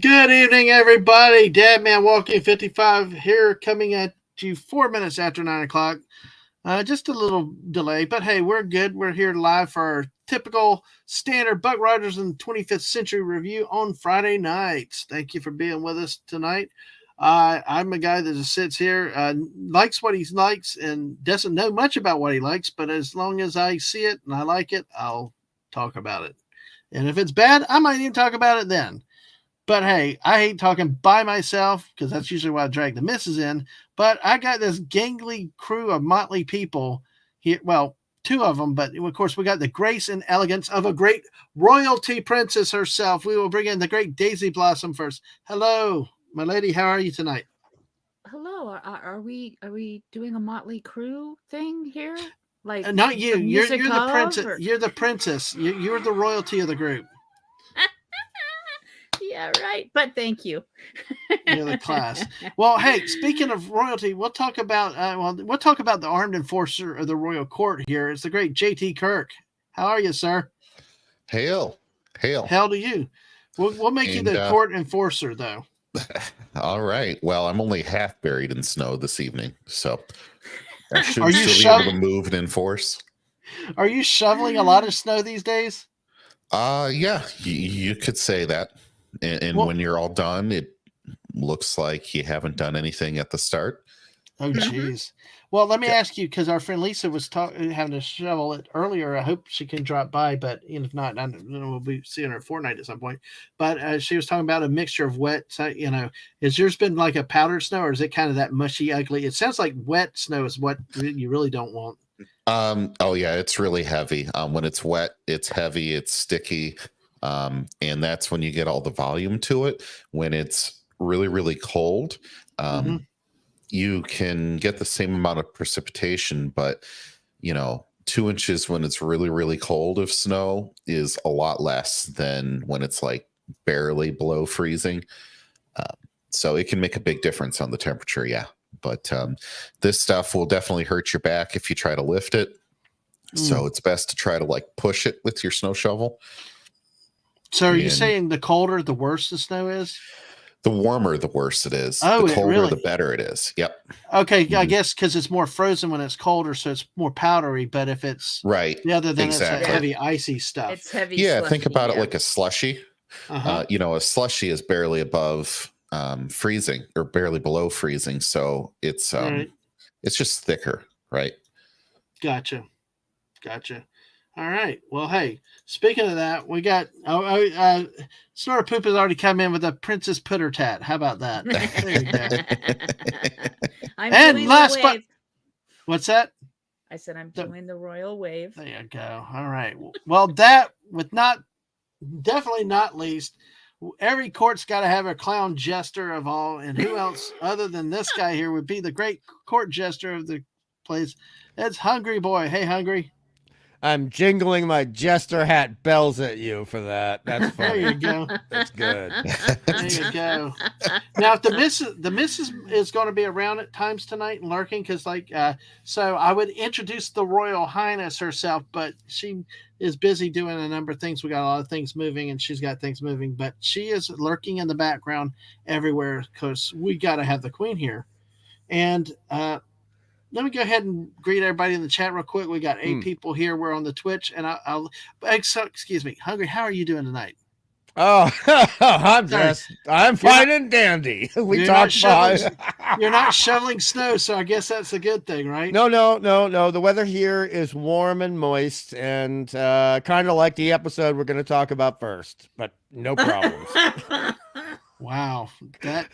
Good evening, everybody. Dadman Walking 55 here, coming at you 4 minutes after 9 o'clock. Just a little delay, but hey, we're good. We're here live for our typical standard Buck Rogers and 25th Century review on Friday nights. Thank you for being with us tonight. I'm a guy that just sits here, likes what he likes, and doesn't know much about what he likes, but as long as I see it and I like it, I'll talk about it. And if it's bad, I might even talk about it then. But hey, I hate talking by myself because that's usually why I drag the misses in. But I got this gangly crew of motley people here. Well, two of them, but of course we got the grace and elegance of a great royalty princess herself. We will bring in the great Daisy Blossom first. Hello, my lady. How are you tonight? Hello, are we doing a Motley Crue thing here? Like Not you. the You're music the of, princess. or- You're the princess. You're the royalty of the group. Yeah, right. But thank you. You're the class. Well, hey, speaking of royalty, we'll talk about the armed enforcer of the royal court here. It's the great JT Kirk. How are you, sir? Hail, hail. Hell to you. We'll make you And, the court enforcer, though. All right. Well, I'm only half buried in snow this evening, so I should Are you still be able to move and enforce. Are you shoveling a lot of snow these days? Yeah, you could say that. And Well- when you're all done, it looks like you haven't done anything at the start. Oh, jeez. Well, let me ask you, because our friend Lisa was having to shovel it earlier. I hope she can drop by, but if not, I don't know, we'll be seeing her at Fortnite at some point. But she was talking about a mixture of wet. So, has yours been like a powdered snow, or is it kind of that mushy, ugly? It sounds like wet snow is what you really don't want. Oh yeah, it's really heavy. When it's wet, it's heavy, it's sticky. And that's when you get all the volume to it. When it's really, really cold, you can get the same amount of precipitation, but 2 inches when it's really, really cold of snow is a lot less than when it's like barely below freezing. So it can make a big difference on the temperature. Yeah. But this stuff will definitely hurt your back if you try to lift it. So it's best to try to like push it with your snow shovel. So are you saying the colder, the worse the snow is? The warmer, the worse it is. Oh, the colder, really? the better it is. Yep. Okay, I guess because it's more frozen when it's colder, so it's more powdery. But if it's right, the other than exactly. it's heavy, icy stuff. It's heavy. Yeah, slushy, think about it like a slushy. Uh-huh. A slushy is barely above freezing or barely below freezing, so it's it's just thicker, right? Gotcha. All right. Well, hey, speaking of that, we got Snort Poop has already come in with a Princess Putter tat. How about that? There you go. I'm doing the wave. What's that? I said I'm doing the royal wave. There you go. All right. Well, that definitely not least, every court's got to have a clown jester of all, and who else other than this guy here would be the great court jester of the place? That's Hungry Boy. Hey, Hungry. I'm jingling my jester hat bells at you for that. That's funny. There you go. That's good. There you go. Now, if the missus is going to be around at times tonight and lurking, because so I would introduce the Royal Highness herself, but she is busy doing a number of things. We got a lot of things moving, and she's got things moving, but she is lurking in the background everywhere because we got to have the Queen here. And let me go ahead and greet everybody in the chat real quick. We got 8 people here. We're on the Twitch, and excuse me, Hungry. How are you doing tonight? Oh, I'm fine and dandy. We talked about. You're not shoveling snow, so I guess that's a good thing, right? No. The weather here is warm and moist, and kind of like the episode we're going to talk about first, but no problems. Wow, that.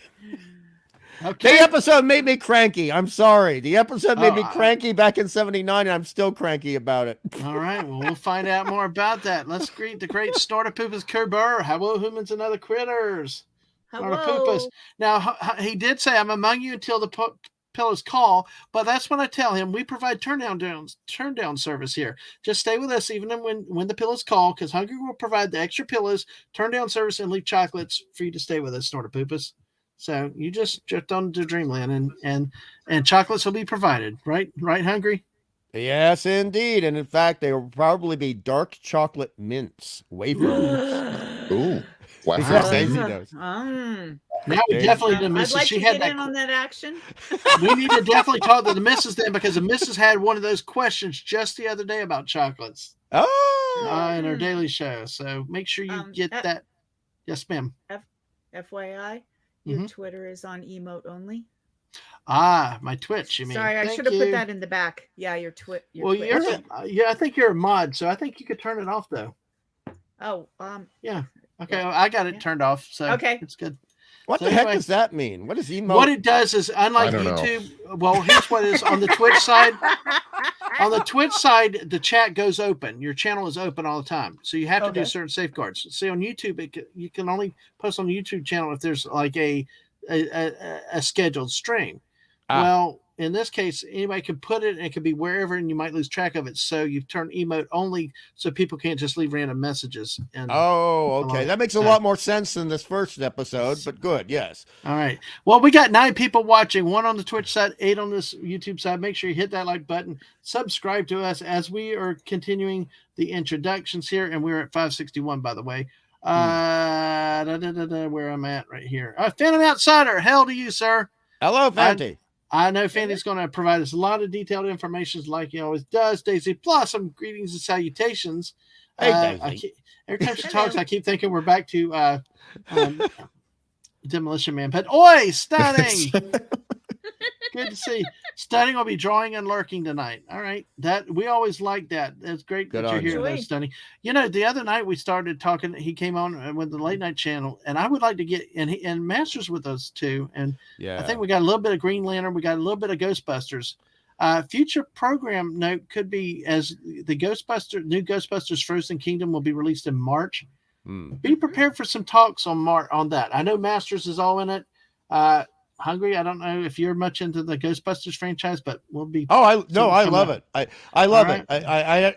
Okay. The episode made me cranky. I'm sorry. The episode made me cranky back in '79, and I'm still cranky about it. All right. Well, we'll find out more about that. Let's greet the great Snortapoopas Kerber. Hello, humans and other critters. Hello. Now, he did say, I'm among you until the pillows call, but that's when I tell him we provide turn down service here. Just stay with us even when the pillows call, because Hungry will provide the extra pillows, turn down service, and leave chocolates for you to stay with us, Snortapoopas. So you just drift on to dreamland, and chocolates will be provided, right? Right, Hungry? Yes, indeed. And in fact, they will probably be dark chocolate mints, wafer mints. Ooh. Waffle Yeah, Zing. Daisy knows. Now we definitely the I'd missus. like She to had get in that. on that action. We need to definitely talk to the missus then, because the missus had one of those questions just the other day about chocolates Oh, in her daily show. So make sure you get that. Yes, ma'am. FYI, your Twitter is on emote only. My Twitch. You mean? Sorry, I should have put that in the back. Yeah, your Twitch. Well, Twitch. I think you're a mod, so I think you could turn it off though. Oh, yeah. Okay, well, I got it turned off, so okay, it's good. What the heck does that mean? What is emote? What it does is, unlike YouTube, well, here's what it is on the Twitch side. On the Twitch side, the chat goes open. Your channel is open all the time, so you have to do certain safeguards. See, on YouTube, you can only post on the YouTube channel if there's like a scheduled stream. Well, in this case, anybody can put it, and it could be wherever, and you might lose track of it. So you've turned emote only, so people can't just leave random messages. And okay, that makes a lot more sense than this first episode, but good, yes. All right. Well, we got 9 people watching, 1 on the Twitch side, 8 on this YouTube side. Make sure you hit that like button, subscribe to us as we are continuing the introductions here, and we're at 561, by the way. Where I'm at right here. Phantom Outsider, hell to you, sir. Hello, Fanty. I know Fanny's going to provide us a lot of detailed information like he always does. Daisy Blossom, greetings and salutations. Hey, Daisy. Every time she talks, I keep thinking we're back to Demolition Man. But oi, Stunning! Good to see. Stunning will be drawing and lurking tonight. All right. That we always like that. That's great that you're here, though, Stunning. You know, the other night we started talking. He came on with the late night channel, and I would like to get and Masters with us too. And I think we got a little bit of Green Lantern. We got a little bit of Ghostbusters. Future program note could be as the new Ghostbusters Frozen Kingdom will be released in March. Be prepared for some talks on that. I know Masters is all in it. Hungry, I don't know if you're much into the Ghostbusters franchise, but we'll be. I love it. I love it.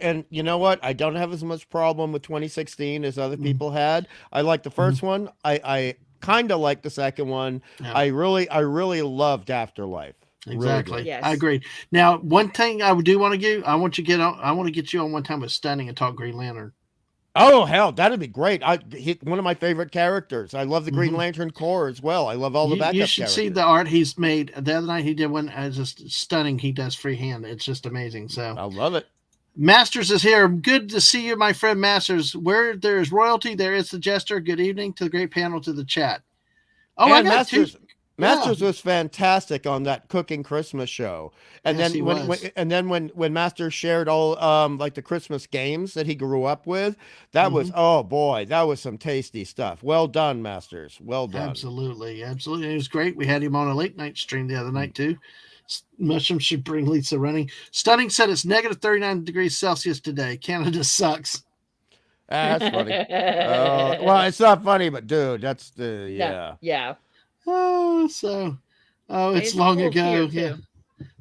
And you know what? I don't have as much problem with 2016 as other people had. I like the first one. I kind of like the second one. Yeah. I really loved Afterlife. Exactly. Really yes. I agree. Now, one thing I do want to do, I want to get you on one time with Stunning and talk Green Lantern. Oh, hell, that'd be great. One of my favorite characters. I love the Green Lantern Corps as well. I love all the backup characters. You should see the art he's made. The other night he did one as just stunning. He does freehand. It's just amazing. So I love it. Masters is here. Good to see you, my friend Masters. Where there is royalty, there is the jester. Good evening to the great panel, to the chat. Oh, and I got Masters was fantastic on that cooking Christmas show, and then when Masters shared all like the Christmas games that he grew up with, that was that was some tasty stuff. Well done, Masters. Well done. Absolutely. It was great. We had him on a late night stream the other night too. Mushroom should bring Lisa running. Stunning said it's negative 39 degrees Celsius today. Canada sucks. That's funny. Well, it's not funny, but dude, that's the yeah. It's long ago. Yeah,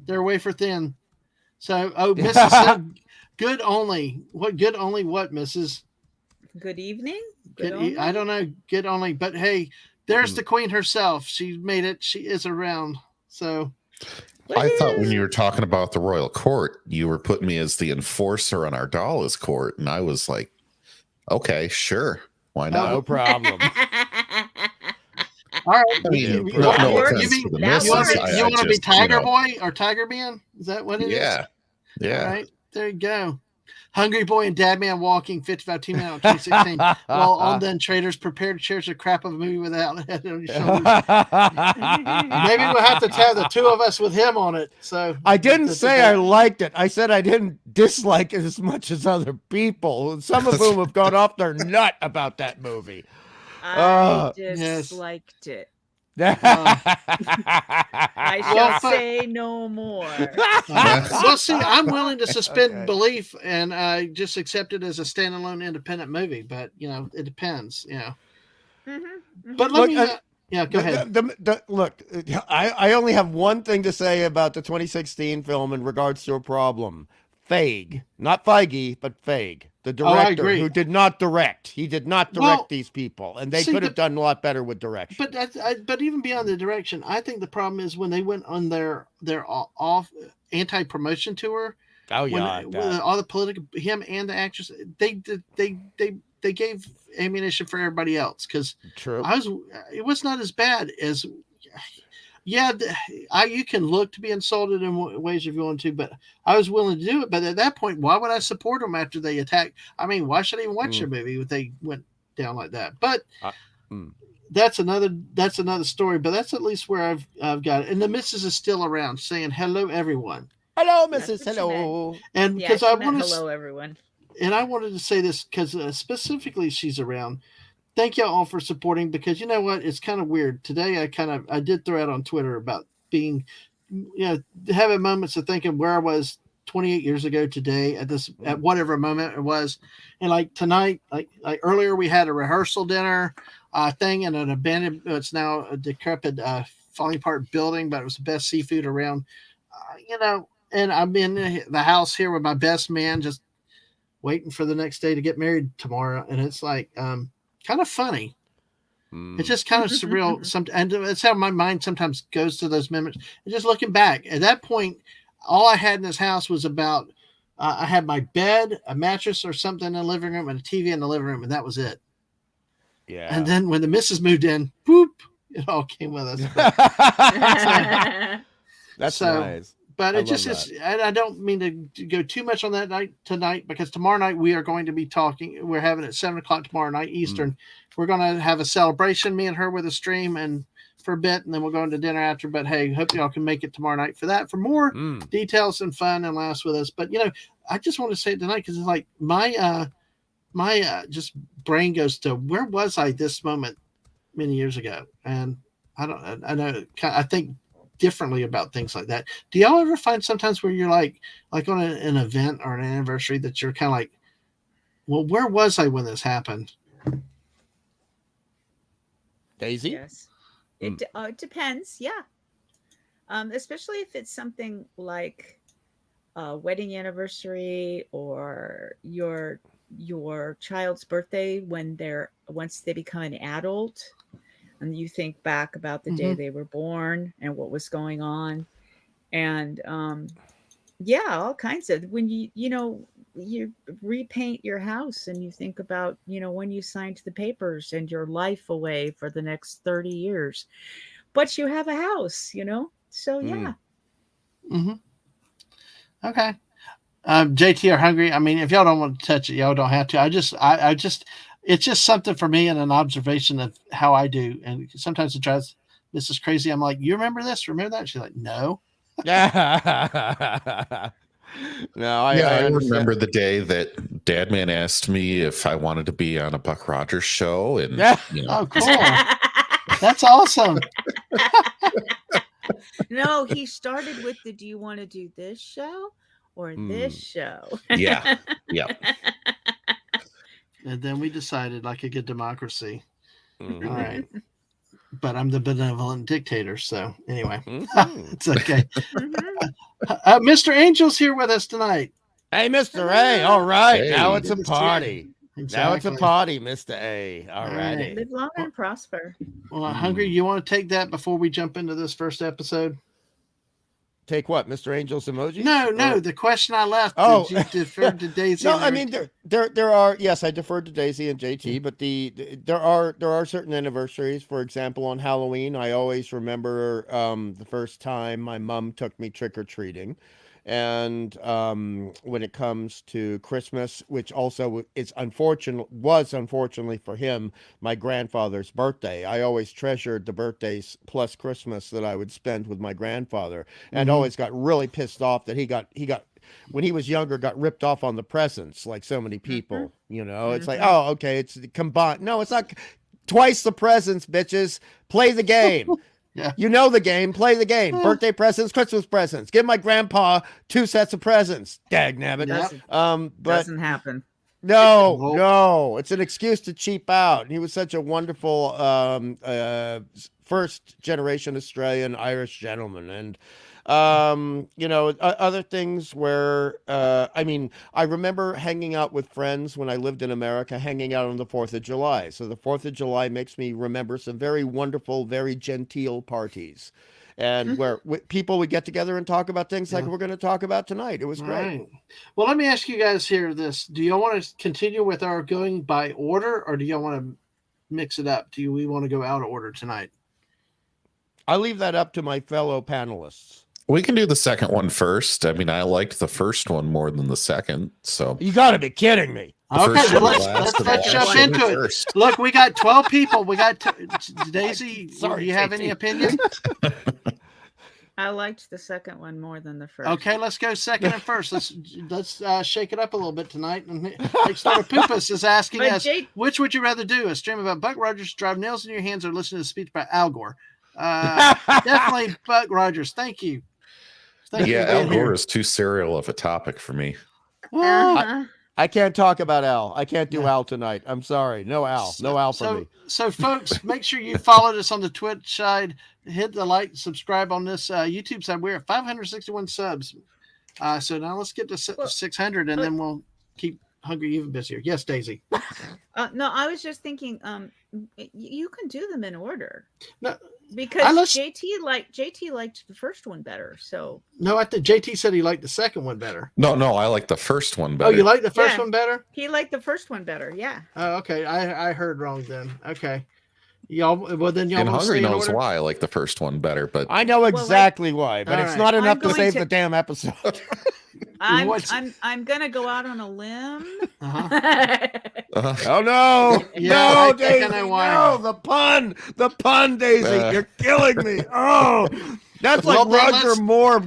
they're wafer thin. So, Mrs. said, good only. What good only? What, Mrs. Good evening. I don't know. Good only, but hey, there's the queen herself. She made it. She is around. So, I thought when you were talking about the royal court, you were putting me as the enforcer on our Ardala's court, and I was like, okay, sure, why not? No problem. All right. I mean, you want to be Tiger Boy or Tiger Man? Is that what it is? Yeah. All right. There you go. Hungry Boy and Dadman walking 55 team out 2016. While on then traders prepared to cherish the crap of a movie without a head on your shoulders. Maybe we'll have to have the two of us with him on it. So I didn't say I liked it. I said I didn't dislike it as much as other people. Some of whom have gone off their nut about that movie. I disliked it. I shall say no more. Well, see, I'm willing to suspend belief and just accept it as a standalone independent movie, but it depends. But let me. Go ahead. Look, I only have one thing to say about the 2016 film in regards to a problem. Feige, not Feige, but Feige, the director who did not direct. He did not direct these people, and they could have done a lot better with direction. But even beyond the direction, I think the problem is when they went on their off anti-promotion tour. Oh yeah, with all the political, him and the actress, they they gave ammunition for everybody else because True. it was not as bad as. Yeah, you can look to be insulted in ways if you want to, but I was willing to do it. But at that point, why would I support them after they attacked? I mean, why should I even watch their movie if they went down like that? But that's another story. But that's at least where I've got it. And the missus is still around, saying hello, everyone. Hello, Mrs. Hello. And Yeah, because she I meant want hello, everyone. and I wanted to say this because specifically she's around. Thank y'all all for supporting because you know what? It's kind of weird. Today I did throw out on Twitter about being, having moments of thinking where I was 28 years ago today at whatever moment it was. And like tonight, like earlier we had a rehearsal dinner thing in an abandoned, it's now a decrepit falling apart building, but it was the best seafood around, and I'm in the house here with my best man, just waiting for the next day to get married tomorrow. And it's like, kind of funny. It's just kind of surreal. And it's how my mind sometimes goes to those memories. And just looking back at that point, all I had in this house was about, I had my bed, a mattress or something in the living room, and a TV in the living room. And that was it. Yeah. And then when the missus moved in, whoop, it all came with us. That's nice. But it just is, and I don't mean to go too much on that tonight because tomorrow night we are going to be talking. We're having it at 7:00 tomorrow night Eastern. We're going to have a celebration, me and her with a stream and for a bit, and then we'll go into dinner after. But hey, hope y'all can make it tomorrow night for that, for more details and fun and laughs with us. But I just want to say it tonight because it's like my just brain goes to where was I this moment many years ago, and I think differently about things like that. Do y'all ever find sometimes where you're like on an event or an anniversary that you're kind of like, well, where was I when this happened? Daisy? Yes. It depends. Yeah. Especially if it's something like a wedding anniversary or your child's birthday once they become an adult. And you think back about the day they were born and what was going on. And all kinds of when you repaint your house and you think about, when you signed the papers and your life away for the next 30 years. But you have a house, So yeah. Okay. JT are hungry. I mean, if y'all don't want to touch it, y'all don't have to. I just it's just something for me and an observation of how I do. And sometimes it drives Mrs. crazy. I'm like, you remember this? Remember that? She's like, no. No, I remember the day that Dadman asked me if I wanted to be on a Buck Rogers show. And Oh, cool. That's awesome. No, he started with do you want to do this show or this show? Yeah. And then we decided, like a good democracy. All right. But I'm the benevolent dictator. So anyway, it's okay. Mr. Angel's here with us tonight. Hey, Mr. A. All right. Hey. Now it's a party. Exactly. Now it's a party, Mr. A. All righty. Live long and prosper. Well, Hungry, you want to take that before we jump into this first episode? Take what, Mr. Angel's emoji? No. The question I left. Oh, did you defer to Daisy? No, I mean there are. Yes, I deferred to Daisy and JT, but there are certain anniversaries. For example, on Halloween, I always remember the first time my mom took me trick or treating. And when it comes to Christmas, which also was unfortunately for him, my grandfather's birthday, I always treasured the birthdays plus Christmas that I would spend with my grandfather, and always got really pissed off that he got when he was younger got ripped off on the presents like so many people. It's like, oh, okay, it's combined. No, it's not. Twice the presents, bitches. Play the game. Yeah. You know the game. Play the game. Birthday presents, Christmas presents. Give my grandpa 2 sets of presents. Dagnabbit. But doesn't happen. No. It's an excuse to cheap out. And he was such a wonderful first generation Australian Irish gentleman. And other things where I remember hanging out with friends when I lived in America, hanging out on the 4th of July. So the 4th of July makes me remember some very wonderful, very genteel parties. and where people would get together and talk about things like we're going to talk about tonight. It was great. Right. Well, let me ask you guys here this. Do y'all want to continue with our going by order, or do y'all want to mix it up? Do we want to go out of order tonight? I leave that up to my fellow panelists. We can do the second one first. I mean, I liked the first one more than the second. So You got to be kidding me. Okay, well, let's jump into it. first. Look, we got 12 people. We got Daisy. Sorry, do you have any JT. opinion? I liked the second one more than the first. Okay, let's go second and first. Let's shake it up a little bit tonight. And like Starter Poopus is asking But us, which would you rather do? A stream about Buck Rogers, drive nails in your hands, or listen to a speech by Al Gore? Definitely Buck Rogers. Thank you. Thank you Yeah, for being Al Gore here. is too serial of a topic for me. Uh-huh. I can't talk about Al. I can't do Al tonight. I'm sorry. No Al. No Al for me. So, folks, make sure you followed us on the Twitch side. Hit the like, subscribe on this YouTube side. We're at 561 subs. So now let's get to 600, and then we'll keep Hungry even busier. Yes, Daisy. No, I was just thinking. You can do them in order. No, because JT liked the first one better. So no, I think JT said he liked the second one better. No, I like the first one better. Oh, you like the first one better? He liked the first one better. Yeah. Oh, okay. I heard wrong then. Okay. Y'all. Well, then y'all. And Hungry stay in knows order? why I like the first one better, but I know exactly why, but All it's right. not enough to going save to- the damn episode. I'm gonna go out on a limb. Oh no! Yeah, No, I Daisy! know why. No, the pun, Daisy! You're killing me! Oh, that's Well, like then Roger let's- Moore,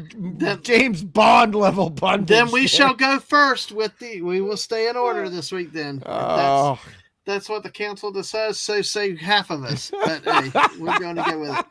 James Bond level pun. Then we shall go first with the. We will stay in order this week. Then Oh, that's what the council decides. So say half of us, but hey, we're going to go with it.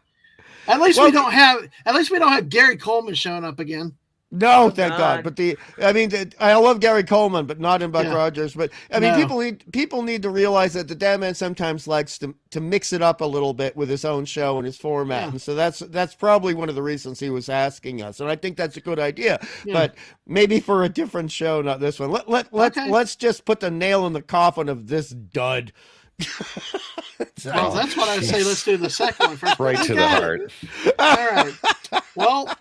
At least we don't have Gary Coleman showing up again. no, Oh, thank God. God. But I love Gary Coleman, but not in Buck Yeah. Rogers. But I mean, No. people need to realize that the Dadman sometimes likes to mix it up a little bit with his own show and his format, Yeah. and so that's probably one of the reasons he was asking us, and I think that's a good idea. Yeah. But maybe for a different show, not this one. Let's just put the nail in the coffin of this dud. Well, that's what I say. Let's do the second one first. right to the heart. All right. Well,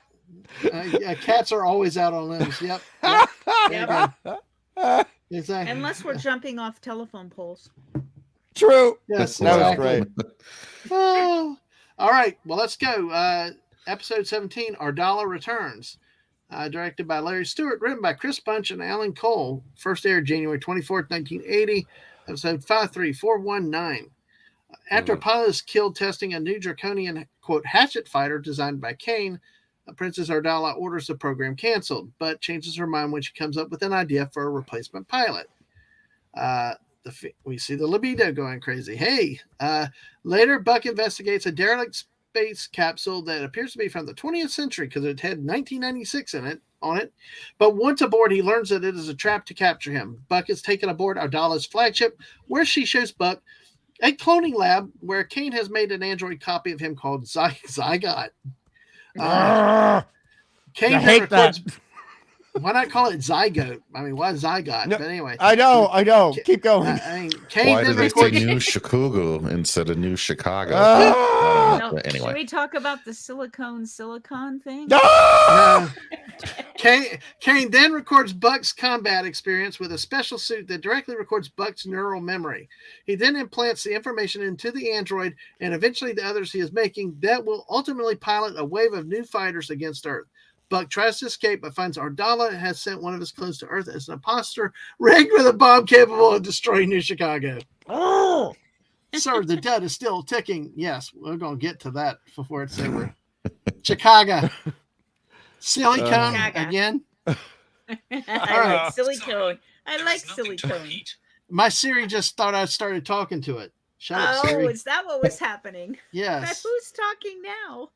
cats are always out on limbs. Yep. There you go. Exactly. Unless we're jumping off telephone poles. True. Yes, That was exactly. great. Oh. All right. Well, let's go. Episode 17, Our Dollar Returns. Directed by Larry Stewart, written by Chris Bunch and Alan Cole. First aired January 24th, 1980. Episode 53419. After Apollo is killed testing a new draconian, quote, hatchet fighter designed by Kane, Princess Ardala orders the program canceled, but changes her mind when she comes up with an idea for a replacement pilot. We see the libido going crazy. Hey, later Buck investigates a derelict space capsule that appears to be from the 20th century because it had 1996 on it. But once aboard, he learns that it is a trap to capture him. Buck is taken aboard Ardala's flagship, where she shows Buck a cloning lab where Kane has made an android copy of him called Zygot. Kane I hate that. Why not call it Zygote? I mean, why Zygot? No, But anyway. I know. Keep going. I mean, Kane Why then did they say records. New Chicago instead of New Chicago? Ah! No, But anyway. Should we talk about the silicone thing? Ah! Kane then records Buck's combat experience with a special suit that directly records Buck's neural memory. He then implants the information into the android and eventually the others he is making that will ultimately pilot a wave of new fighters against Earth. Buck tries to escape but finds Ardala has sent one of his clones to Earth as an imposter rigged with a bomb capable of destroying New Chicago. Oh! Sir, the dead is still ticking. Yes, we're going to get to that before it's over. Chicago. Silicone Chicago. again. I like silicone. I like silicone. My Siri just thought I started talking to it. Shut up, Oh, Siri. is that what was happening? But Yes. who's talking now?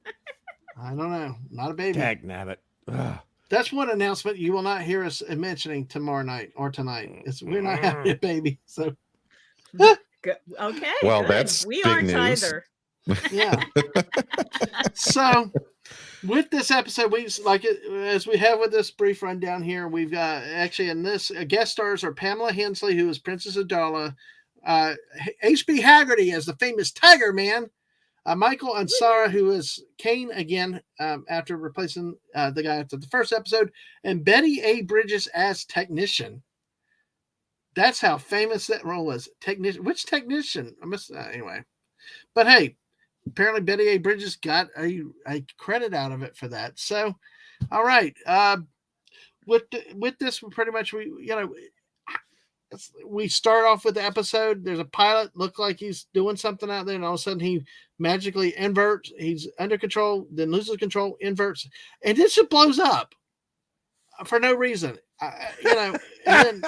I don't know. Not a baby. Dag nabbit. Ugh. That's one announcement you will not hear us mentioning tomorrow night or tonight. We're not having a baby. So, Okay. Well, good. that's we big aren't news. either. yeah. So, with this episode, as we have with this brief rundown here, we've got actually in this guest stars are Pamela Hensley, who is Princess Adala, H.B. Haggerty as the famous Tiger Man, Michael Ansara, who is Kane again after replacing the guy after the first episode, and Betty A. Bridges as technician. That's how famous that role was. Technician. Which technician? I missed anyway. But hey, apparently Betty A. Bridges got a credit out of it for that. So, all right. With this, we start off with the episode. There's a pilot, look like he's doing something out there, and all of a sudden he magically inverts. He's under control, then loses control, inverts, and this just blows up for no reason. And then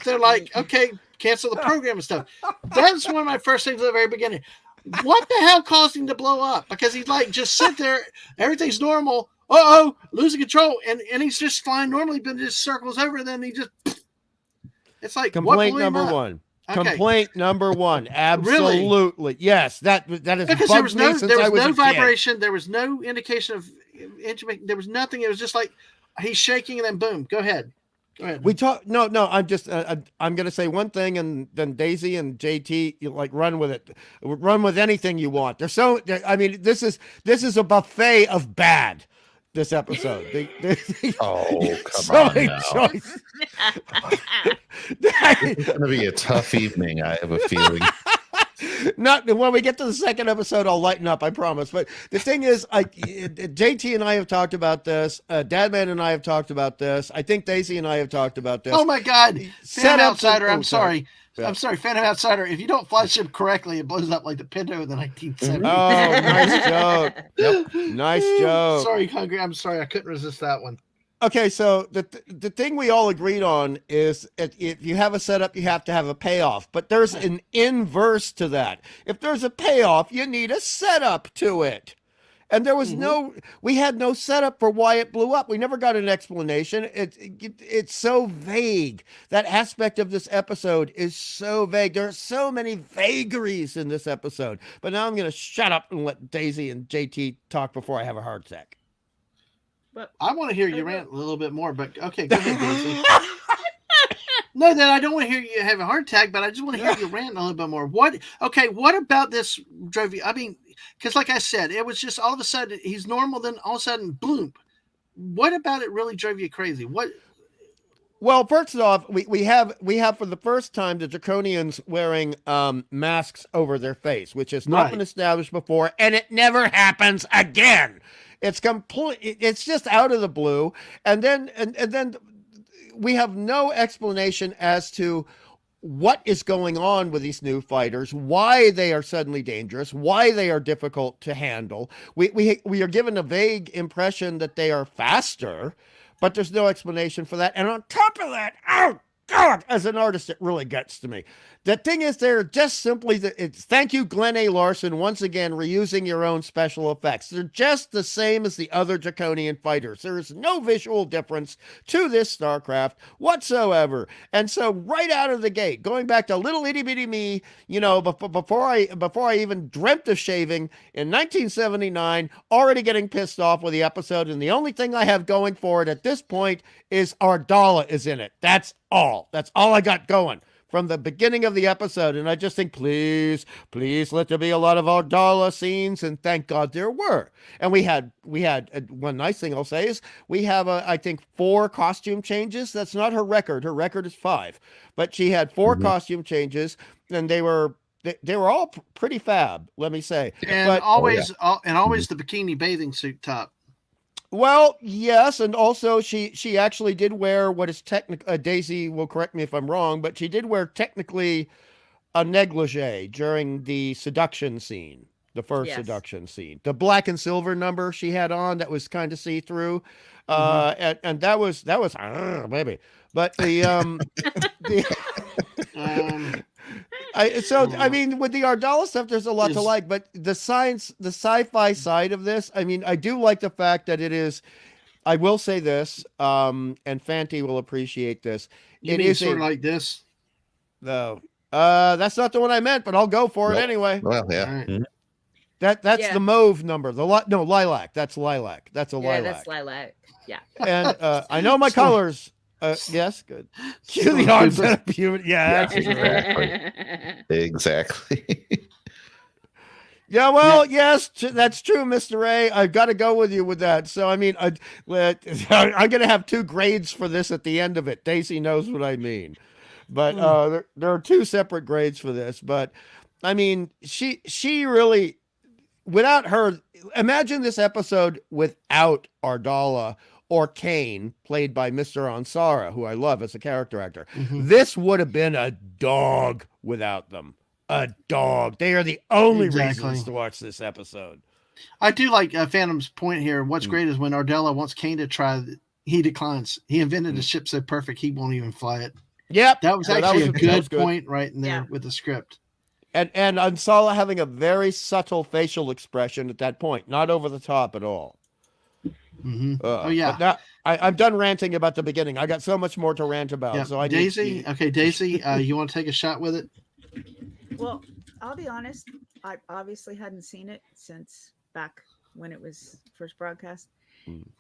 they're like, okay, cancel the program and stuff. That's one of my first things at the very beginning. What the hell caused him to blow up? Because he's like, just sit there, everything's normal. Losing control, and he's just flying normally, but just circles over, and then he just. It's like complaint number one. Okay. Complaint number one. Absolutely. Really? Yes. That is because there was no vibration. Kid. There was no indication of intimate. There was nothing. It was just like he's shaking and then boom. Go ahead. We talk. No. I'm just. I'm going to say one thing, and then Daisy and JT, you like run with it. Run with anything you want. I mean, this is a buffet of bad. This episode. Come on now. It's going to be a tough evening, I have a feeling. Not when we get to the second episode, I'll lighten up, I promise. But the thing is, JT and I have talked about this. Dadman and I have talked about this. I think Daisy and I have talked about this. Oh my God. Phantom Outsider, I'm sorry. Yeah. I'm sorry, Phantom Outsider. If you don't flash him correctly, it blows up like the Pinto in the 1970s. Oh, nice joke. Yep. Nice joke. Sorry, Hungry. I'm sorry. I couldn't resist that one. Okay, so the thing we all agreed on is if you have a setup, you have to have a payoff. But there's an inverse to that. If there's a payoff, you need a setup to it. And there was we had no setup for why it blew up. We never got an explanation. It's so vague. That aspect of this episode is so vague. There are so many vagaries in this episode. But now I'm going to shut up and let Daisy and JT talk before I have a heart attack. But I want to hear you rant a little bit more, but okay, go ahead, Daisy. No, then I don't want to hear you have a heart attack, but I just want to hear you rant a little bit more. What about this drove you? I mean, because like I said, it was just all of a sudden he's normal, then all of a sudden, boom. What about it really drove you crazy? What? Well, first off, we have for the first time the Draconians wearing masks over their face, which has not been established before, and it never happens again. It's complete. It's just out of the blue, and then we have no explanation as to what is going on with these new fighters, why they are suddenly dangerous, why they are difficult to handle. We are given a vague impression that they are faster, but there's no explanation for that. And on top of that, oh God, as an artist, it really gets to me. The thing is, they're just simply, thank you, Glenn A. Larson, once again, reusing your own special effects. They're just the same as the other Draconian fighters. There is no visual difference to this StarCraft whatsoever. And so right out of the gate, going back to little itty bitty me, before I even dreamt of shaving in 1979, already getting pissed off with the episode. And the only thing I have going for it at this point is Ardala is in it. That's all I got going from the beginning of the episode. And I just think, please let there be a lot of Ardala scenes. And thank God there were. And we had one nice thing I'll say is we have, I think, 4 costume changes. That's not her record. Her record is 5. But she had 4 costume changes, and they were all pretty fab, let me say. And always the bikini bathing suit top. Well, yes, and also she actually did wear what is technically, Daisy will correct me if I'm wrong, but she did wear technically a negligee during the seduction scene, the first seduction scene. The black and silver number she had on that was kind of see-through, and that was maybe, but I mean, with the Ardala stuff, there's a lot to like, but the sci-fi side of this, I mean, I do like the fact that it is, I will say this, and Fanti will appreciate this. It is sort of like this. No, that's not the one I meant, but I'll go for it anyway. Well, yeah. Right. Mm-hmm. That's the mauve number. Lilac. That's lilac. That's a lilac. Yeah, that's lilac. Yeah. And I know my colors. Yes, good. Cue the onset of puberty. Yeah, that's exactly. Yeah, well, yes, that's true, Mr. A. I've got to go with you with that. So, I mean, I'm going to have 2 grades for this at the end of it. Daisy knows what I mean. But there are 2 separate grades for this. But, I mean, she really, without her, imagine this episode without Ardala or Kane, played by Mr. Ansara, who I love as a character actor. Mm-hmm. This would have been a dog without them. A dog. They are the only reasons to watch this episode. I do like Phantom's point here. What's great is when Ardella wants Kane to try, he declines. He invented a ship so perfect he won't even fly it. Yep. That was actually a good point right in there with the script. And Ansala having a very subtle facial expression at that point, not over the top at all. Mm-hmm. Oh yeah. Now, I'm done ranting about the beginning. I got so much more to rant about. Yeah. So Daisy, you want to take a shot with it? Well, I'll be honest. I obviously hadn't seen it since back when it was first broadcast.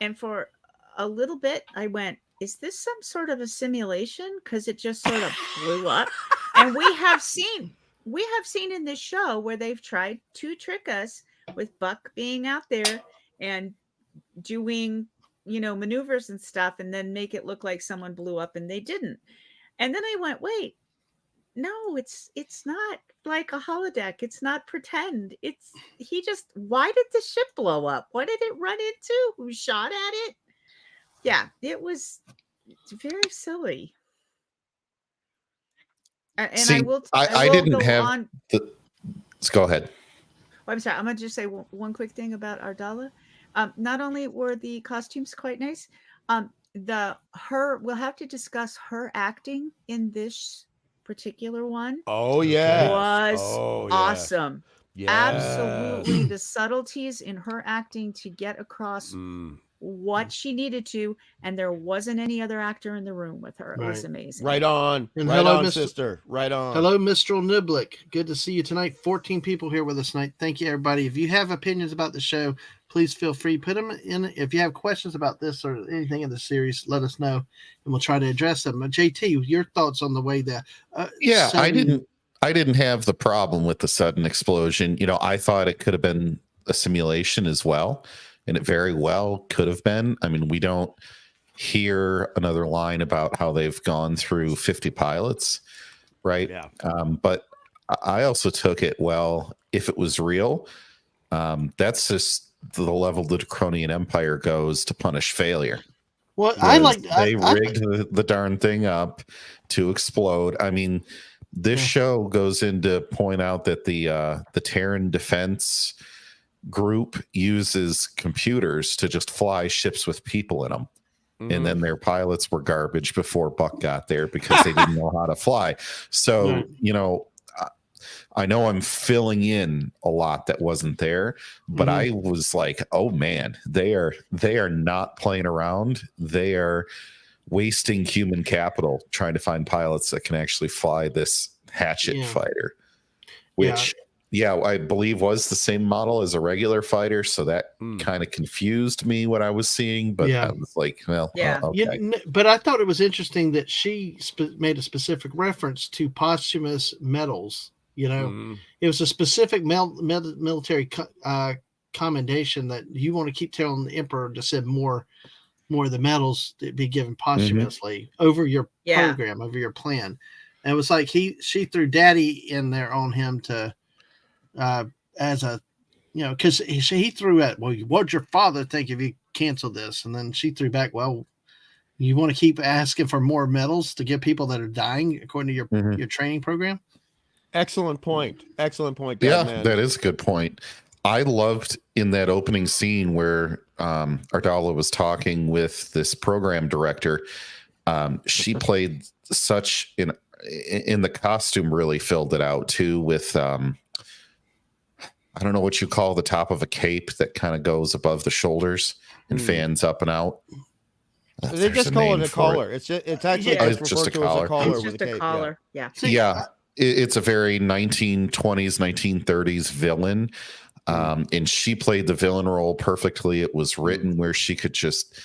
And for a little bit, I went, is this some sort of a simulation? Because it just sort of blew up. And we have seen in this show where they've tried to trick us with Buck being out there and doing, maneuvers and stuff, and then make it look like someone blew up, and they didn't. And then I went, wait, no, it's not like a holodeck. It's not pretend. Why did the ship blow up? What did it run into? Who shot at it? Yeah, it's very silly. And See, I didn't have let's go ahead. Well, I'm sorry. I'm going to just say one quick thing about Ardala. Not only were the costumes quite nice, we'll have to discuss her acting in this particular one. Oh yeah, was awesome. Yes. Absolutely, the subtleties in her acting to get across what she needed to, and there wasn't any other actor in the room with her. It was amazing. Right on. And right hello, on, sister. Right on. Hello, Mr. Niblick. Good to see you tonight. 14 people here with us tonight. Thank you, everybody. If you have opinions about the show, please feel free. Put them in. If you have questions about this or anything in the series, let us know, and we'll try to address them. JT, your thoughts on the way that? I didn't have the problem with the sudden explosion. I thought it could have been a simulation as well, and it very well could have been. I mean, we don't hear another line about how they've gone through 50 pilots, right? Yeah. But I also took it, well, if it was real, that's just the level the Draconian Empire goes to punish failure. Well, they rigged the darn thing up to explode. I mean, this show goes in to point out that the Terran defense group uses computers to just fly ships with people in them. And then their pilots were garbage before Buck got there because they didn't know how to fly. So, I know I'm filling in a lot that wasn't there, but I was like, oh man, they are not playing around. They are wasting human capital trying to find pilots that can actually fly this hatchet fighter, which I believe was the same model as a regular fighter. So that kind of confused me what I was seeing, but I was like, well, okay. But I thought it was interesting that she made a specific reference to posthumous medals. It was a specific military commendation that you want to keep telling the emperor to send more of the medals to be given posthumously over your program, over your plan. And it was like she threw daddy in there on him to as a because he threw at, well, what'd your father think if you canceled this? And then she threw back, well, you want to keep asking for more medals to give people that are dying according to your training program? Excellent point. Dadman. Yeah, that is a good point. I loved in that opening scene where Ardala was talking with this program director. She played such in the costume, really filled it out too with I don't know what you call the top of a cape that kind of goes above the shoulders and fans up and out. They just call it a collar. It's actually it's just a collar. It's just a collar. Yeah. It's a very 1920s, 1930s villain. And she played the villain role perfectly. It was written where she could just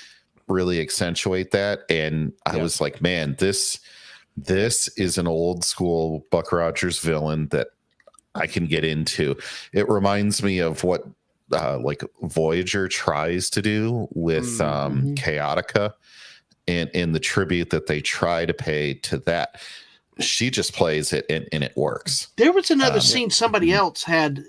really accentuate that. And I was like, man, this is an old school Buck Rogers villain that I can get into. It reminds me of what like Voyager tries to do with Chaotica, and in the tribute that they try to pay to that. She just plays it and it works. There was another scene somebody else had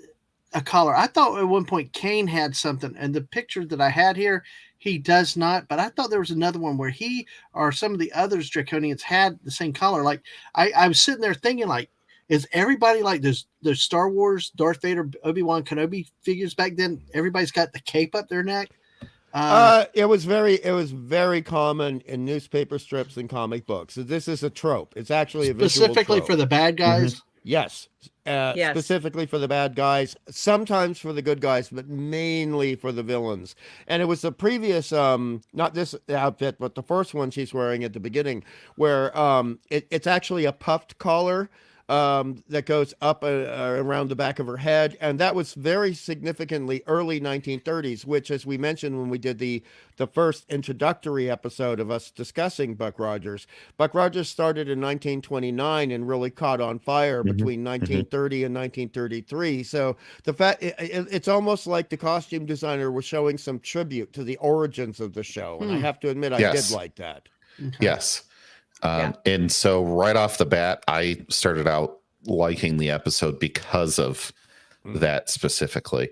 a collar. I thought at one point Kane had something, and the picture that I had here, he does not. But I thought there was another one where he or some of the others Draconians had the same collar. Like I was sitting there thinking, like, is everybody like those Star Wars Darth Vader, Obi-Wan Kenobi figures back then? Everybody's got the cape up their neck. It was very common in newspaper strips and comic books. So this is a trope. It's actually a specifically trope. For the bad guys. Yes. Specifically for the bad guys, sometimes for the good guys, but mainly for the villains. And it was the previous, not this outfit, but the first one she's wearing at the beginning, where it's actually a puffed collar that goes up around the back of her head. And that was very significantly early 1930s, which, as we mentioned when we did the first introductory episode of us discussing Buck Rogers started in 1929 and really caught on fire between 1930 and 1933. So the fact it's almost like the costume designer was showing some tribute to the origins of the show. And I have to admit, I did like that. Okay. Yes. And so right off the bat, I started out liking the episode because of that specifically.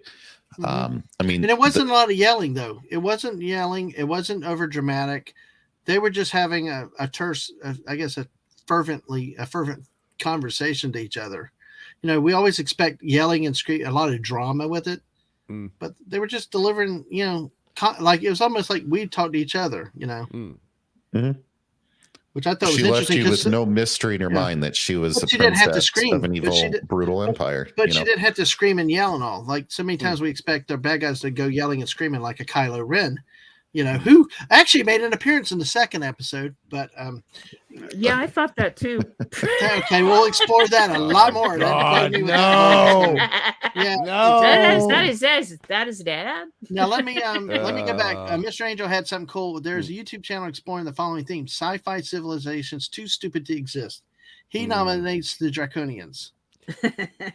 I mean, and it wasn't a lot of yelling, though. It wasn't yelling. It wasn't over dramatic. They were just having a terse, I guess, a fervent conversation to each other. You know, we always expect yelling and screaming, a lot of drama with it, but they were just delivering, you know, like it was almost like we talked to each other, you know. Which I thought was interesting. She left you with no mystery in her mind that she was a princess of an evil, brutal empire. But she didn't have to scream and yell and all. Like so many times we expect the bad guys to go yelling and screaming like a Kylo Ren, you know, who actually made an appearance in the second episode. But yeah, I thought that too. Okay, we'll explore that a lot more. God, no. Yeah, no. That is Dad. Now let me go back. Mr. Angel had something cool. There's a YouTube channel exploring the following theme: sci-fi civilizations too stupid to exist. He nominates the Draconians.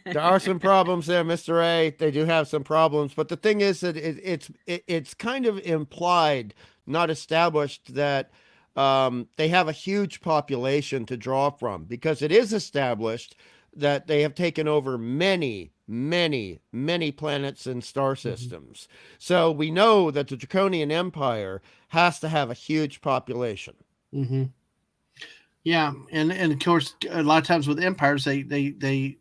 There are some problems there, Mr. A. They do have some problems, but the thing is that it's kind of implied, not established, that they have a huge population to draw from, because it is established that they have taken over many planets and star systems. So we know that the Draconian Empire has to have a huge population. Yeah, and of course, a lot of times with empires, they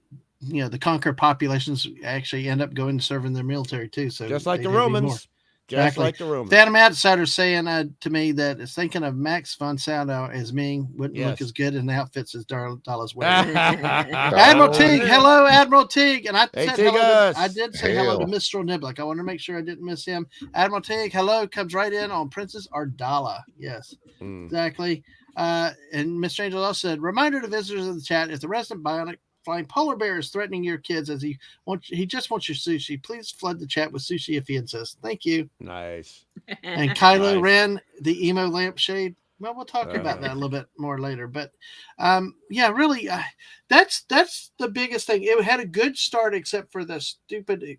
you know, the conquered populations actually end up going and serving their military too. So just like the Romans. Just like the Romans. Phantom Outsider saying to me that it's thinking of Max von Sydow as Ming wouldn't look as good in outfits as Dallas wearing. Admiral Teague, hello, Admiral Teague, and I said hello. I did say hello to Mr. Niblick. I want to make sure I didn't miss him. Admiral Teague, hello, comes right in on Princess Ardala. Yes, exactly. And Mr. Angel also said, reminder to visitors of the chat: if the resident bionic flying polar bear is threatening your kids as he just wants your sushi, please flood the chat with sushi if he insists. Thank you. Nice. And Kylo Ren, the emo lampshade. Well, we'll talk about that a little bit more later. But yeah, really, that's the biggest thing. It had a good start, except for the stupid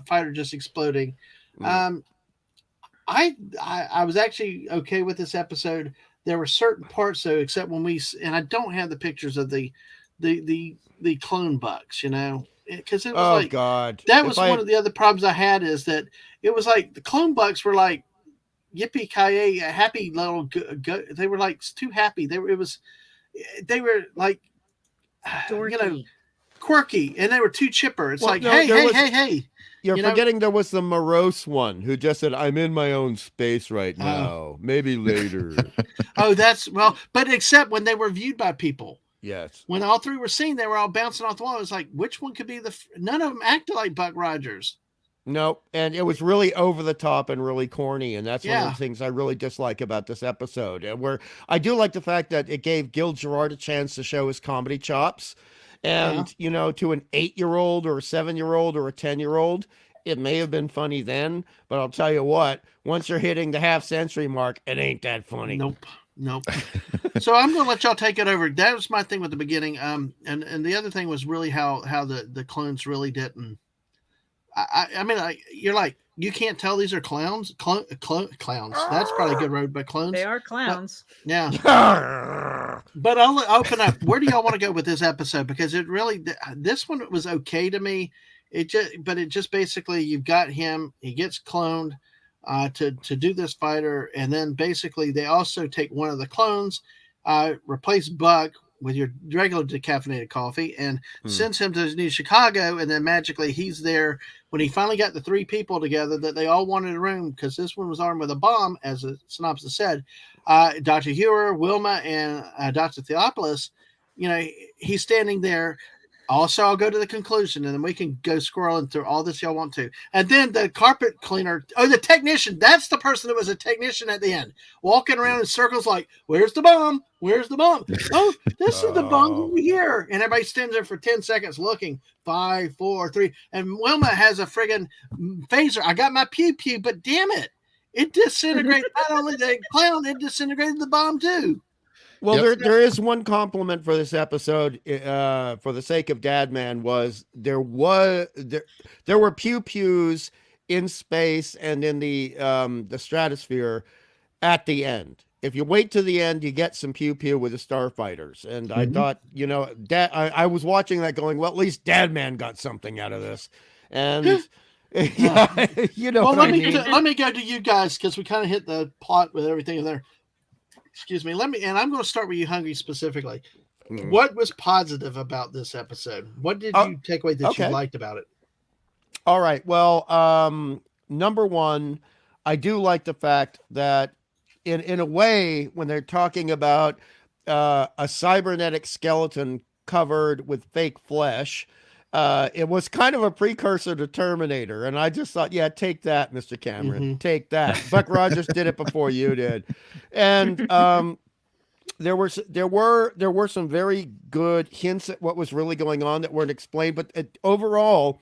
fighter just exploding. I was actually okay with this episode. There were certain parts, though, except when and I don't have the pictures of the clone bucks, you know, because it was God, that was one of the other problems I had, is that it was like the clone bucks were like yippee ki a happy little they were like too happy. They were like dorky, you know, quirky, and they were too chipper. It's hey. You're forgetting there was the morose one who just said, I'm in my own space right now. Maybe later. But except when they were viewed by people. Yes. When all three were seen, they were all bouncing off the wall. It was like, which one could be none of them acted like Buck Rogers. No, and it was really over the top and really corny, and that's one of the things I really dislike about this episode. Where I do like the fact that it gave Gil Gerard a chance to show his comedy chops, and you know, to an 8-year-old or a 7-year-old or a 10-year-old, it may have been funny then, but I'll tell you what, once you're hitting the half-century mark, it ain't that funny. Nope. Nope. So I'm going to let y'all take it over. That was my thing with the beginning. And the other thing was really how the clones really didn't. I mean, you're like, you can't tell these are clowns. Clowns. That's probably a good road, but clones. They are clowns. But, yeah. But I'll open up. Where do y'all want to go with this episode? Because it really, this one was okay to me. It just basically, you've got him. He gets cloned to do this fighter, and then basically they also take one of the clones, replace Buck with your regular decaffeinated coffee, and sends him to New Chicago, and then magically he's there when he finally got the three people together that they all wanted in a room, because this one was armed with a bomb, as the synopsis said. Dr. Hewer, Wilma, and Dr. Theopolis, he's standing there. Also, I'll go to the conclusion, and then we can go scrolling through all this y'all want to. And then the carpet cleaner, the technician, that's the person that was a technician at the end, walking around in circles like, where's the bomb? Where's the bomb? Oh, this is the bomb over here. And everybody stands there for 10 seconds looking. 5, 4, 3. And Wilma has a friggin' phaser. I got my pew-pew, but damn it. It disintegrated not only the clown, it disintegrated the bomb too. Well, there is one compliment for this episode, for the sake of Dadman, was there were pew-pews in space and in the stratosphere at the end. If you wait to the end, you get some pew-pew with the starfighters. And I thought, I was watching that going, well, at least Dadman got something out of this. And yeah, well, let me go to you guys, because we kind of hit the plot with everything in there. Excuse me. And I'm going to start with you, Hungry, specifically. What was positive about this episode? What did you take away that you liked about it? All right. Well, number one, I do like the fact that in a way, when they're talking about a cybernetic skeleton covered with fake flesh, it was kind of a precursor to Terminator. And I just thought, yeah, take that, Mr. Cameron, take that. Buck Rogers did it before you did. And there were some very good hints at what was really going on that weren't explained. But overall,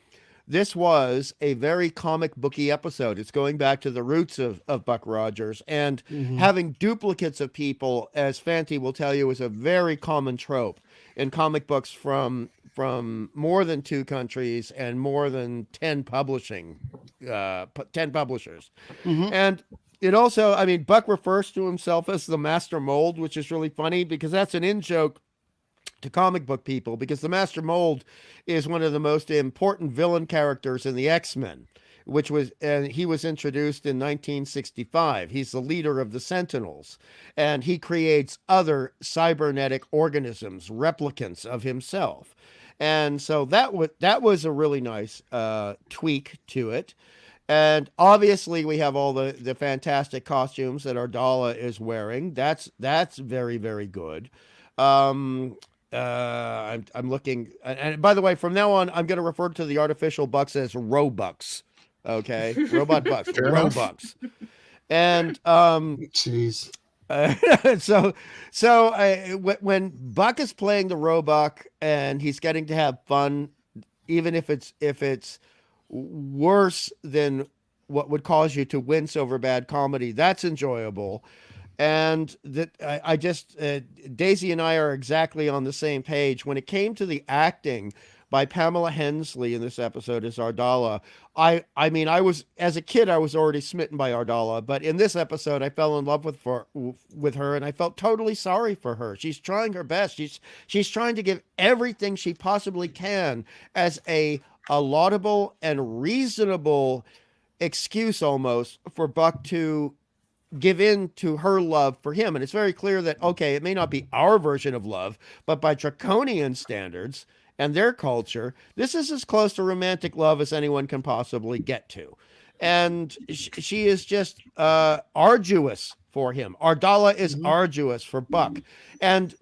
this was a very comic booky episode. It's going back to the roots of Buck Rogers, and having duplicates of people, as Fanti will tell you, is a very common trope in comic books from more than 2 countries and more than 10 publishers. And it also, I mean, Buck refers to himself as the Master Mold, which is really funny because that's an in-joke to comic book people, because the Master Mold is one of the most important villain characters in the X-Men, and he was introduced in 1965. He's the leader of the Sentinels, and he creates other cybernetic organisms, replicants of himself. And so that was a really nice tweak to it. And obviously we have all the fantastic costumes that Ardala is wearing. That's very, very good. I'm looking, and by the way, from now on, I'm going to refer to the artificial bucks as Robucks. Okay, robot bucks, Robucks, and jeez. When Buck is playing the Roebuck and he's getting to have fun, even if it's worse than what would cause you to wince over bad comedy, that's enjoyable. And Daisy and I are exactly on the same page. When it came to the acting by Pamela Hensley in this episode as Ardala, I mean, as a kid, I was already smitten by Ardala, but in this episode, I fell in love with her, and I felt totally sorry for her. She's trying her best. She's trying to give everything she possibly can as a laudable and reasonable excuse almost for Buck to give in to her love for him. And it's very clear that, okay, it may not be our version of love, but by draconian standards and their culture, this is as close to romantic love as anyone can possibly get to. And she is just arduous for him. Ardala is arduous for Buck. And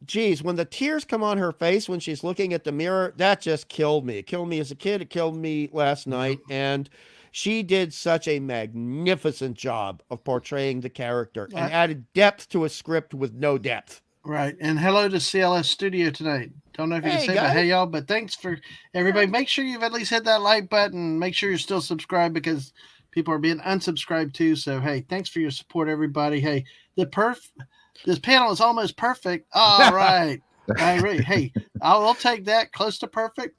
geez, when the tears come on her face when she's looking at the mirror, that just killed me. It killed me as a kid. It killed me last night. And she did such a magnificent job of portraying the character and added depth to a script with no depth. Right. And hello to CLS Studio tonight. Don't know if you can say, but hey, y'all. But thanks for everybody. Make sure you've at least hit that like button. Make sure you're still subscribed, because People are being unsubscribed too. So hey, thanks for your support, everybody. Hey, this panel is almost perfect. All right. Hey, I'll take that. Close to perfect.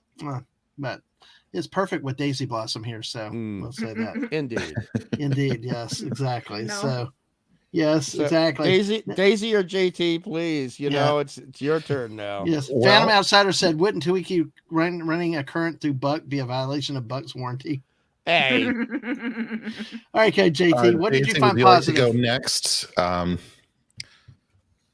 But it's perfect with Daisy Blossom here. So we'll say that. Indeed. Yes, exactly. No. So yes, exactly. Daisy or JT, please. You know, it's your turn now. Yes. Phantom Outsider said, wouldn't we keep running a current through Buck be a violation of Buck's warranty? Hey. All right, okay, JT, what did you find positive? Like to go next?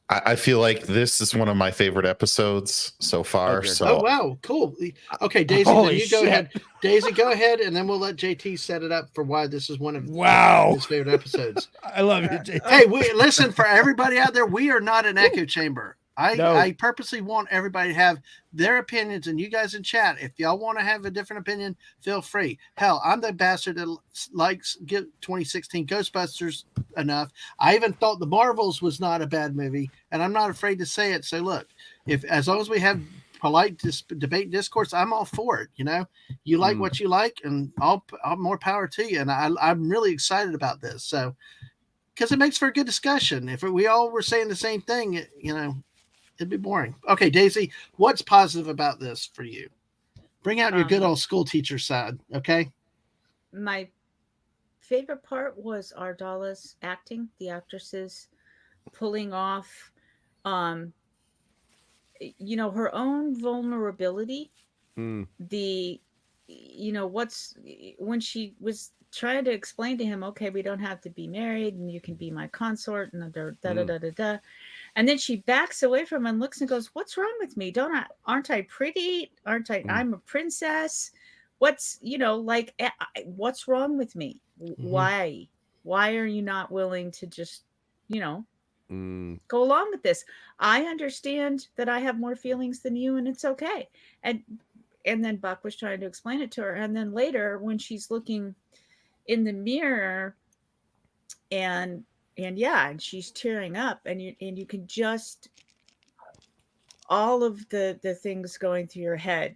I feel like this is one of my favorite episodes so far. Oh wow, cool. Okay, Daisy, then you go ahead. Daisy, go ahead, and then we'll let JT set it up for why this is one of his favorite episodes. I love you, JT. Hey, listen, for everybody out there, we are not an echo chamber. I purposely want everybody to have their opinions, and you guys in chat, if y'all want to have a different opinion, feel free. Hell, I'm the bastard that likes 2016 Ghostbusters enough. I even thought The Marvels was not a bad movie, and I'm not afraid to say it. So look, as long as we have polite debate discourse, I'm all for it. You know, you like what you like, and all more power to you. And I'm really excited about this. So because it makes for a good discussion. If we all were saying the same thing, it'd be boring. Okay, Daisy, what's positive about this for you? Bring out your good old school teacher side, okay? My favorite part was Ardala's acting, the actresses pulling off, her own vulnerability. When she was trying to explain to him, okay, we don't have to be married and you can be my consort and da-da-da-da-da. And then she backs away from him and looks and goes, what's wrong with me? Aren't I pretty? I'm a princess. What's wrong with me? Why are you not willing to just, go along with this? I understand that I have more feelings than you and it's okay. And then Buck was trying to explain it to her. And then later when she's looking in the mirror and she's tearing up and you can just all of the things going through your head.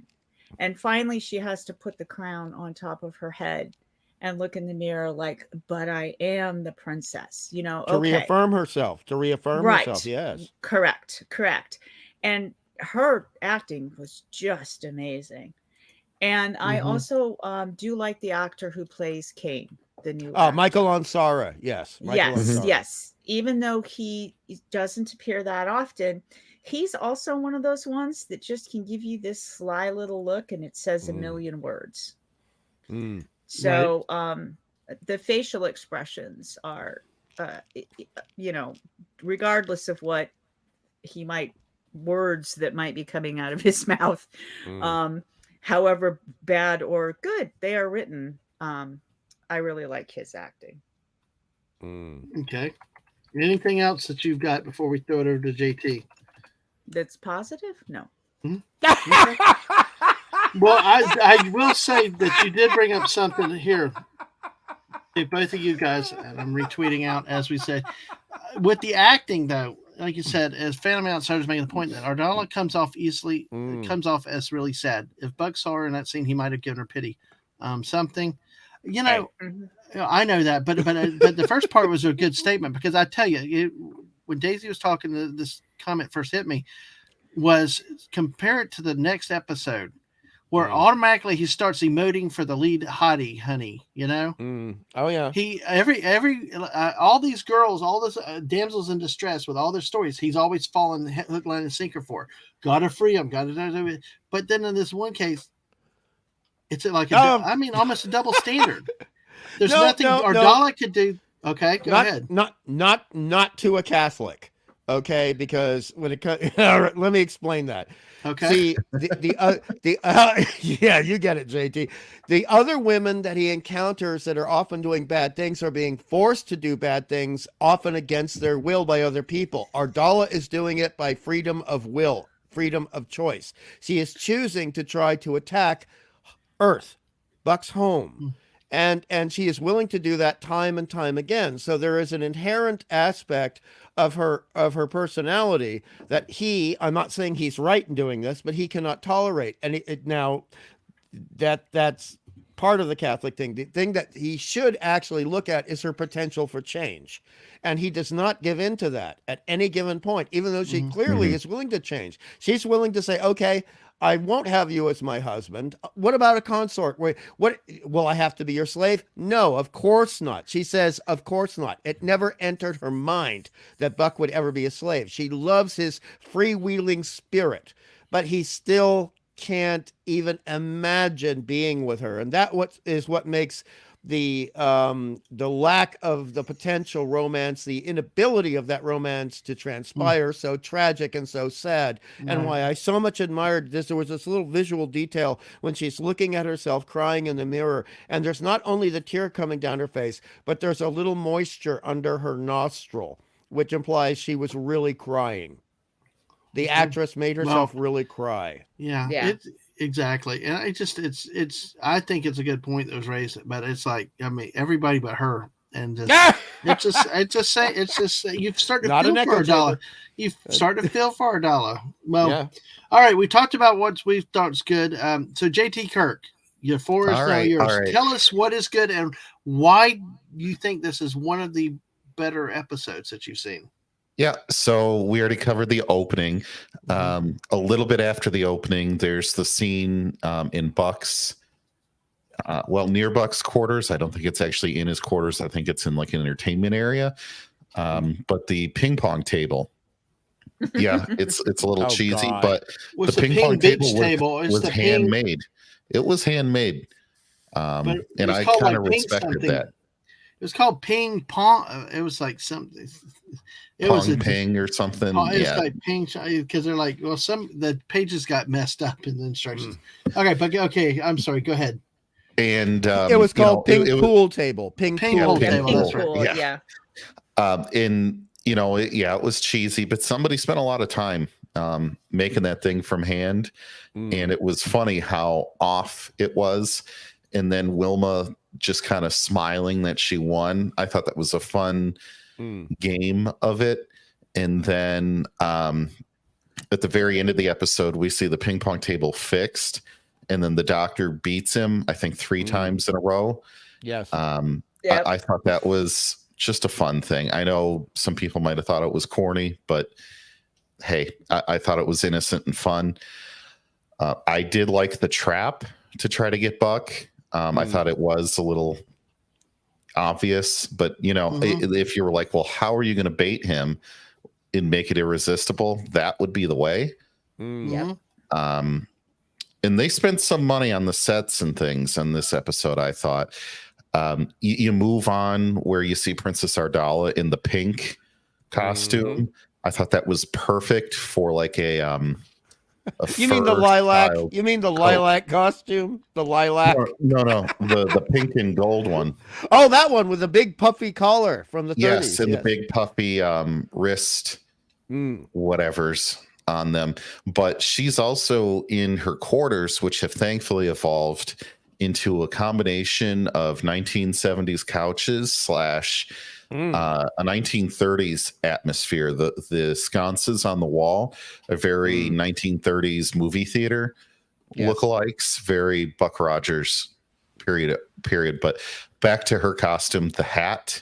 And finally she has to put the crown on top of her head and look in the mirror like, but I am the princess, to reaffirm herself, herself. Yes. Correct. And her acting was just amazing. And I also do like the actor who plays Kane. The new Michael Ansara. Yes. Yes. Even though he doesn't appear that often, he's also one of those ones that just can give you this sly little look and it says a million words. So the facial expressions are, regardless of what words that might be coming out of his mouth, however bad or good they are written, I really like his acting. Okay. Anything else that you've got before we throw it over to JT? That's positive? No. Well, I will say that you did bring up something here. Both of you guys, and I'm retweeting out as we said. With the acting, though, like you said, as Phantom Outsider's making the point that Ardala comes off comes off as really sad. If Buck saw her in that scene, he might have given her pity. Something. I know that, but the first part was a good statement because I tell you, when Daisy was talking, this comment first hit me was compare it to the next episode where automatically he starts emoting for the lead hottie, honey. Oh yeah. He all these girls, all this damsels in distress with all their stories, he's always fallen hook, line, and sinker for. Gotta free them. But then in this one case. It's like almost a double standard. There's nothing Ardala could do. Okay, go ahead. Not to a Catholic. Okay, because when it comes, let me explain that. Okay. See, yeah, you get it, JT. The other women that he encounters that are often doing bad things are being forced to do bad things, often against their will by other people. Ardala is doing it by freedom of will, freedom of choice. She is choosing to try to attack Earth, Buck's home, and she is willing to do that time and time again. So there is an inherent aspect of her personality that I'm not saying he's right in doing this, but he cannot tolerate. And now that's part of the Catholic thing. The thing that he should actually look at is her potential for change. And he does not give in to that at any given point, even though she clearly is willing to change. She's willing to say, okay, I won't have you as my husband. What about a consort? Wait, what? Will I have to be your slave? No, of course not. She says, of course not. It never entered her mind that Buck would ever be a slave. She loves his freewheeling spirit, but he still can't even imagine being with her. And that what makes the lack of the potential romance, the inability of that romance to transpire so tragic and so sad. And why I so much admired this. There was this little visual detail when she's looking at herself crying in the mirror, and there's not only the tear coming down her face, but there's a little moisture under her nostril, which implies she was really crying. The actress made herself really cry. Yeah. Exactly. And I think it's a good point that was raised, but it's like, I mean, everybody but her. And you've started to feel for a dollar. You've started to feel for a dollar. Well, all right. We talked about what we thought was good. So JT Kirk, your four is now yours. Right. Tell us what is good and why you think this is one of the better episodes that you've seen. Yeah, so we already covered the opening. A little bit after the opening, there's the scene in Buck's, near Buck's quarters. I don't think it's actually in his quarters. I think it's in like an entertainment area. But the ping pong table, it's a little cheesy, but the ping pong table was handmade. It was handmade, and I kind of respected that. It was called ping pong. It was like something. It was ping or something. It was like ping because they're like, well, the pages got messed up in the instructions. Okay. I'm sorry. Go ahead. And it was called ping pool table. Ping pool table. That's right. Yeah. It was cheesy, but somebody spent a lot of time making that thing from hand, and it was funny how off it was. And then Wilma just kind of smiling that she won. I thought that was a fun game of it. And then at the very end of the episode, we see the ping pong table fixed, and then the doctor beats him, I think 3 times in a row. Yes. I thought that was just a fun thing. I know some people might have thought it was corny, but hey, I thought it was innocent and fun. I did like the trap to try to get Buck. I thought it was a little obvious, but if you were like, well, how are you going to bait him and make it irresistible? That would be the way. And they spent some money on the sets and things in this episode. I thought you move on where you see Princess Ardala in the pink costume. I thought that was perfect for like a you mean the lilac? You mean the lilac costume? The lilac? No, the pink and gold one. Oh, that one with the big puffy collar from the 30s. Yes, and the big puffy wrist whatever's on them. But she's also in her quarters, which have thankfully evolved into a combination of 1970s couches / a 1930s atmosphere. The sconces on the wall are very 1930s movie theater lookalikes, very Buck Rogers period. But back to her costume, the hat,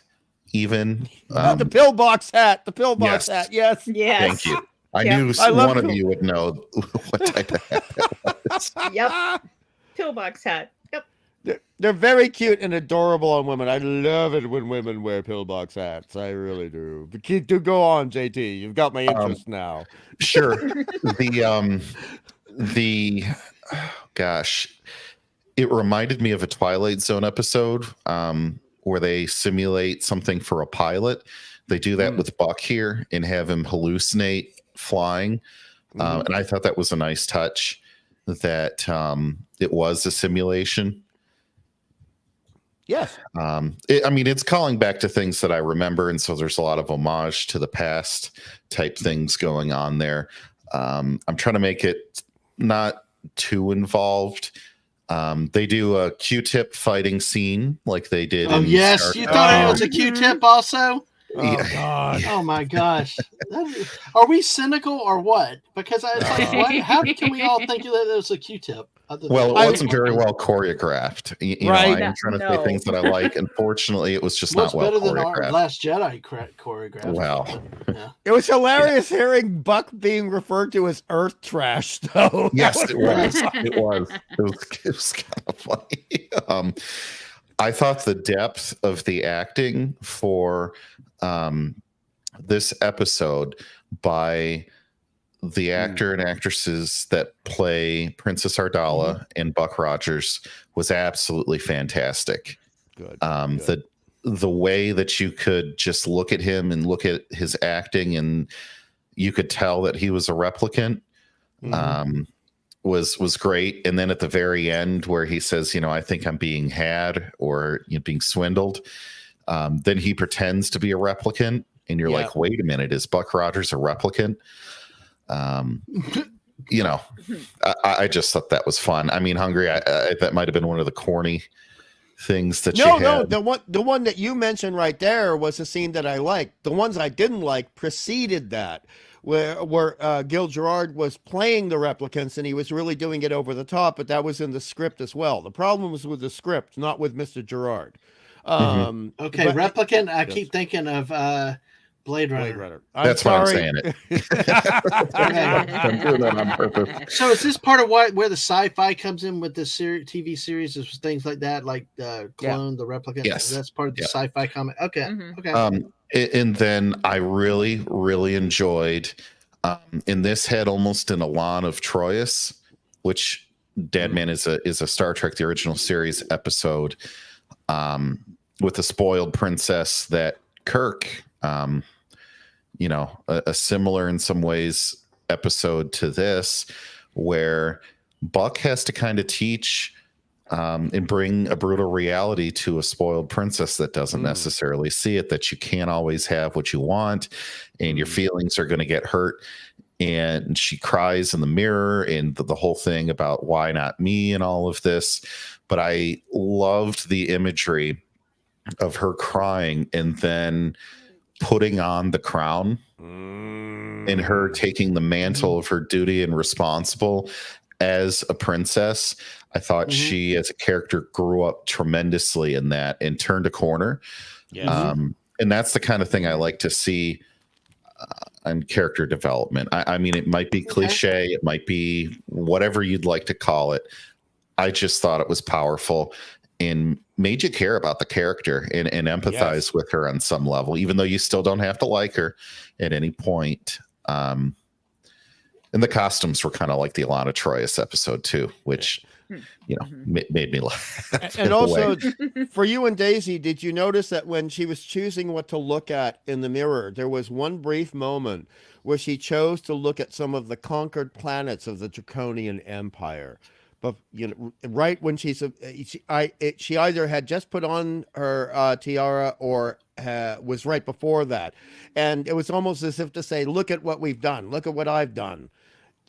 even the pillbox hat. The pillbox hat. Yes. Thank you. I knew one of you would know what type of hat that was. Yep. Pillbox hat. They're very cute and adorable on women. I love it when women wear pillbox hats. I really do. But do go on, JT. You've got my interest now. Sure. It reminded me of a Twilight Zone episode where they simulate something for a pilot. They do that with Buck here and have him hallucinate flying. And I thought that was a nice touch that it was a simulation. Yes. It's calling back to things that I remember. And so there's a lot of homage to the past type things going on there. I'm trying to make it not too involved. They do a Q-tip fighting scene like they did. Oh, yes. You thought it was a Q-tip also? Oh, God. Oh, my gosh. Are we cynical or what? Because it's like, what? How can we all think that it was a Q-tip? Well, it wasn't very well choreographed. You Right. know, I am trying to say things that I like. Unfortunately, it was just not well better than choreographed. our Last Jedi choreographed. Well, yeah. It was hilarious hearing Buck being referred to as Earth trash, though. Yes, it was. It was. It was kind of funny. I thought the depth of the acting for this episode by the actor and actresses that play Princess Ardala and Buck Rogers was absolutely fantastic. Good. The way that you could just look at him and look at his acting, and you could tell that he was a replicant, was great. And then at the very end, where he says, "You know, I think I'm being had or being swindled," then he pretends to be a replicant, and you're like, "Wait a minute, is Buck Rogers a replicant?" You know, I just thought that was fun. I mean, Hungry, that might have been one of the corny things that you had. No, the one that you mentioned right there was a scene that I liked. The ones I didn't like preceded that, where Gil Gerard was playing the replicants and he was really doing it over the top, but that was in the script as well. The problem was with the script, not with Mr. Gerard. Okay, replicant. I keep thinking of Blade Runner. That's why I'm saying it. I'm doing that on purpose. So is this part of where the sci-fi comes in with the TV series, is things like that, like Clone, the replicant? Yes, that's part of the sci-fi comment. Okay, okay. And then I really, really enjoyed, and this had almost an Elan of Troyes, which Dadman is a Star Trek the Original Series episode, with a spoiled princess that Kirk. A similar in some ways episode to this, where Buck has to kind of teach and bring a brutal reality to a spoiled princess that doesn't necessarily see it, that you can't always have what you want and your feelings are going to get hurt. And she cries in the mirror, and the whole thing about why not me and all of this. But I loved the imagery of her crying and then putting on the crown and her taking the mantle of her duty and responsible as a princess. I thought she as a character grew up tremendously in that and turned a corner. And that's the kind of thing I like to see in character development. I mean, it might be cliche, it might be whatever you'd like to call it. I just thought it was powerful and made you care about the character and empathize with her on some level, even though you still don't have to like her at any point. And the costumes were kind of like the Alana Troyes episode too, which, made me laugh. And also for you and Daisy, did you notice that when she was choosing what to look at in the mirror, there was one brief moment where she chose to look at some of the conquered planets of the Draconian Empire? But right when she either had just put on her tiara or was right before that, and it was almost as if to say, "Look at what we've done. Look at what I've done.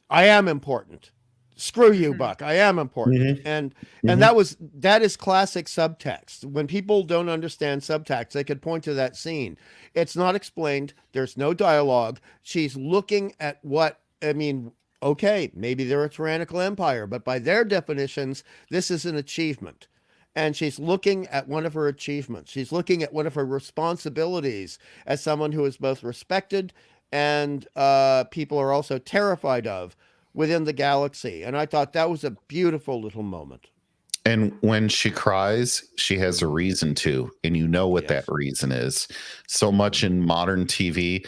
I am important. Screw you, Buck. I am important." And that is classic subtext. When people don't understand subtext, they could point to that scene. It's not explained. There's no dialogue. She's looking at okay, maybe they're a tyrannical empire, but by their definitions, this is an achievement. And she's looking at one of her achievements. She's looking at one of her responsibilities as someone who is both respected and people are also terrified of within the galaxy. And I thought that was a beautiful little moment. And when she cries, she has a reason to, and you know what that reason is. So much in modern TV,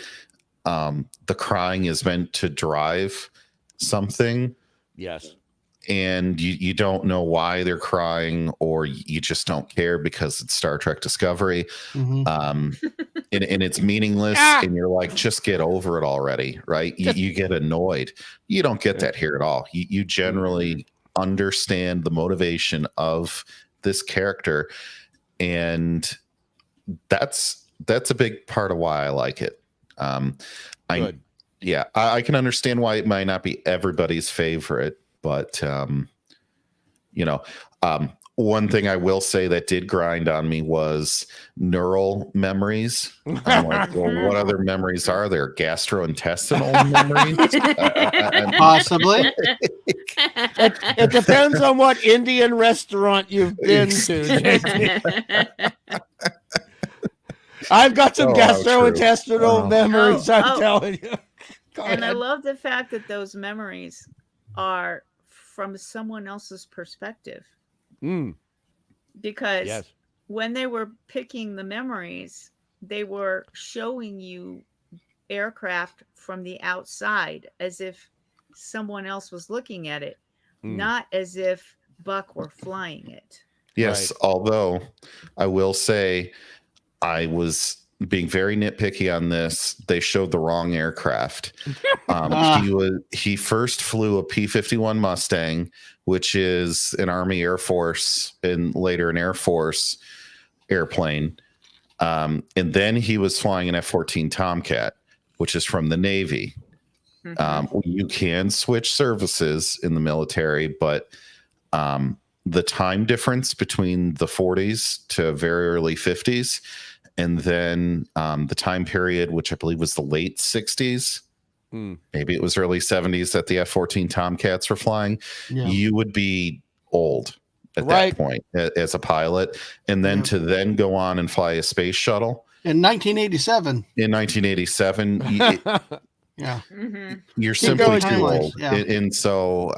the crying is meant to drive something. Yes. And you don't know why they're crying, or you just don't care because it's Star Trek Discovery. And it's meaningless. And you're like, just get over it already, right? You get annoyed. You don't get that here at all. You generally understand the motivation of this character. And that's a big part of why I like it. I can understand why it might not be everybody's favorite, but One thing I will say that did grind on me was neural memories. I'm like, well, what other memories are there? Gastrointestinal memories? Possibly. It depends on what Indian restaurant you've been to, JT. I've got some gastrointestinal memories, I'm telling you. And I love the fact that those memories are from someone else's perspective. Because when they were picking the memories, they were showing you aircraft from the outside as if someone else was looking at it, not as if Buck were flying it. Yes, although I will say I was being very nitpicky on this. They showed the wrong aircraft. He first flew a P-51 Mustang, which is an Army Air Force and later an Air Force airplane. And then he was flying an F-14 Tomcat, which is from the Navy. You can switch services in the military, but the time difference between the 40s to very early 50s, and then the time period, which I believe was the late 60s, maybe it was early 70s that the F-14 Tomcats were flying, you would be old at that point as a pilot. And then to then go on and fly a space shuttle. In 1987. In 1987. You're simply too old. And so...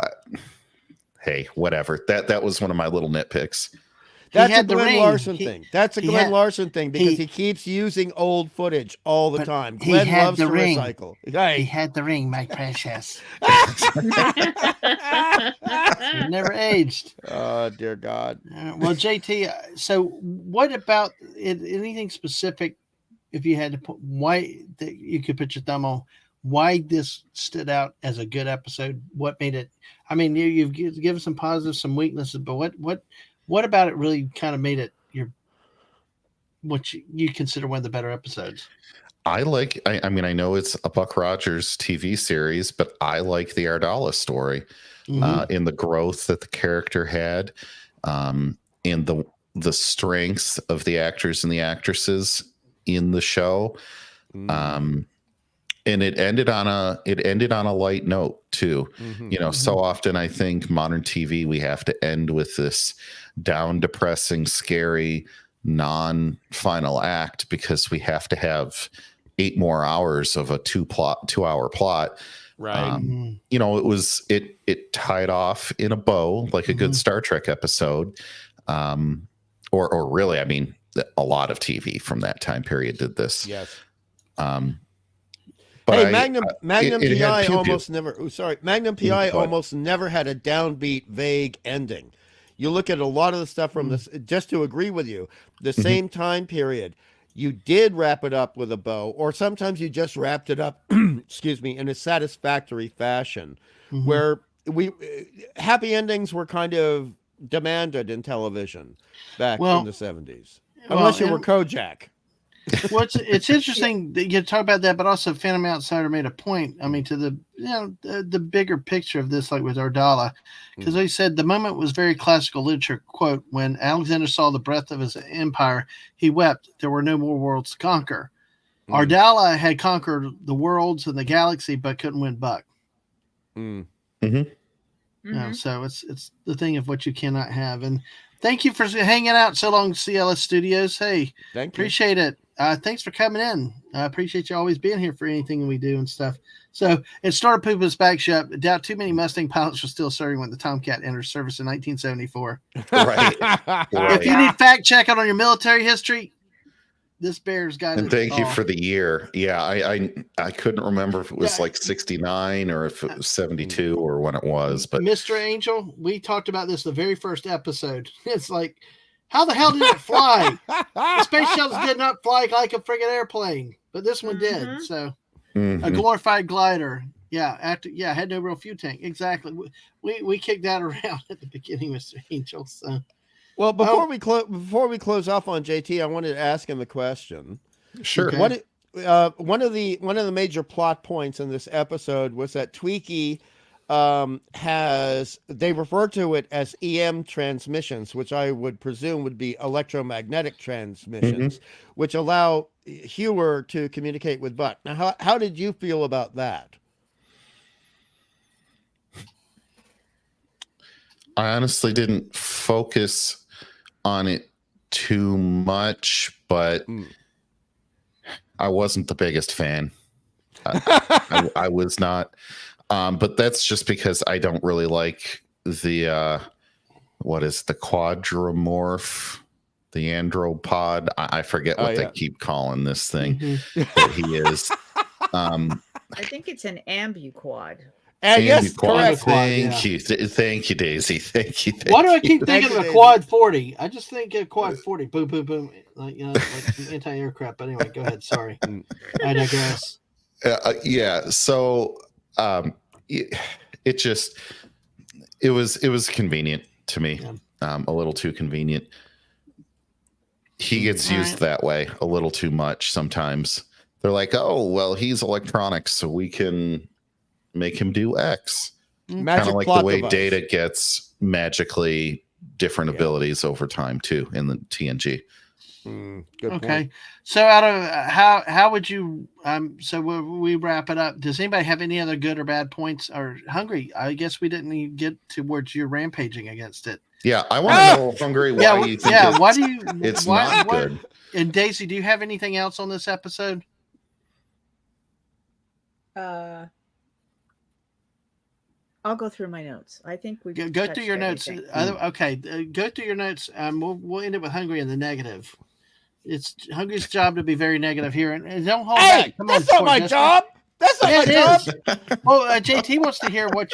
hey, whatever. That was one of my little nitpicks. That's a Glenn Larson thing. That's a Glenn Larson thing because he keeps using old footage all the time. Glenn loves to recycle. He had the ring, my precious. It never aged. Oh, dear God. Well, JT, so what about anything specific, if you had to put, why that you could put your thumb on, why this stood out as a good episode? What made it? I mean, you've given some positives, some weaknesses, but what about it really kind of made it what you consider one of the better episodes? I mean, I know it's a Buck Rogers TV series, but I like the Ardala story in the growth that the character had, and the strengths of the actors and the actresses in the show. And it ended on a light note too. So often I think modern TV, we have to end with this down, depressing, scary, non-final act because we have to have 8 more hours of a 2-hour plot. Right. It tied off in a bow like a good Star Trek episode. Or really, I mean, a lot of TV from that time period did this. Yes. But hey, Magnum PI almost never. Magnum PI almost never had a downbeat, vague ending. You look at a lot of the stuff from this. Just to agree with you, the same time period, you did wrap it up with a bow, or sometimes you just wrapped it up. excuse me, in a satisfactory fashion, where happy endings were kind of demanded in television back in the 70s, unless you were Kojak. Well, it's interesting that you talk about that, but also Phantom Outsider made a point. I mean, to the bigger picture of this, like with Ardala, because they said the moment was very classical literature. Quote: "When Alexander saw the breadth of his empire, he wept. There were no more worlds to conquer." Ardala had conquered the worlds and the galaxy, but couldn't win Buck. So it's the thing of what you cannot have. And thank you for hanging out so long, CLS Studios. Hey, appreciate it. Thanks for coming in. I appreciate you always being here for anything we do and stuff. So it started pooping its back shut. I doubt too many Mustang pilots were still serving when the Tomcat entered service in 1974. Right. If you need fact checking on your military history, this bear's got it. And thank you for the year. Yeah, I couldn't remember if it was like 69 or if it was 72 or when it was. But Mr. Angel, we talked about this the very first episode. It's like, how the hell did it fly? The space shuttles did not fly like a friggin' airplane, but this one did. So a glorified glider. Yeah, had no real fuel tank. Exactly. We kicked that around at the beginning, Mr. Angel. So. Well, before we close off on JT, I wanted to ask him a question. Sure. Okay. One of the major plot points in this episode was that Tweaky they refer to it as EM transmissions, which I would presume would be electromagnetic transmissions, which allow Hewer to communicate with Buck. Now, how did you feel about that? I honestly didn't focus on it too much, but I wasn't the biggest fan. I was not. But that's just because I don't really like the what is the quadromorph, the andropod. I forget what they keep calling this thing that he is. I think it's an ambiquad. Yes, correct. Thank you, Daisy. Thank you. Why do I keep thinking of a quad 40? I just think a quad 40. Boom, boom, boom. Like some anti-aircraft. But anyway, go ahead. Sorry, I digress. Yeah. So it was convenient to me. A little too convenient. He gets used that way a little too much sometimes. They're like, oh well, he's electronics, so we can make him do X. Kind of like the way Data gets magically different abilities over time too in the TNG. Good okay. point. So out of how would you so we wrap it up? Does anybody have any other good or bad points? Or Hungry? I guess we didn't even get towards your rampaging against it. Yeah, I want to know, Hungry, why you think why do you it's not good? And Daisy, do you have anything else on this episode? I'll go through my notes. I think we go through your notes. Okay, go through your notes. We'll end it with Hungry in the negative. It's Hungry's job to be very negative here, and don't hold back. Come that's not my job. That's not my job. Well, JT wants to hear what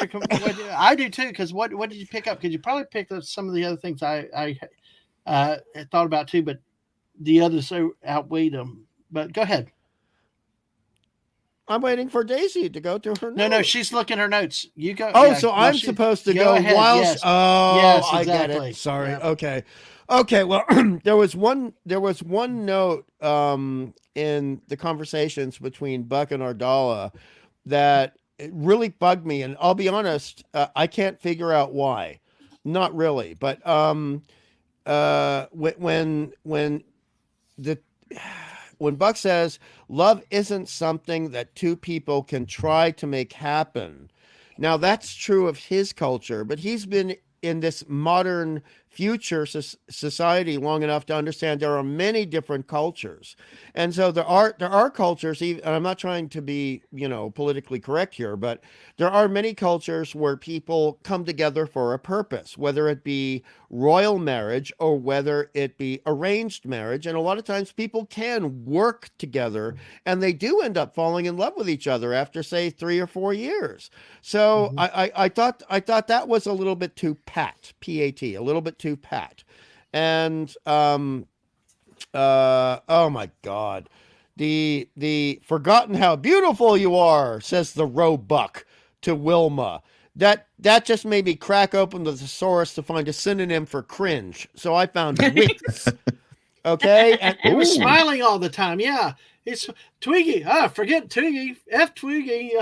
I do too. Because what did you pick up? Because you probably picked up some of the other things I thought about too, but the others outweighed them. But go ahead. I'm waiting for Daisy to go through her notes. No, she's looking her notes. You go. Oh, so I'm supposed to go ahead, while. Yes. Oh, yes, I exactly. get it. Sorry. Yep. Okay. Well, there was one note in the conversations between Buck and Ardala that it really bugged me, and I'll be honest, I can't figure out why. Not really, but when Buck says love isn't something that two people can try to make happen. Now that's true of his culture, but he's been in this modern future society long enough to understand there are many different cultures. And so there are cultures, and I'm not trying to be, politically correct here, but there are many cultures where people come together for a purpose, whether it be royal marriage or whether it be arranged marriage. And a lot of times people can work together and they do end up falling in love with each other after, say, 3 or 4 years. So I thought that was a little bit too pat, P-A-T, a little bit too pat. And oh my God, the forgotten how beautiful you are, says the Roebuck to Wilma. That just made me crack open the thesaurus to find a synonym for cringe. So I found wits. Okay, and he was smiling all the time. Yeah, it's Twiggy. Forget Twiggy. F Twiggy.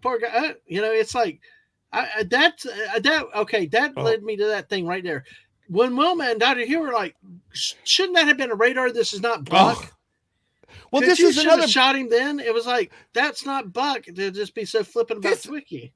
Poor guy. It's like that led me to that thing right there. When Wilma and Dr. Hugh were like, shouldn't that have been a radar? This is not Buck. Well, this is another shot him then. It was like, that's not Buck to just be so flippant about Twiggy.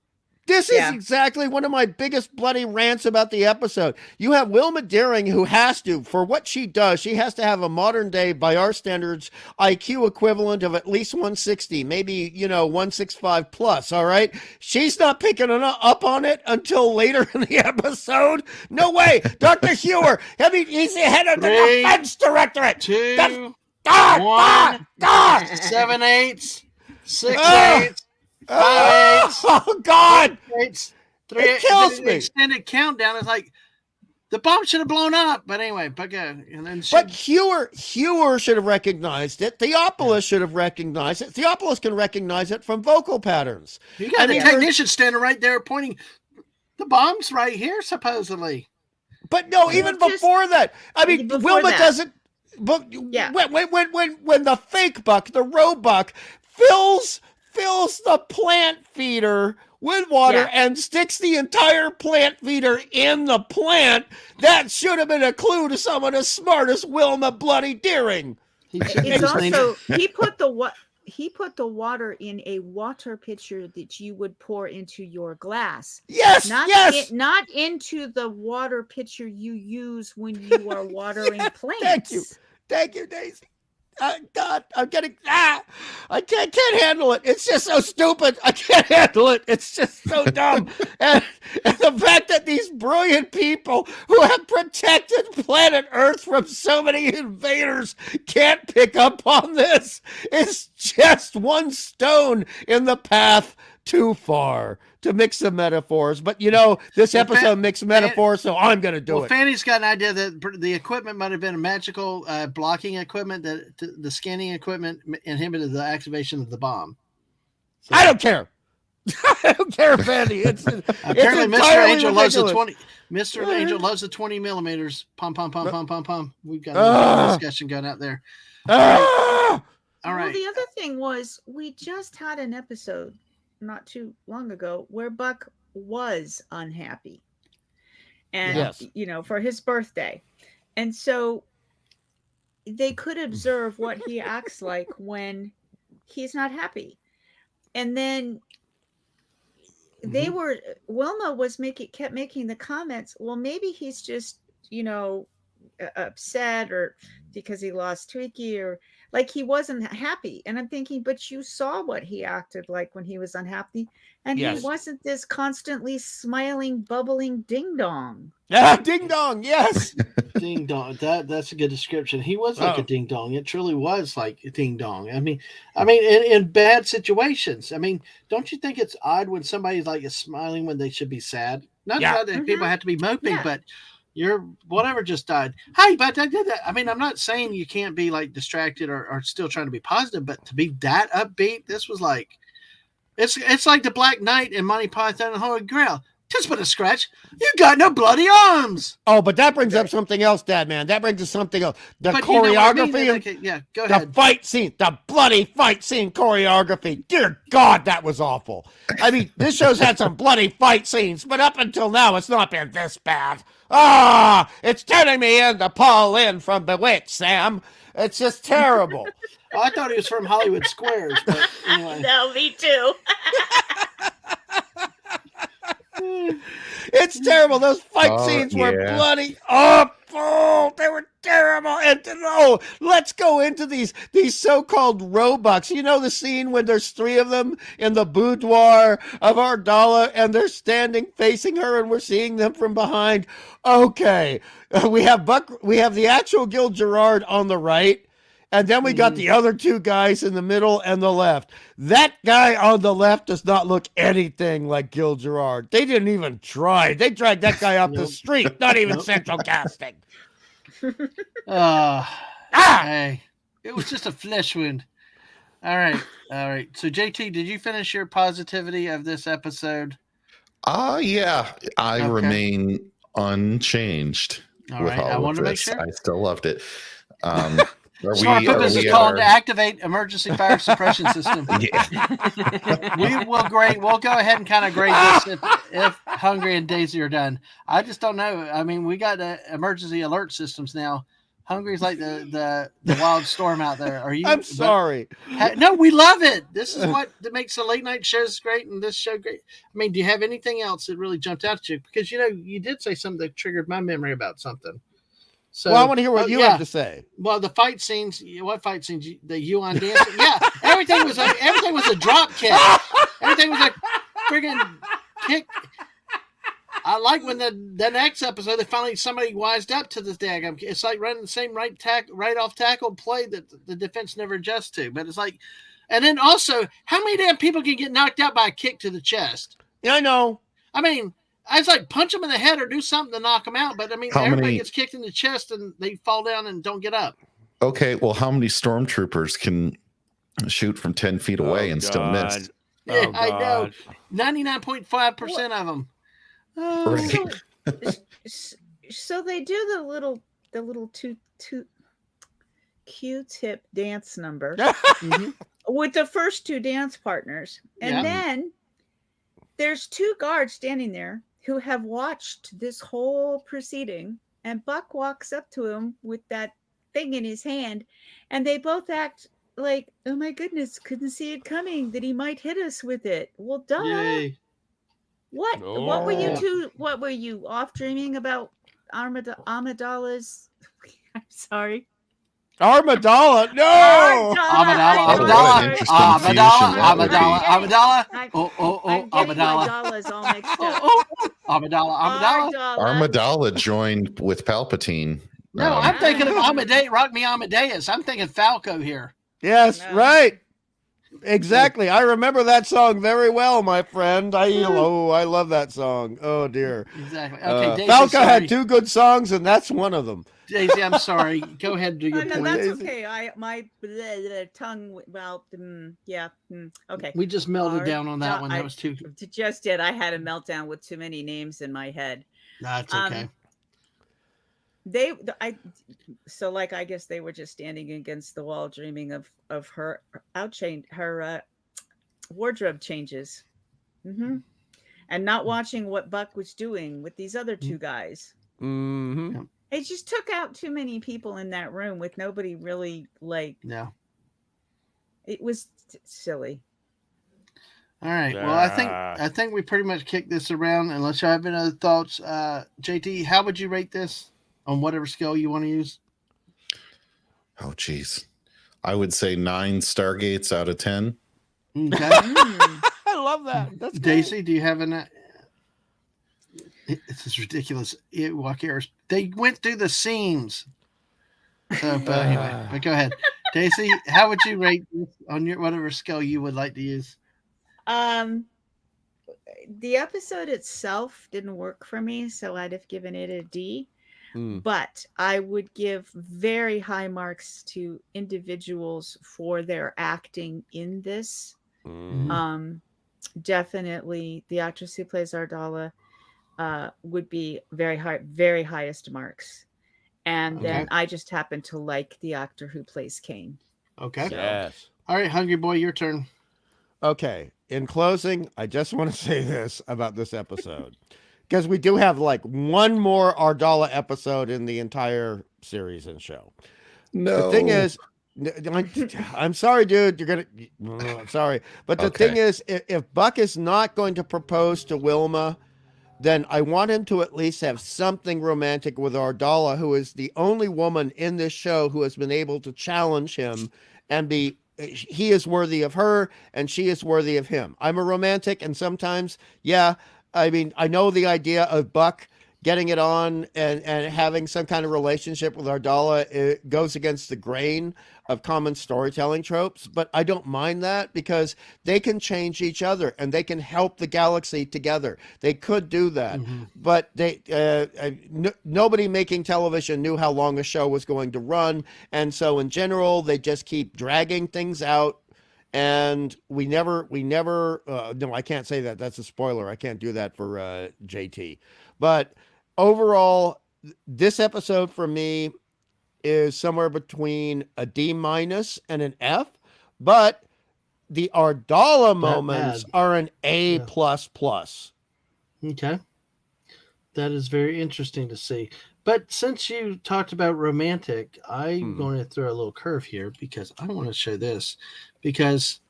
This is exactly one of my biggest bloody rants about the episode. You have Wilma Deering, who has to, for what she does, she has to have a modern day, by our standards, IQ equivalent of at least 160, maybe, 165 plus, all right? She's not picking up on it until later in the episode. No way. Dr. Hewer, he's the head of the defense directorate. 2, 1, 7 8, 6 8. 5 8. Oh God! 8, 3 it kills me. The extended countdown is like the bomb should have blown up, but anyway. But Hewer should have recognized it. Theopolis should have recognized it. Theopolis can recognize it from vocal patterns. You got the technician standing right there pointing. The bomb's right here, supposedly. But no, even before that. I mean, Wilma doesn't. But when the fake Buck, the Roebuck, fills the plant feeder with water and sticks the entire plant feeder in the plant. That should have been a clue to someone as smart as Wilma Bloody Deering. It's also he put the water in a water pitcher that you would pour into your glass. Yes, not into the water pitcher you use when you are watering plants. Thank you, Daisy. God, I'm getting I can't handle it. It's just so stupid. I can't handle it. It's just so dumb. and the fact that these brilliant people who have protected planet Earth from so many invaders can't pick up on this is just one stone in the path too far to mix the metaphors. But this episode mixed metaphors, so I'm going to do it. Well, Fanny's got an idea that the equipment might have been a magical blocking equipment, that the scanning equipment inhibited the activation of the bomb. So, I don't care. I don't care, Fanny. Apparently, Mr. Angel loves the 20. Mr. Angel loves the 20 millimeters. Pum pum pum pum pum pum. We've got a discussion going out there. All right. Well, the other thing was we just had an episode not too long ago where Buck was unhappy, and for his birthday, and so they could observe what he acts like when he's not happy, and then Wilma kept making the comments, well, maybe he's just upset or because he lost Twiki, or like he wasn't happy. And I'm thinking, but you saw what he acted like when he was unhappy, and he wasn't this constantly smiling, bubbling ding dong. Ding dong, yes. Ding dong. That's a good description. He was like a ding dong. It truly was like a ding dong. I mean, in bad situations. I mean, don't you think it's odd when somebody's like is smiling when they should be sad? Not that people have to be moping, but your whatever just died. Hey, but I mean, I'm not saying you can't be like distracted or still trying to be positive, but to be that upbeat, this was like, it's like the Black Knight in Monty Python and the Holy Grail. Just but a scratch. You got no bloody arms. Oh, but that brings up something else, Dadman. That brings us something else. The choreography, go ahead. The fight scene, the bloody fight scene choreography. Dear God, that was awful. I mean, this show's had some bloody fight scenes, but up until now, it's not been this bad. It's turning me into Paul Lynde from Bewitched, Sam. It's just terrible. I thought he was from Hollywood Squares, but anyway. No, me too. It's terrible. Those fight scenes were bloody awful. They were terrible. And let's go into these so-called roebucks. You know the scene when there's three of them in the boudoir of Ardala and they're standing facing her and we're seeing them from behind. Okay. We have the actual Gil Gerard on the right. And then we got the other two guys in the middle and the left. That guy on the left does not look anything like Gil Gerard. They didn't even try. They dragged that guy up the street, not even central casting. Hey, it was just a flesh wound. All right. So, JT, did you finish your positivity of this episode? Yeah. I remain unchanged with all I of wanted to make this. sure. I still loved it. This is called to activate emergency fire suppression system. We'll go ahead and kind of grade this if Hungry and Daisy are done. I just don't know. I mean, we got emergency alert systems now. Hungry's like the wild storm out there. Are you? I'm sorry. No, we love it. This is what makes the late night shows great and this show great. I mean, do you have anything else that really jumped out at you? Because you did say something that triggered my memory about something. So, I want to hear what you have to say. Well, the fight scenes. What fight scenes? The Yuan dancing. Yeah, everything was a drop kick. Everything was a friggin' kick. I like when the next episode somebody wised up to this daggum. It's like running the same right off tackle play that the defense never adjusts to. But it's like, and then also, how many damn people can get knocked out by a kick to the chest? Yeah, I know. I mean, I was like, punch them in the head or do something to knock them out. But I mean, everybody gets kicked in the chest and they fall down and don't get up. Okay, well, how many stormtroopers can shoot from 10 feet away and still miss? Yeah, I know. 99.5% of them. Right. So they do the little two Q-tip dance number with the first two dance partners, and then there's two guards standing there who have watched this whole proceeding, and Buck walks up to him with that thing in his hand, and they both act like, oh my goodness, couldn't see it coming that he might hit us with it. Well, duh. Yay. What were you Oh. two? What were you off dreaming about? Amidala's. I'm sorry. Armadillo, no. Amidala. I'm getting my dollars all mixed up. Amidala. Armadillo joined with Palpatine. No, I'm thinking of Amadeus. Rock Me Amadeus. I'm thinking Falco here. Yes, No. right. Exactly. I remember that song very well, my friend. I love that song. Oh dear. Exactly. Okay, Daisy, Falco sorry. had two good songs, and that's one of them. Daisy, I'm sorry. Go ahead and do your No, point. that's okay. My tongue. Well, yeah. Okay. We just melted down on that one. That was too. Just did. I had a meltdown with too many names in my head. That's okay. So I guess they were just standing against the wall, dreaming of her wardrobe changes, and not watching what Buck was doing with these other two guys. Mm-hmm. It just took out too many people in that room with nobody really Yeah. It was silly. All right. Well, I think we pretty much kicked this around. Unless you have any other thoughts, JT, how would you rate this on whatever scale you want to use? Oh, geez. I would say 9 Stargates out of 10. Okay. I love that. That's Daisy, do you have an? This is ridiculous. Ewok errors. They went through the seams. So, but anyway, but go ahead, Daisy. How would you rate this on your whatever scale you would like to use? The episode itself didn't work for me, so I'd have given it a D. But I would give very high marks to individuals for their acting in this. Definitely, the actress who plays Ardala would be very highest marks. And then I just happen to like the actor who plays Kane. Okay. Yes. All right, Hungry Boy, your turn. Okay. In closing, I just want to say this about this episode. Because we do have one more Ardala episode in the entire series and show. No. The thing is, I'm sorry, dude. I'm sorry. But the thing is, if Buck is not going to propose to Wilma, then I want him to at least have something romantic with Ardala, who is the only woman in this show who has been able to challenge him and he is worthy of her and she is worthy of him. I'm a romantic, and sometimes, I mean, I know the idea of Buck getting it on and having some kind of relationship with Ardala, it goes against the grain of common storytelling tropes, but I don't mind that because they can change each other and they can help the galaxy together. They could do that, but nobody making television knew how long a show was going to run, and so in general, they just keep dragging things out. And we never, no, I can't say that. That's a spoiler. I can't do that for JT. But overall, this episode for me is somewhere between a D- and an F. But the Ardala moments are an A++. Okay. That is very interesting to see. But since you talked about romantic, I'm going to throw a little curve here because I want to show this because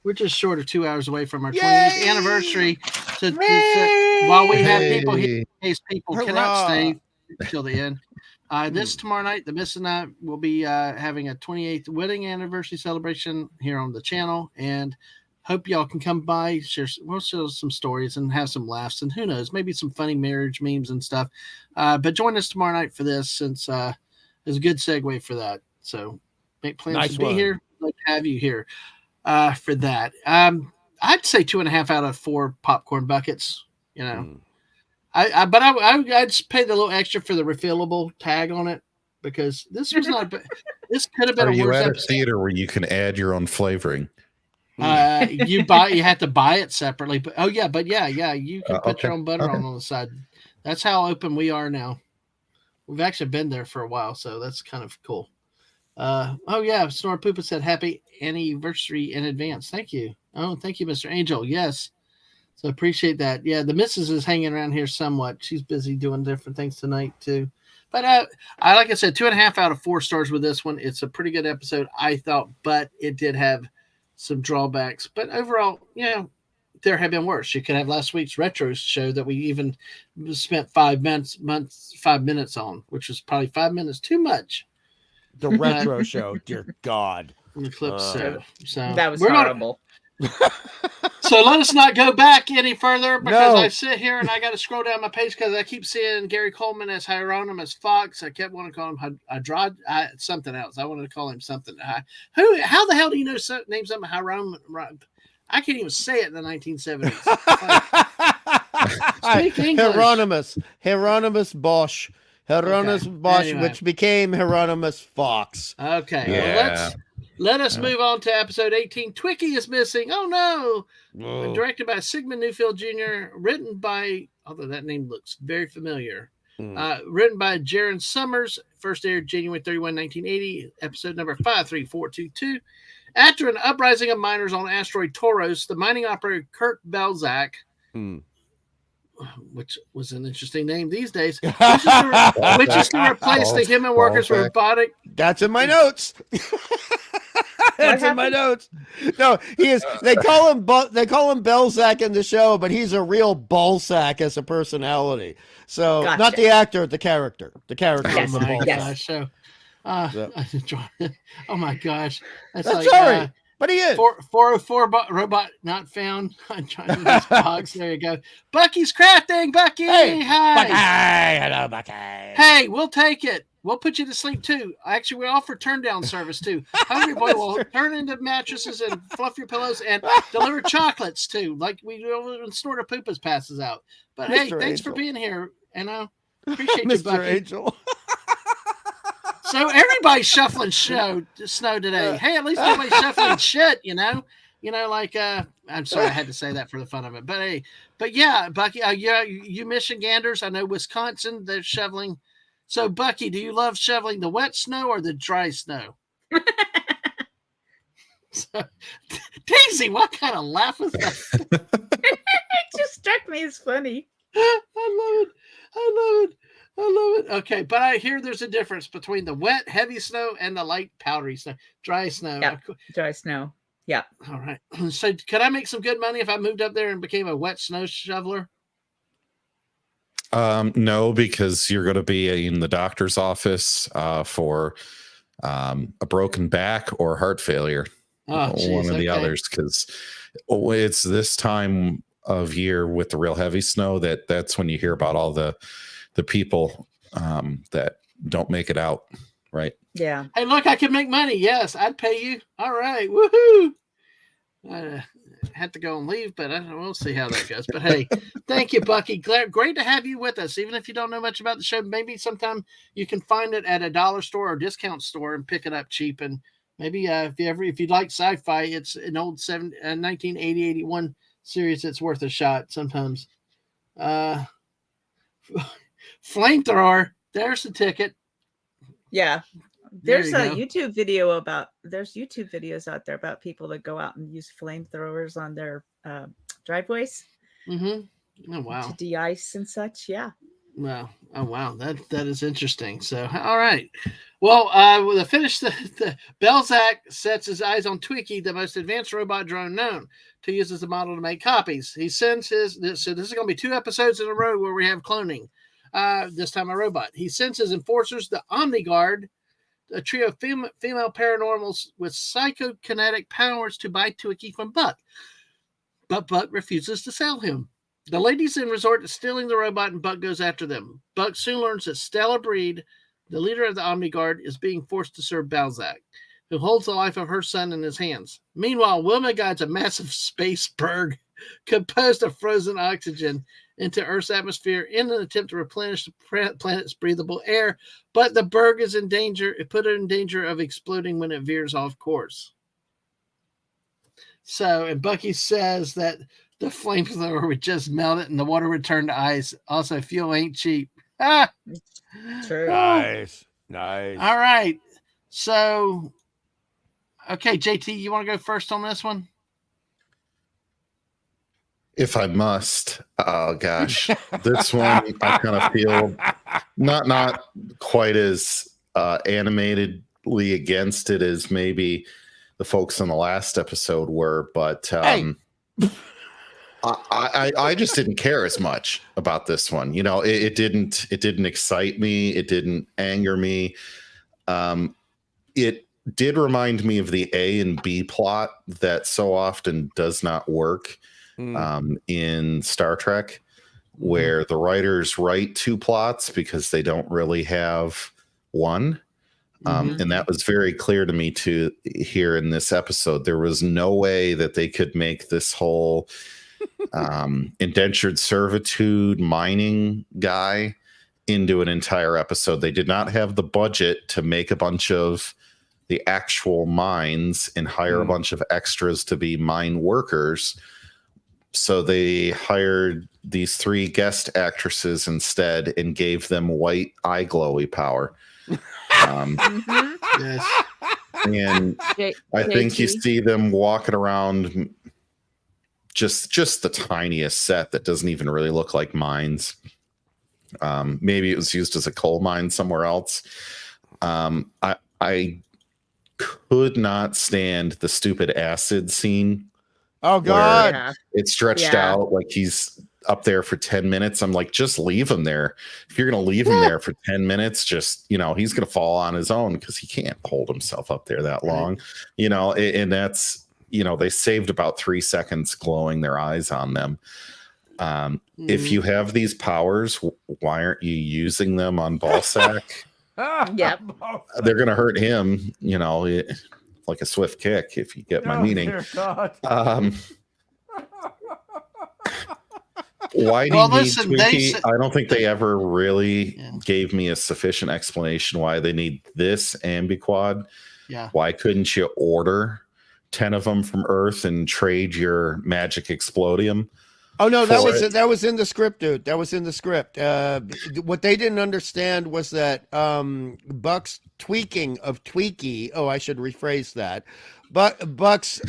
we're just short of 2 hours away from our 28th anniversary. While we have people here, in case people cannot stay till the end, this tomorrow night, the Miss and I will be having a 28th wedding anniversary celebration here on the channel, and hope y'all can come by, we'll share some stories and have some laughs, and who knows, maybe some funny marriage memes and stuff. But join us tomorrow night for this, since it's a good segue for that. So make plans to be here. I'd like to have you here for that. I'd say 2.5 out of 4 popcorn buckets. You know, I'd just pay the little extra for the refillable tag on it because this was not. This could have been. Are a you worse at episode. a theater where you can add your own flavoring? You have to buy it separately, but you can put your own butter on the side. That's how open we are now. We've actually been there for a while, so that's kind of cool. Snore Poopa said happy anniversary in advance. Thank you. Oh, thank you, Mr. Angel. Yes, So appreciate that. Yeah, the missus is hanging around here somewhat. She's busy doing different things tonight too. But I like I said, 2.5 out of 4 stars with this one. It's a pretty good episode, I thought, but it did have some drawbacks. But overall, there have been worse. You could have last week's retro show that we even spent 5 minutes on, which was probably 5 minutes too much. The retro show, dear God. The clip so that was horrible. So let us not go back any further because I sit here and I got to scroll down my page because I keep seeing Gary Coleman as Hieronymus Fox. I kept wanting to call him something else. I wanted to call him something. How the hell do you know name something Hieronymus? I can't even say it in the 1970s. Speak English. Hieronymus Bosch. Hieronymus Bosch, anyway. Which became Hieronymus Fox. Okay. Yeah. Well, let us move on to episode 18. Twiki is missing. Oh, no. Whoa. Directed by Sigmund Newfield Jr., written by, although that name looks very familiar, written by Jaron Summers, first aired January 31, 1980, episode number 53422. After an uprising of miners on asteroid Tauros, the mining operator Kirk Belzak, which was an interesting name these days, wishes to replace the human workers with robotic. That's in my notes. That's in my notes. No, he is. They call him Belzak in the show, but he's a real ballsack as a personality. So not the actor, the character. The character. Yes. Oh my gosh! So, oh my gosh, that's like. All right. But he is. 404 robot not found. I'm trying to do this box. There you go. Bucky's crafting. Bucky. Hey, hi. Bucky. Hello, Bucky. Hey, we'll take it. We'll put you to sleep too. Actually, we offer turn down service too. Hungry Boy will turn into mattresses and fluff your pillows and deliver chocolates too. Like we do when Snorter Poopas passes out. But Mr. hey, thanks for being here. And I appreciate you, Bucky. Mr. Angel. So everybody's shuffling snow today. Hey, at least nobody's shuffling shit, I'm sorry I had to say that for the fun of it. But hey, yeah, Bucky, you Michiganders, I know Wisconsin, they're shoveling. So Bucky, do you love shoveling the wet snow or the dry snow? Daisy, what kind of laugh was that? It just struck me as funny. I love it. Okay, but I hear there's a difference between the wet, heavy snow and the light, powdery snow. Dry snow. Yeah, dry snow. Yeah. All right. So could I make some good money if I moved up there and became a wet snow shoveler? No, because you're going to be in the doctor's office for a broken back or heart failure. Oh, geez, one of the others, because it's this time of year with the real heavy snow that's when you hear about all the people that don't make it out, right? Yeah. Hey, look, I can make money. Yes, I'd pay you. All right, woohoo! I had to go and leave, but we'll see how that goes. But hey, thank you, Bucky. Great to have you with us. Even if you don't know much about the show, maybe sometime you can find it at a dollar store or discount store and pick it up cheap. And maybe if you like sci-fi, it's an old 1980-81 series that's worth a shot sometimes. Flamethrower, there's the ticket. Yeah, there's YouTube videos out there about people that go out and use flamethrowers on their driveways. Mm-hmm. Oh wow, to de-ice and such. Yeah. Wow. Oh wow, that is interesting. So all right, well, to finish the Belzak sets his eyes on Twiki, the most advanced robot drone known, to use as a model to make copies. He sends so this is going to be 2 episodes in a row where we have cloning. This time a robot. He sends his enforcers, the Omni Guard, a trio of female paranormals with psychokinetic powers to buy Twiki from Buck. But Buck refuses to sell him. The ladies then resort to stealing the robot and Buck goes after them. Buck soon learns that Stella Breed, the leader of the Omni Guard, is being forced to serve Belzak, who holds the life of her son in his hands. Meanwhile, Wilma guides a massive space berg composed of frozen oxygen into Earth's atmosphere in an attempt to replenish the planet's breathable air, but the berg is in danger. It put it in danger of exploding when it veers off course. So, and Bucky says that the flamethrower would just melt it and the water would turn to ice. Also, fuel ain't cheap. Ah! True. Nice. All right. So, okay, JT, you want to go first on this one? If I must, oh gosh, this one I kind of feel not quite as animatedly against it as maybe the folks on the last episode were, but Hey. I just didn't care as much about this one. It didn't excite me. It didn't anger me. It did remind me of the A and B plot that so often does not work in Star Trek, where the writers write two plots because they don't really have one. And that was very clear to me too here in this episode. There was no way that they could make this whole indentured servitude mining guy into an entire episode. They did not have the budget to make a bunch of the actual mines and hire a bunch of extras to be mine workers. So they hired these 3 guest actresses instead and gave them white eye glowy power. Yes. And I think you see them walking around just the tiniest set that doesn't even really look like mines. Maybe it was used as a coal mine somewhere else. I could not stand the stupid acid scene. Oh God! It's stretched out like he's up there for 10 minutes. I'm like, just leave him there. If you're going to leave him there for 10 minutes, just, he's going to fall on his own because he can't hold himself up there that long, and that's, they saved about 3 seconds glowing their eyes on them. If you have these powers, why aren't you using them on Ballsack? Yep. They're going to hurt him, like a swift kick, if you get my meaning. Why do you need Twinkie? I don't think they ever really gave me a sufficient explanation why they need this ambiquad. Yeah. Why couldn't you order 10 of them from Earth and trade your magic explodium? Oh no, that was in the script, dude. That was in the script. What they didn't understand was that Buck's tweaking of Tweaky. Oh, I should rephrase that. But Buck's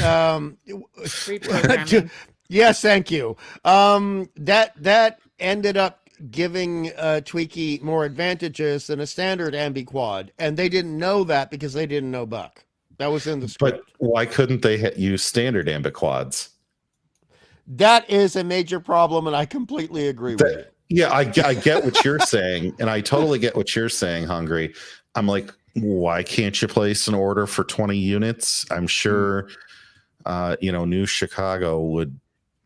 yes, thank you. That ended up giving Tweaky more advantages than a standard ambiquad, and they didn't know that because they didn't know Buck. That was in the script. But why couldn't they use standard ambiquads? That is a major problem, and I completely agree with it. Yeah, I get what you're saying, and I totally get what you're saying, Hungry. I'm like, why can't you place an order for 20 units? I'm sure, New Chicago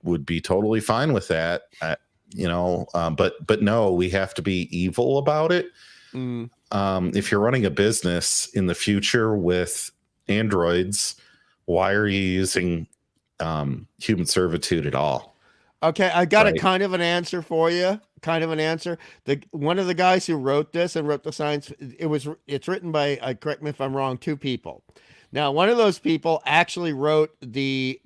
would be totally fine with that, but no, we have to be evil about it. If you're running a business in the future with androids, why are you using human servitude at all? Okay, I got a kind of an answer for you. Kind of an answer. One of the guys who wrote this and wrote the science, it's written by, correct me if I'm wrong, 2 people. Now, one of those people actually wrote the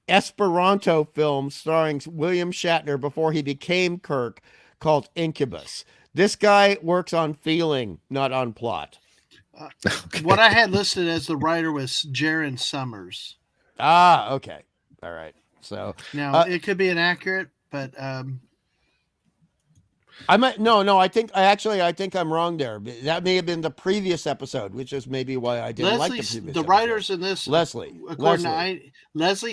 Esperanto film starring William Shatner before he became Kirk, called Incubus. This guy works on feeling, not on plot. Okay. What I had listed as the writer was Jaron Summers. Ah, okay. All right. So now it could be inaccurate, but I might I think I'm wrong there. That may have been the previous episode, which is maybe why I didn't like the previous episode. Writers in this Leslie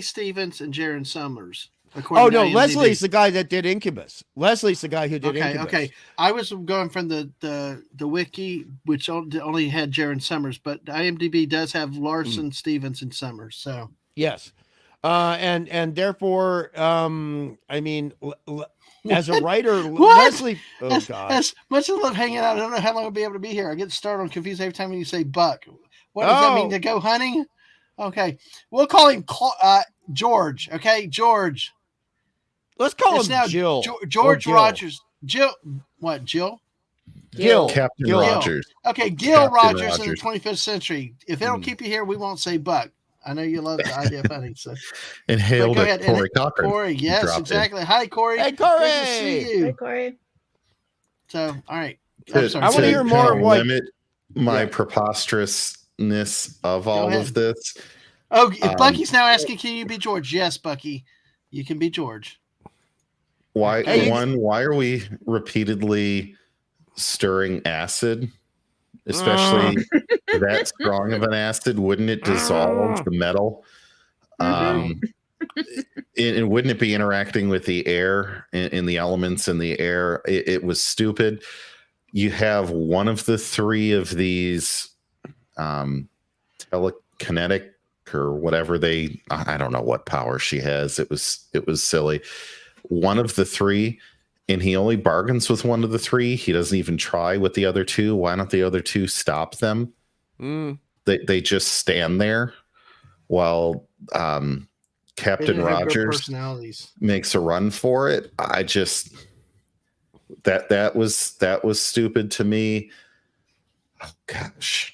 Stevens and Jaron Summers. Oh no, Leslie's the guy that did Incubus. Leslie's the guy who did Incubus. Okay. I was going from the wiki, which only had Jaron Summers, but IMDb does have Larson, Stevens, and Summers. So yes, and therefore, I mean, as a writer, Leslie. Oh God! As much as I love hanging out, I don't know how long I'll be able to be here. I get started on confused every time when you say Buck. What does that mean? To go hunting? Okay, we'll call him George. Okay, George. Let's call him Jill. George Rogers. Jill. What? Jill? Gil. Captain Rogers. Okay, Gil Rogers in the 25th century. If it'll keep you here, we won't say Buck. I know you love the idea of hunting. So. And hail to Corey Cochran. Corey, yes, exactly. Hi, Corey. Hey, Corey. Good to see you. Hey, Corey. So, all right. I want to hear more. Limit my preposterousness of all of this. Oh, Bucky's now asking, can you be George? Yes, Bucky, you can be George. Why are we repeatedly stirring acid, especially that strong of an acid? Wouldn't it dissolve the metal? And wouldn't it be interacting with the air in the elements in the air? It was stupid. You have one of the three of these telekinetic or whatever I don't know what power she has. It was silly. One of the three, and he only bargains with one of the three. He doesn't even try with the other two. Why don't the other two stop them? They just stand there while Captain Rogers makes a run for it. I just that was stupid to me. Oh, gosh.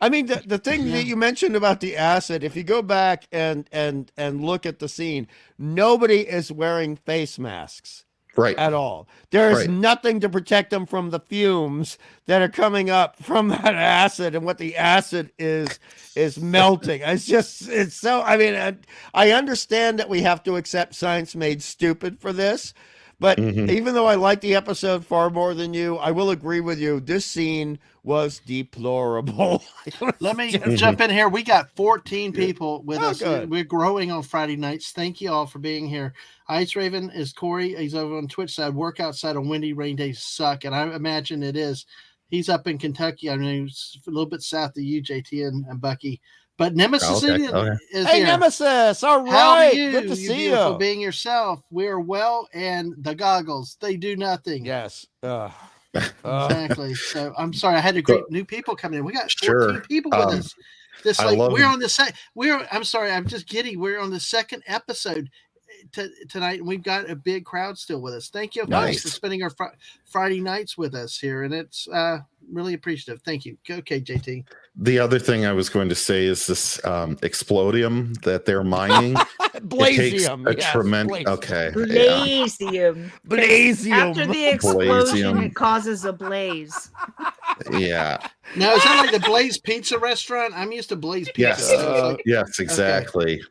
I mean, the thing that you mentioned about the acid, if you go back and look at the scene, nobody is wearing face masks. Right. At all. There is nothing to protect them from the fumes that are coming up from that acid and what the acid is melting. It's so, I mean, I understand that we have to accept science made stupid for this, but even though I like the episode far more than you, I will agree with you. This scene was deplorable. Let me jump in here. We got 14 people with us. Good. We're growing on Friday nights. Thank you all for being here. Ice Raven is Corey. He's over on Twitch side. Work outside on windy rain days suck, and I imagine it is. He's up in Kentucky. I mean, he's a little bit south of you, JT and Bucky. But Nemesis is hey, here. Nemesis. All right. How are you? Good to see you. For being yourself. We're well, and the goggles, they do nothing. Yes. Exactly. So I'm sorry, I had to greet new people coming in. We got 14 people with us. We're on the I'm sorry, I'm just giddy. We're on the second episode tonight, and we've got a big crowd still with us. Thank you for spending our Friday nights with us here, and it's really appreciative. Thank you. Okay, JT. The other thing I was going to say is this explodium that they're mining. Blasium. Blasium. Blasium. After the explosion, it causes a blaze. Yeah. Now, is that like the Blaze Pizza restaurant? I'm used to Blaze Pizza. Yes, exactly. Okay.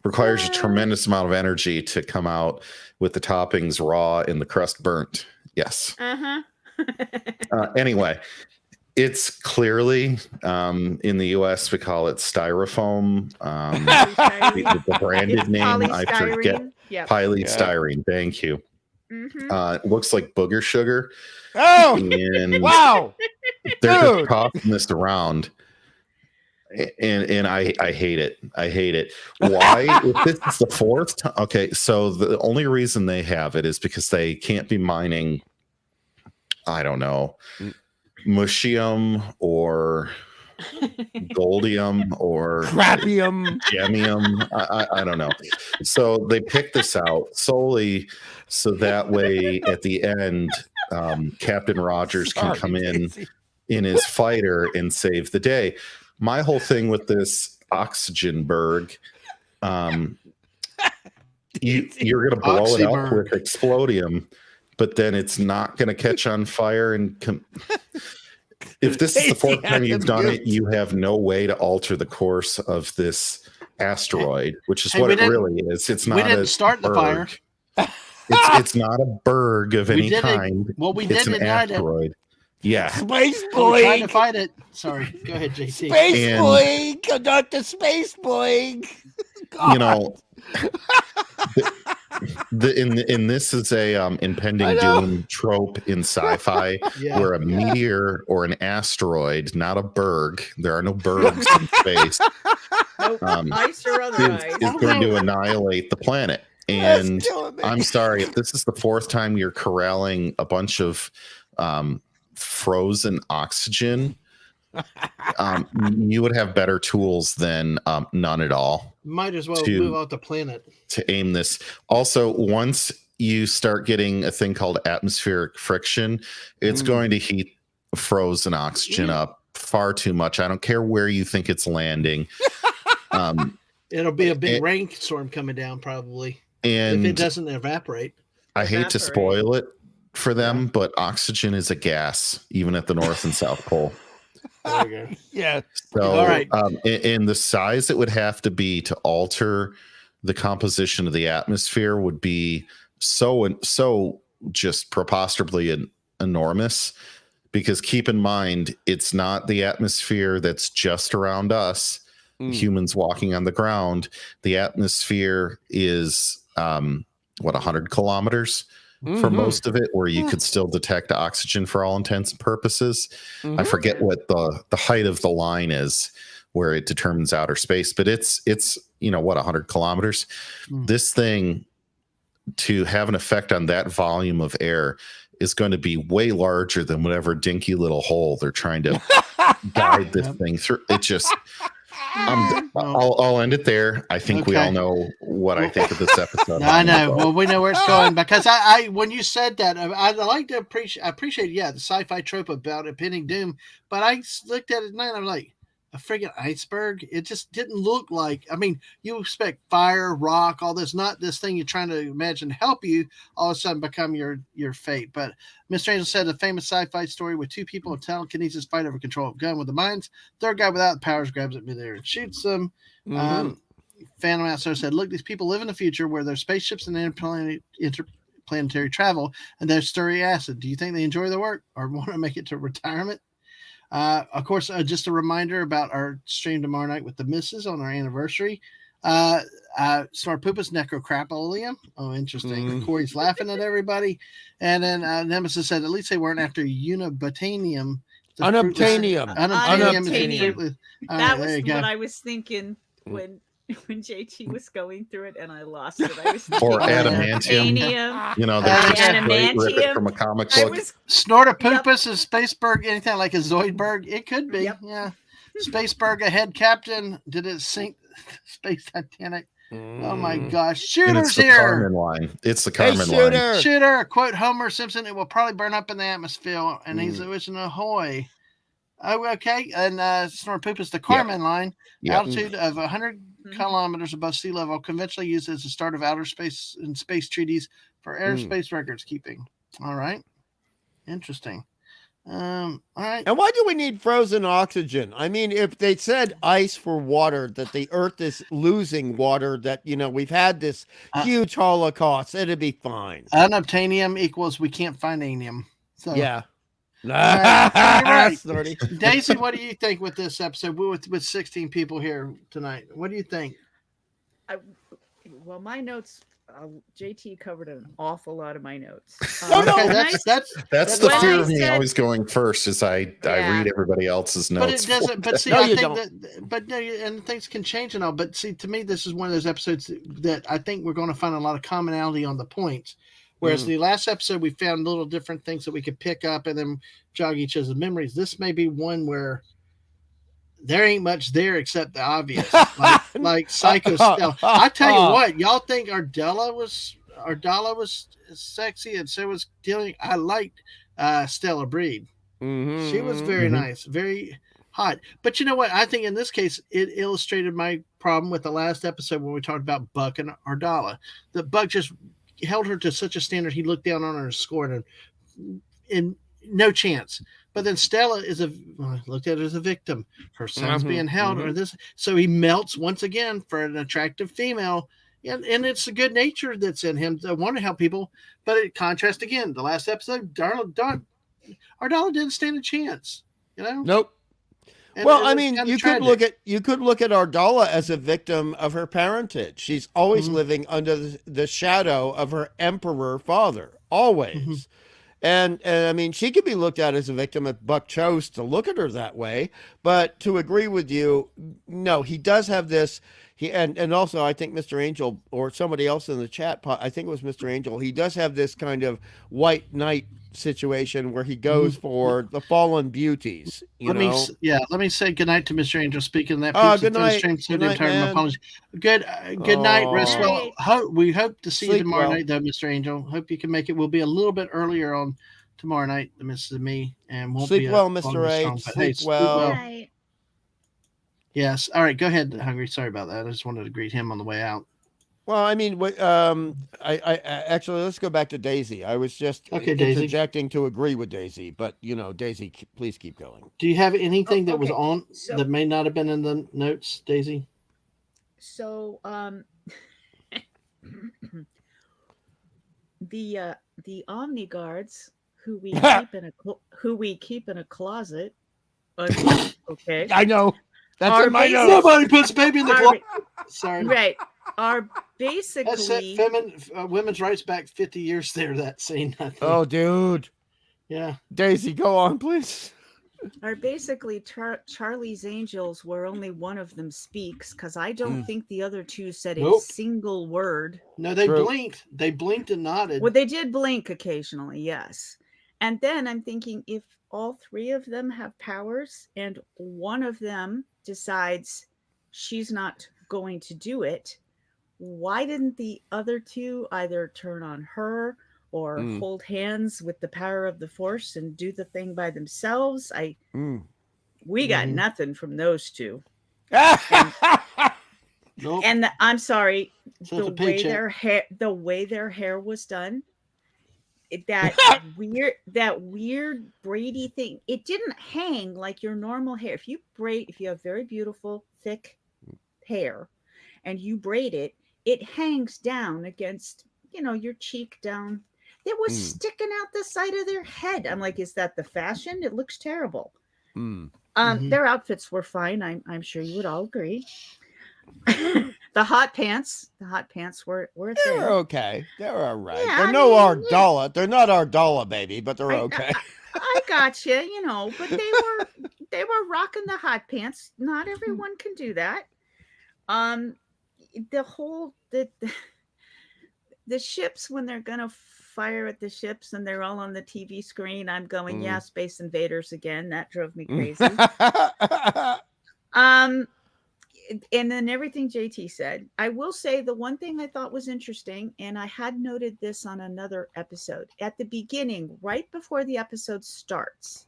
Requires a tremendous amount of energy to come out with the toppings raw and the crust burnt. Yes. Anyway, it's clearly in the U.S. we call it styrofoam. The branded name I forget. Polystyrene. Thank you. It looks like booger sugar. Oh, and wow! They're just tossing this around, and I hate it. I hate it. Why? If this is the fourth time, okay. So the only reason they have it is because they can't be mining. I don't know, mushium or goldium or crapium, gemium. I don't know. So they pick this out solely so that way at the end, Captain Rogers can come in his fighter and save the day. My whole thing with this oxygen berg, you're going to blow it up with explodium, but then it's not going to catch on fire. And if this is the fourth time you've done it, you have no way to alter the course of this asteroid, which is what it really is. It's not. We didn't start the fire. It's not a berg of any kind. It's an asteroid. Yeah. Space Boy. Trying to fight it. Sorry. Go ahead, JC. Space Boy. Conduct the Space Boy. You know, and this is a impending doom trope in sci-fi where a meteor or an asteroid, not a berg, there are no bergs in space, ice or otherwise, is going to annihilate the planet. And I'm sorry, if this is the fourth time you're corralling a bunch of frozen oxygen, you would have better tools than none at all. Might as well move out the planet to aim this. Also, once you start getting a thing called atmospheric friction, it's going to heat frozen oxygen up far too much. I don't care where you think it's landing. It'll be a big rainstorm coming down probably. And if it doesn't evaporate. I hate to spoil it for them, but oxygen is a gas, even at the North and South Pole. There you go. Yeah. So, All right. And the size it would have to be to alter the composition of the atmosphere would be so just preposterously enormous. Because keep in mind, it's not the atmosphere that's just around us, humans walking on the ground. The atmosphere is 100 kilometers for most of it, where you could still detect oxygen for all intents and purposes. I forget what the height of the line is where it determines outer space, but it's 100 kilometers. This thing, to have an effect on that volume of air, is going to be way larger than whatever dinky little hole they're trying to guide this thing through. It just, I'll end it there. I think we all know what I think of this episode. I know. Well, we know where it's going, because I when you said that, I like to appreciate, the sci-fi trope about impending doom. But I looked at it tonight and I'm like, a friggin' iceberg. It just didn't look like. I mean, you expect fire, rock, all this, not this thing you're trying to imagine help you all of a sudden become your fate. But Mr. Angel said a famous sci-fi story with two people in telekinesis fight over control of gun with the minds. Third guy without the powers grabs it midair and shoots them. Phantom Outsider said, look, these people live in the future where there's spaceships and interplanetary travel, and there's sturdy acid. Do you think they enjoy their work or want to make it to retirement? Of course, just a reminder about our stream tomorrow night with the misses on our anniversary. Smart Poopus Necrocrapolium. Oh, interesting. Corey's laughing at everybody. And then Nemesis said, at least they weren't after Unobtainium. Unobtainium. That was what I was thinking when JT was going through it, and I lost it. I was or adamantium. That's adamantium from a comic book. Snortopoopus, a Spaceberg, anything like a Zoidberg. It could be, yeah. Spaceberg, a head captain. Did it sink Space Titanic? Oh my gosh! Shooter's here. Carmen line. It's the Carmen line. Shooter. Quote Homer Simpson. It will probably burn up in the atmosphere, and he's wishing ahoy. Oh, okay. And Snortopoopus, the Carmen line. Altitude of 100 kilometers above sea level, conventionally used as the start of outer space and space treaties for airspace records keeping. All right. Interesting. All right. And why do we need frozen oxygen? I mean, if they said ice for water, that the Earth is losing water, that, we've had this huge holocaust, it'd be fine. Unobtainium equals we can't find anium. So yeah. Right. Daisy, what do you think with this episode with 16 people here tonight? What do you think? Well, my notes, JT covered an awful lot of my notes. That's the fear of me always going first, is I read everybody else's notes. But it doesn't. But see, I think and things can change and all. But see, to me, this is one of those episodes that I think we're going to find a lot of commonality on the points. Whereas the last episode, we found little different things that we could pick up and then jog each other's memories. This may be one where there ain't much there except the obvious, like Psycho Stella. I tell you what, y'all think Ardala was sexy, and so was Dillian. I liked Stella Breed. She was very nice, very hot. But you know what? I think in this case, it illustrated my problem with the last episode when we talked about Buck and Ardala. The Buck just held her to such a standard, he looked down on her and scored, and no chance. But then Stella looked at her as a victim. Her son's being held, or this, so he melts once again for an attractive female, and it's the good nature that's in him to want to help people. But it contrasts again. The last episode, Ardala didn't stand a chance. Nope. Well, I mean, you could look at Ardala as a victim of her parentage. She's always living under the shadow of her emperor father, always. And I mean, she could be looked at as a victim if Buck chose to look at her that way. But to agree with you, no, he does have this. And also, I think Mr. Angel, or somebody else in the chat, I think it was Mr. Angel, he does have this kind of white knight situation where he goes for the fallen beauties. Let me say goodnight to Mr. Angel. Speaking of that, good night. Good night. Rest well. We hope to see you tomorrow night, though, Mr. Angel. Hope you can make it. We'll be a little bit earlier on tomorrow night than Mrs. and me, and won't sleep well, Mr. A. Sleep well. Yes. All right. Go ahead, Hungry. Sorry about that. I just wanted to greet him on the way out. Well, I mean, I actually let's go back to Daisy. I was just Okay, Daisy. interjecting to agree with Daisy, but Daisy, please keep going. Do you have anything that was okay. on So- that may not have been in the notes, Daisy? So the Omni guards who we keep in a closet. Okay. I know. That's Are in my basic- notes. Nobody puts baby in the Are- closet. Sorry. Right. Are That set basically women's rights back 50 years there, that scene, I think. Oh, dude. Yeah. Daisy, go on, please. are basically Charlie's Angels, where only one of them speaks, because I don't think the other two said a Nope. single word. No, they True. blinked. They blinked and nodded. Well, they did blink occasionally, yes. And then I'm thinking, if all three of them have powers and one of them decides she's not going to do it, why didn't the other two either turn on her or hold hands with the power of the Force and do the thing by themselves? We got nothing from those two. Nope. And I'm sorry, So the it's a way paycheck. the way their hair was done, that weird Brady thing, it didn't hang like your normal hair. If you have very beautiful thick hair and you braid it, it hangs down against your cheek down. It was sticking out the side of their head. I'm like, is that the fashion? It looks terrible. Their outfits were fine. I'm sure you would all agree. The hot pants were a thing. They're okay. They're all right. Yeah, They're Ardala. They're not Ardala, baby, but they're okay. I got you, but they were rocking the hot pants. Not everyone can do that. The ships, when they're gonna fire at the ships and they're all on the TV screen, I'm going, yeah, Space Invaders again. That drove me crazy. And then everything JT said. I will say the one thing I thought was interesting, and I had noted this on another episode, at the beginning, right before the episode starts,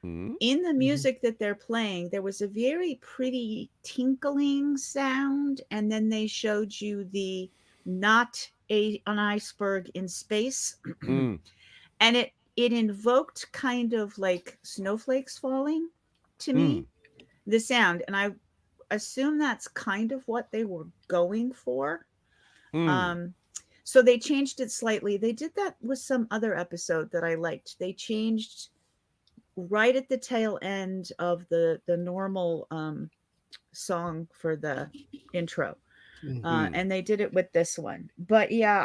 in the music that they're playing, there was a very pretty tinkling sound, and then they showed you the not an iceberg in space, and it invoked kind of like snowflakes falling to me, the sound, and I assume that's kind of what they were going for. So they changed it slightly. They did that with some other episode that I liked. They changed right at the tail end of the normal song for the intro, and they did it with this one. But yeah,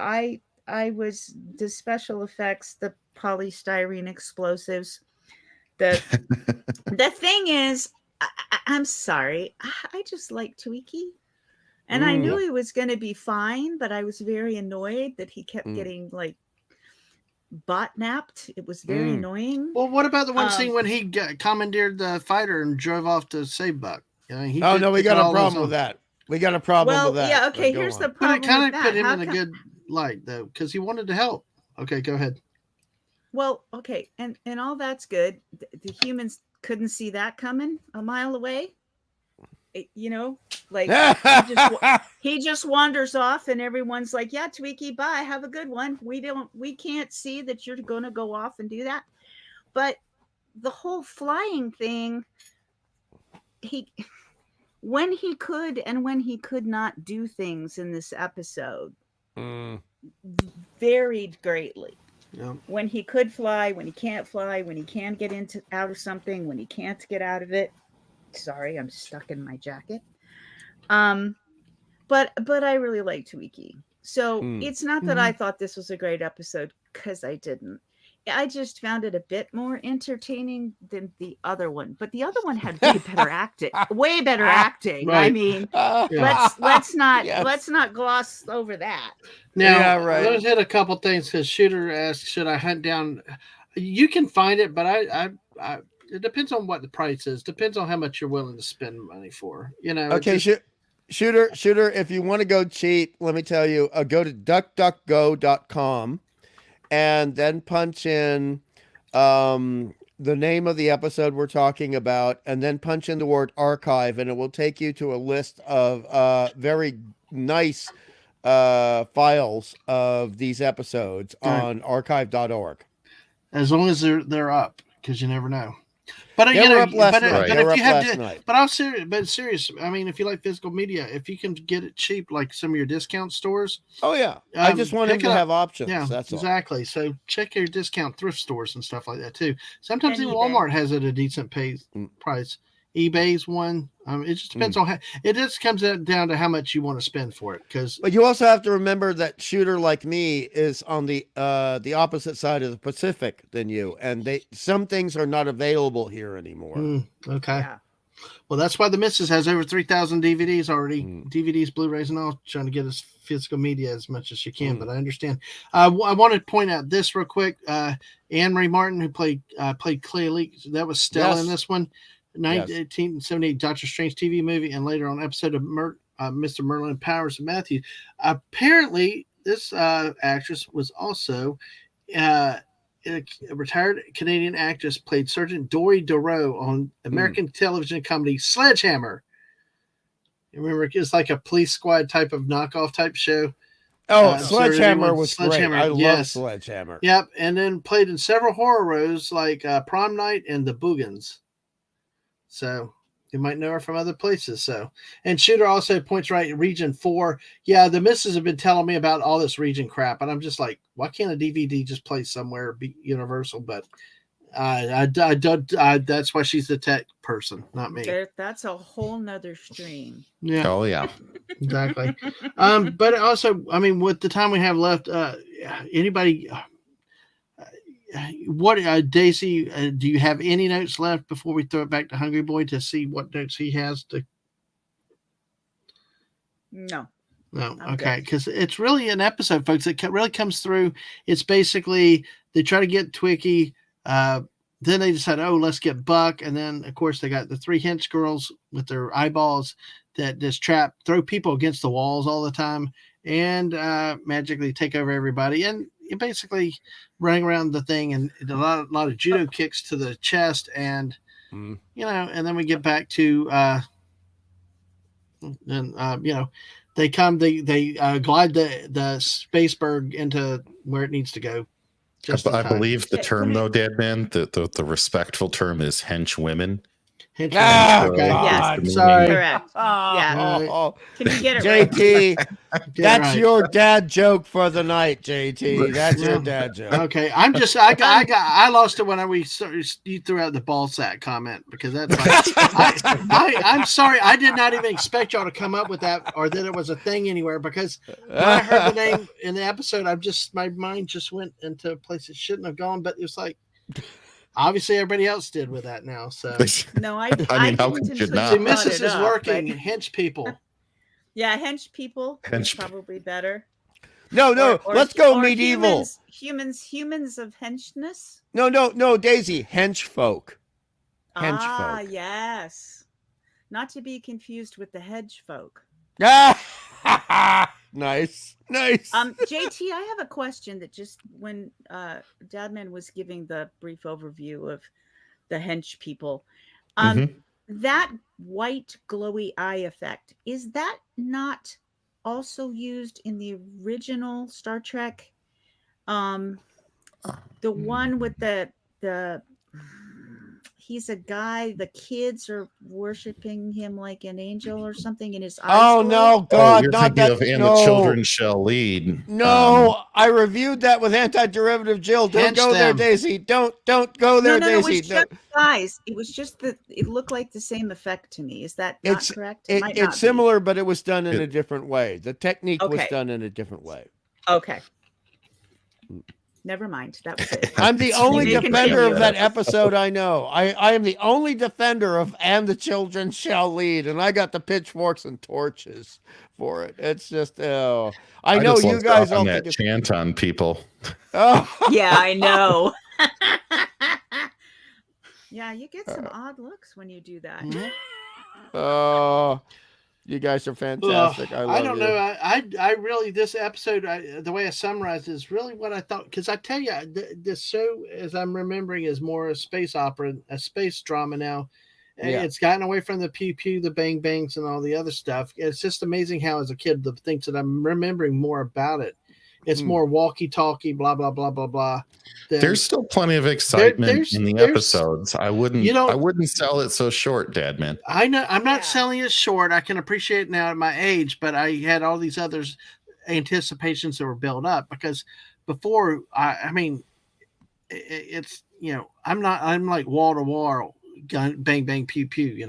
I was the special effects, the polystyrene explosives, the thing is, I'm sorry, I just like Tweaky, and I knew he was going to be fine, but I was very annoyed that he kept getting like bot napped. It was very annoying. Well, what about the one scene when he commandeered the fighter and drove off to save Buck? We got a problem with that. We got a problem with that. Yeah, okay, here's the problem. But it kind of put him How in a good light, though, because he wanted to help. Okay, go ahead. Well, okay, and all that's good. The humans couldn't see that coming a mile away. Like he just wanders off, and everyone's like, "Yeah, Tweaky, bye, have a good one." We can't see that you're going to go off and do that. But the whole flying thing, when he could and when he could not do things in this episode, varied greatly. Yeah. When he could fly, when he can't fly, when he can get out of something, when he can't get out of it. Sorry, I'm stuck in my jacket. But I really like Tweaky. So it's not that I thought this was a great episode, because I didn't. I just found it a bit more entertaining than the other one. But the other one had way better acting. Way better acting. Right. I mean, let's not gloss over that. Now, let's hit a couple things, because Shooter asked, should I hunt down? You can find it, but I it depends on what the price is. Depends on how much you're willing to spend money for. Okay, Shooter, if you want to go cheap, let me tell you, go to duckduckgo.com and then punch in the name of the episode we're talking about, and then punch in the word archive, and it will take you to a list of very nice files of these episodes on archive.org. As long as they're up, because you never know. But They were up last night. But They were if you up have last to, night. but I'm serious. But serious. I mean, if you like physical media, if you can get it cheap, like some of your discount stores. Oh yeah, I just want them pick it to up. have options. Yeah, that's all. exactly. So check your discount thrift stores and stuff like that too. Sometimes And even eBay. Walmart has it at a decent price. eBay's one. It just depends on how. It just comes down to how much you want to spend for it. But you also have to remember that shooter like me is on the opposite side of the Pacific than you, and some things are not available here anymore. Okay. Yeah. Well, that's why the Missus has over 3,000 DVDs already. DVDs, Blu-rays, and all, trying to get us physical media as much as she can. But I understand. I want to point out this real quick. Anne Marie Martin, who played Clea Leak, that was Stella in this one. 1978 Doctor Strange TV movie, and later on episode of Mr. Merlin Powers and Matthew. Apparently, this actress was also a retired Canadian actress, played Sergeant Dory Doreau on American television comedy Sledgehammer. You remember, it's like a police squad type of knockoff type show. Oh, Sledgehammer was great. I love Sledgehammer. Yep, and then played in several horror roles like Prom Night and The Boogans. So you might know her from other places. So, and Shooter also points right, Region 4. Yeah, the missus have been telling me about all this region crap, and I'm just like, why can't a DVD just play somewhere, be universal? But that's why she's the tech person, not me. That's a whole nother stream. Yeah. Oh yeah. Exactly. But also, I mean, with the time we have left, anybody. Daisy, do you have any notes left before we throw it back to Hungry Boy to see what notes he has to? No. Okay, because it's really an episode, folks. It really comes through. It's basically they try to get Twiki, then they decide, oh, let's get Buck, and then of course they got the 3 hench girls with their eyeballs that just throw people against the walls all the time, and magically take over everybody, and basically running around the thing, and a lot of judo kicks to the chest, and and then we get back to they glide the Spaceberg into where it needs to go. I believe the term though, Dadman, the respectful term is hench women. Okay. Yes. Sorry. Correct. Yeah. Can you get it JT, right? That's your dad joke for the night, JT. That's your dad joke. Okay. I lost it when you threw out the ball sack comment, because that's like, I'm sorry. I did not even expect y'all to come up with that, or that it was a thing anywhere, because when I heard the name in the episode, my mind just went into a place it shouldn't have gone, but it was like, obviously, everybody else did with that now. So no, I mean, how could you not? The missus is working. Hench people. Yeah, hench people. Hench probably better. No. Let's go medieval. Humans of henchness. No, Daisy. Hench folk. Hench folk. Yes. Not to be confused with the hedge folk. Nice. JT, I have a question that just when Dadman was giving the brief overview of the hench people, that white glowy eye effect, is that not also used in the original Star Trek? The one with the he's a guy, the kids are worshiping him like an angel or something, in his eyes. Oh no, God, you're not that. And the children shall lead. No, I reviewed that with Anti-Derivative Jill. Don't go there, Daisy. Don't go there, Daisy. No, it was just guys. It was just that it looked like the same effect to me. Is that not correct? It's similar, but it was done in a different way. The technique was done in a different way. Okay. Never mind. That was it. I'm the only defender of that episode I know. I am the only defender of "And the Children Shall Lead," and I got the pitchforks and torches for it. It's just, I know you guys all think chant on people. Oh. Yeah, I know. Yeah, you get some odd looks when you do that. Oh. You guys are fantastic. I don't know. I really, this episode, the way I summarized it is really what I thought. Because I tell you, this show, as I'm remembering, is more a space opera, a space drama now. Yeah. It's gotten away from the pew pew, the bang bangs, and all the other stuff. It's just amazing how, as a kid, the things that I'm remembering more about it, it's more walkie talkie, blah blah blah blah blah. There's still plenty of excitement in the episodes. I wouldn't sell it so short, Dadman. I know I'm not selling it short. I can appreciate it now at my age, but I had all these others anticipations that were built up because before I mean it's I'm like wall to wall gun bang bang pew pew,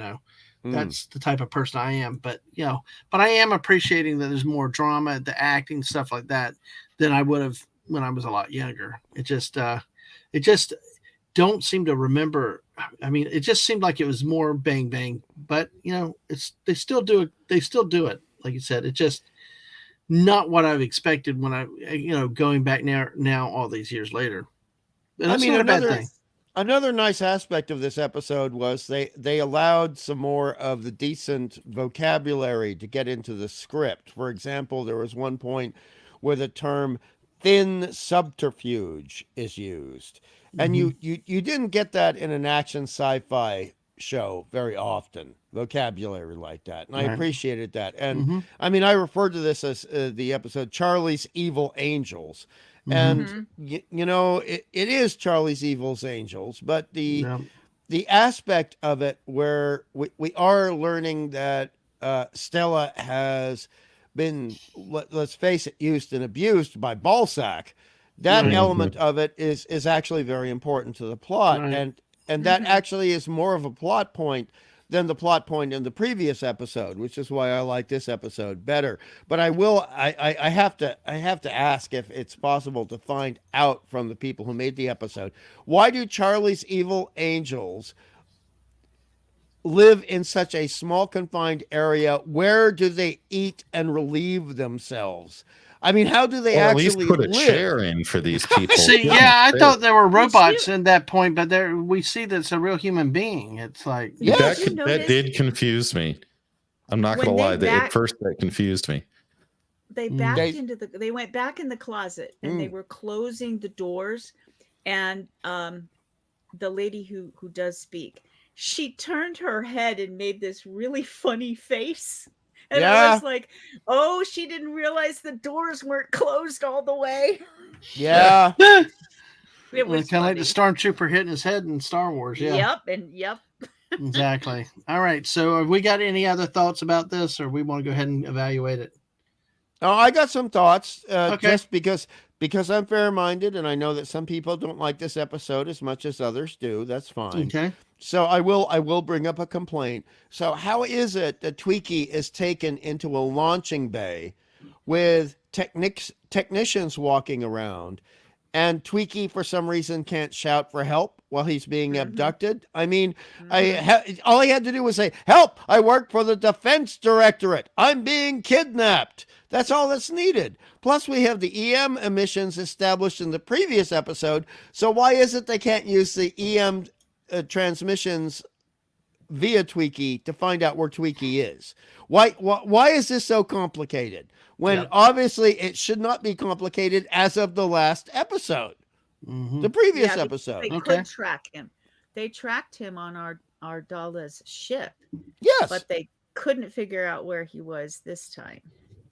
that's the type of person I am, but I am appreciating that there's more drama, the acting, stuff like that than I would have when I was a lot younger. It just don't seem to remember. I mean, it just seemed like it was more bang bang, but they still do it. Like you said, it's just not what I've expected when I going back now all these years later. And that's not a bad thing. Another nice aspect of this episode was they allowed some more of the decent vocabulary to get into the script. For example, there was one point where the term thin subterfuge is used. And you didn't get that in an action sci-fi show very often, vocabulary like that. And I appreciated that. And I mean, I referred to this as the episode Charlie's Evil Angels. And it is Charlie's Evil Angels, but the aspect of it where we are learning that Stella has been, let's face it, used and abused by Balzac. That element of it is actually very important to the plot, and that actually is more of a plot point than the plot point in the previous episode, which is why I like this episode better. But I have to ask if it's possible to find out from the people who made the episode, why do Charlie's Evil Angels live in such a small confined area? Where do they eat and relieve themselves? I mean, how do they actually at least put a live? chair in for these people? See, I thought there were robots at that point, but we see that it's a real human being. It's like that did confuse me. I'm not going to lie. At first, that confused me. They they went back in the closet and they were closing the doors, and the lady who does speak, she turned her head and made this really funny face. And I was like, oh, she didn't realize the doors weren't closed all the way. Yeah. It was kind of like the stormtrooper hitting his head in Star Wars. Yeah. Yep. Exactly. All right. So have we got any other thoughts about this, or we want to go ahead and evaluate it? Oh, I got some thoughts. Just because I'm fair-minded, and I know that some people don't like this episode as much as others do. That's fine. Okay. So I will bring up a complaint. So how is it that Twiki is taken into a launching bay with technicians walking around, and Twiki for some reason can't shout for help while he's being abducted? I mean, all he had to do was say, "Help! I work for the Defense Directorate. I'm being kidnapped." That's all that's needed. Plus, we have the EM emissions established in the previous episode. So why is it they can't use the EM transmissions via Twiki to find out where Twiki is? Why is this so complicated when obviously it should not be complicated as of the last episode, the previous episode? They could track him. They tracked him on our Dala's ship. Yes, but they couldn't figure out where he was this time.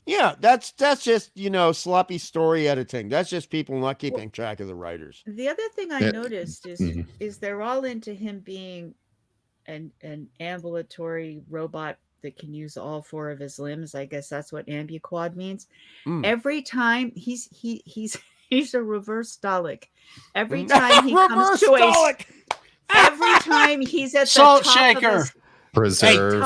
Yeah, that's just sloppy story editing. That's just people not keeping track of the writers. The other thing I noticed is they're all into him being an ambulatory robot that can use all four of his limbs. I guess that's what ambiquad means. Every time he's a reverse Dalek. Every time he comes to every time he's at the salt top shaker. Of Preserve.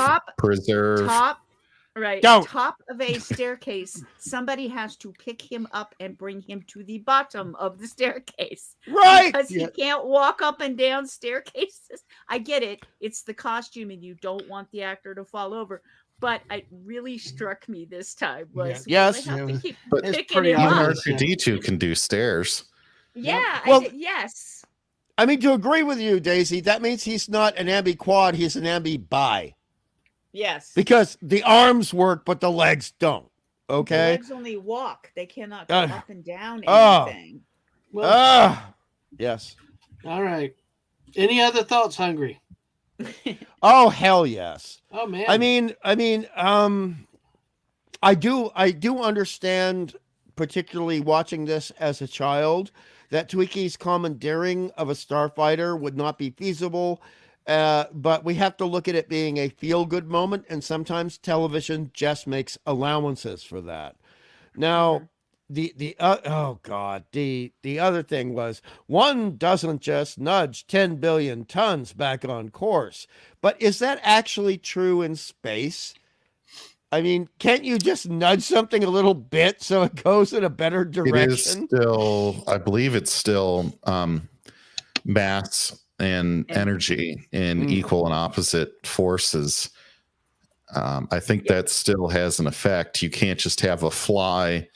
Top of a staircase, somebody has to pick him up and bring him to the bottom of the staircase. Right. Because he can't walk up and down staircases. I get it. It's the costume and you don't want the actor to fall over. But it really struck me this time was yes. they have to keep but picking him up. R2D2 can do stairs. Yeah. Well, yes. I mean, to agree with you, Daisy, that means he's not an ambi-quad, he's an ambi-bi. Yes. Because the arms work, but the legs don't. Okay? The legs only walk. They cannot go up and down anything. Well, yes. All right. Any other thoughts, Hungry? Oh hell yes. Oh man. I do understand, particularly watching this as a child, that Tweaky's commandeering of a starfighter would not be feasible. But we have to look at it being a feel-good moment, and sometimes television just makes allowances for that. Now, oh god, the other thing was, one doesn't just nudge 10 billion tons back on course, but is that actually true in space? I mean, can't you just nudge something a little bit so it goes in a better direction? It is still, I believe it's still mass and energy in equal and opposite forces. I think that still has an effect. You can't just have a fly,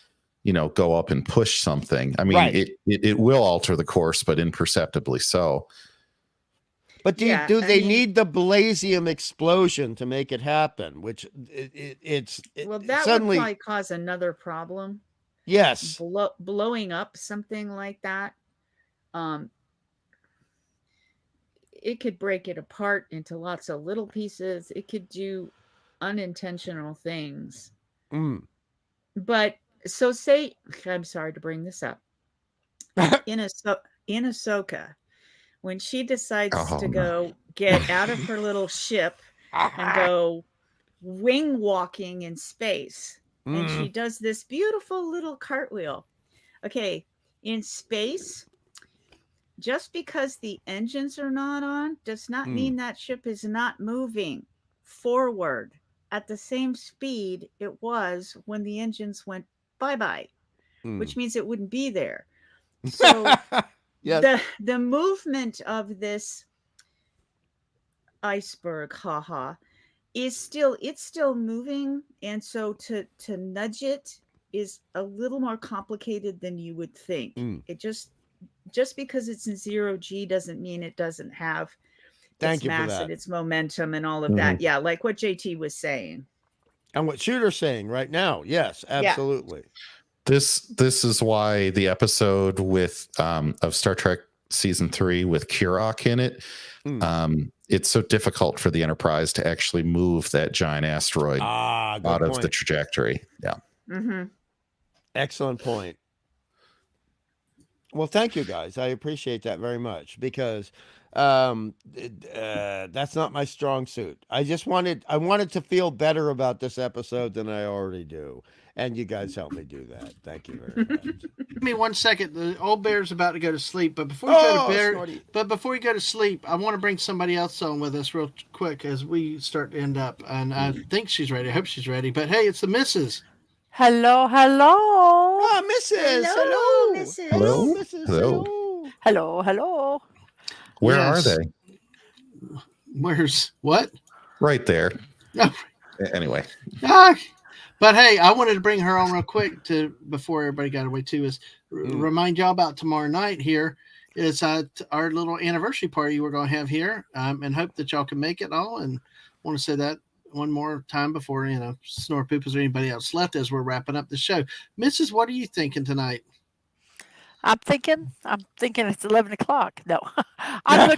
go up and push something. I mean, right. it will alter the course, but imperceptibly so. But do they need the Blasium explosion to make it happen? Which that suddenly would probably cause another problem. Yes, blowing up something like that. It could break it apart into lots of little pieces. It could do unintentional things. But so say, I'm sorry to bring this up. in Ahsoka, when she decides to go get out of her little ship and go wing walking in space, and she does this beautiful little cartwheel. Okay, in space, just because the engines are not on does not mean that ship is not moving forward at the same speed it was when the engines went bye-bye, which means it wouldn't be there. So yes. the movement of this iceberg, is still moving, and so to nudge it is a little more complicated than you would think. It just because it's in 0G doesn't mean it doesn't have its mass and its momentum and all of that. Yeah, like what JT was saying. And what Shooter's saying right now. Yes, absolutely. Yeah. This is why the episode with of Star Trek season 3 with Kirk in it, it's so difficult for the Enterprise to actually move that giant asteroid out of the trajectory. Yeah. Excellent point. Well, thank you guys. I appreciate that very much, because that's not my strong suit. I wanted to feel better about this episode than I already do, and you guys helped me do that. Thank you very much. Give me 1 second. The old bear's about to go to sleep, but before you go to sleep, I want to bring somebody else on with us real quick as we start to end up. And I think she's ready. I hope she's ready. But hey, it's the missus. Hello. Oh, Mrs. Hello, Mrs. Hello, Mrs. Hello. Where are they? Where's what? Right there. Anyway. But hey, I wanted to bring her on real quick before everybody got away too, is remind y'all about tomorrow night here. It's our little anniversary party we're going to have here, and hope that y'all can make it all. And want to say that one more time before, Snore Poopers or anybody else left as we're wrapping up the show. Mrs., what are you thinking tonight? I'm thinking it's 11 o'clock. No, I'm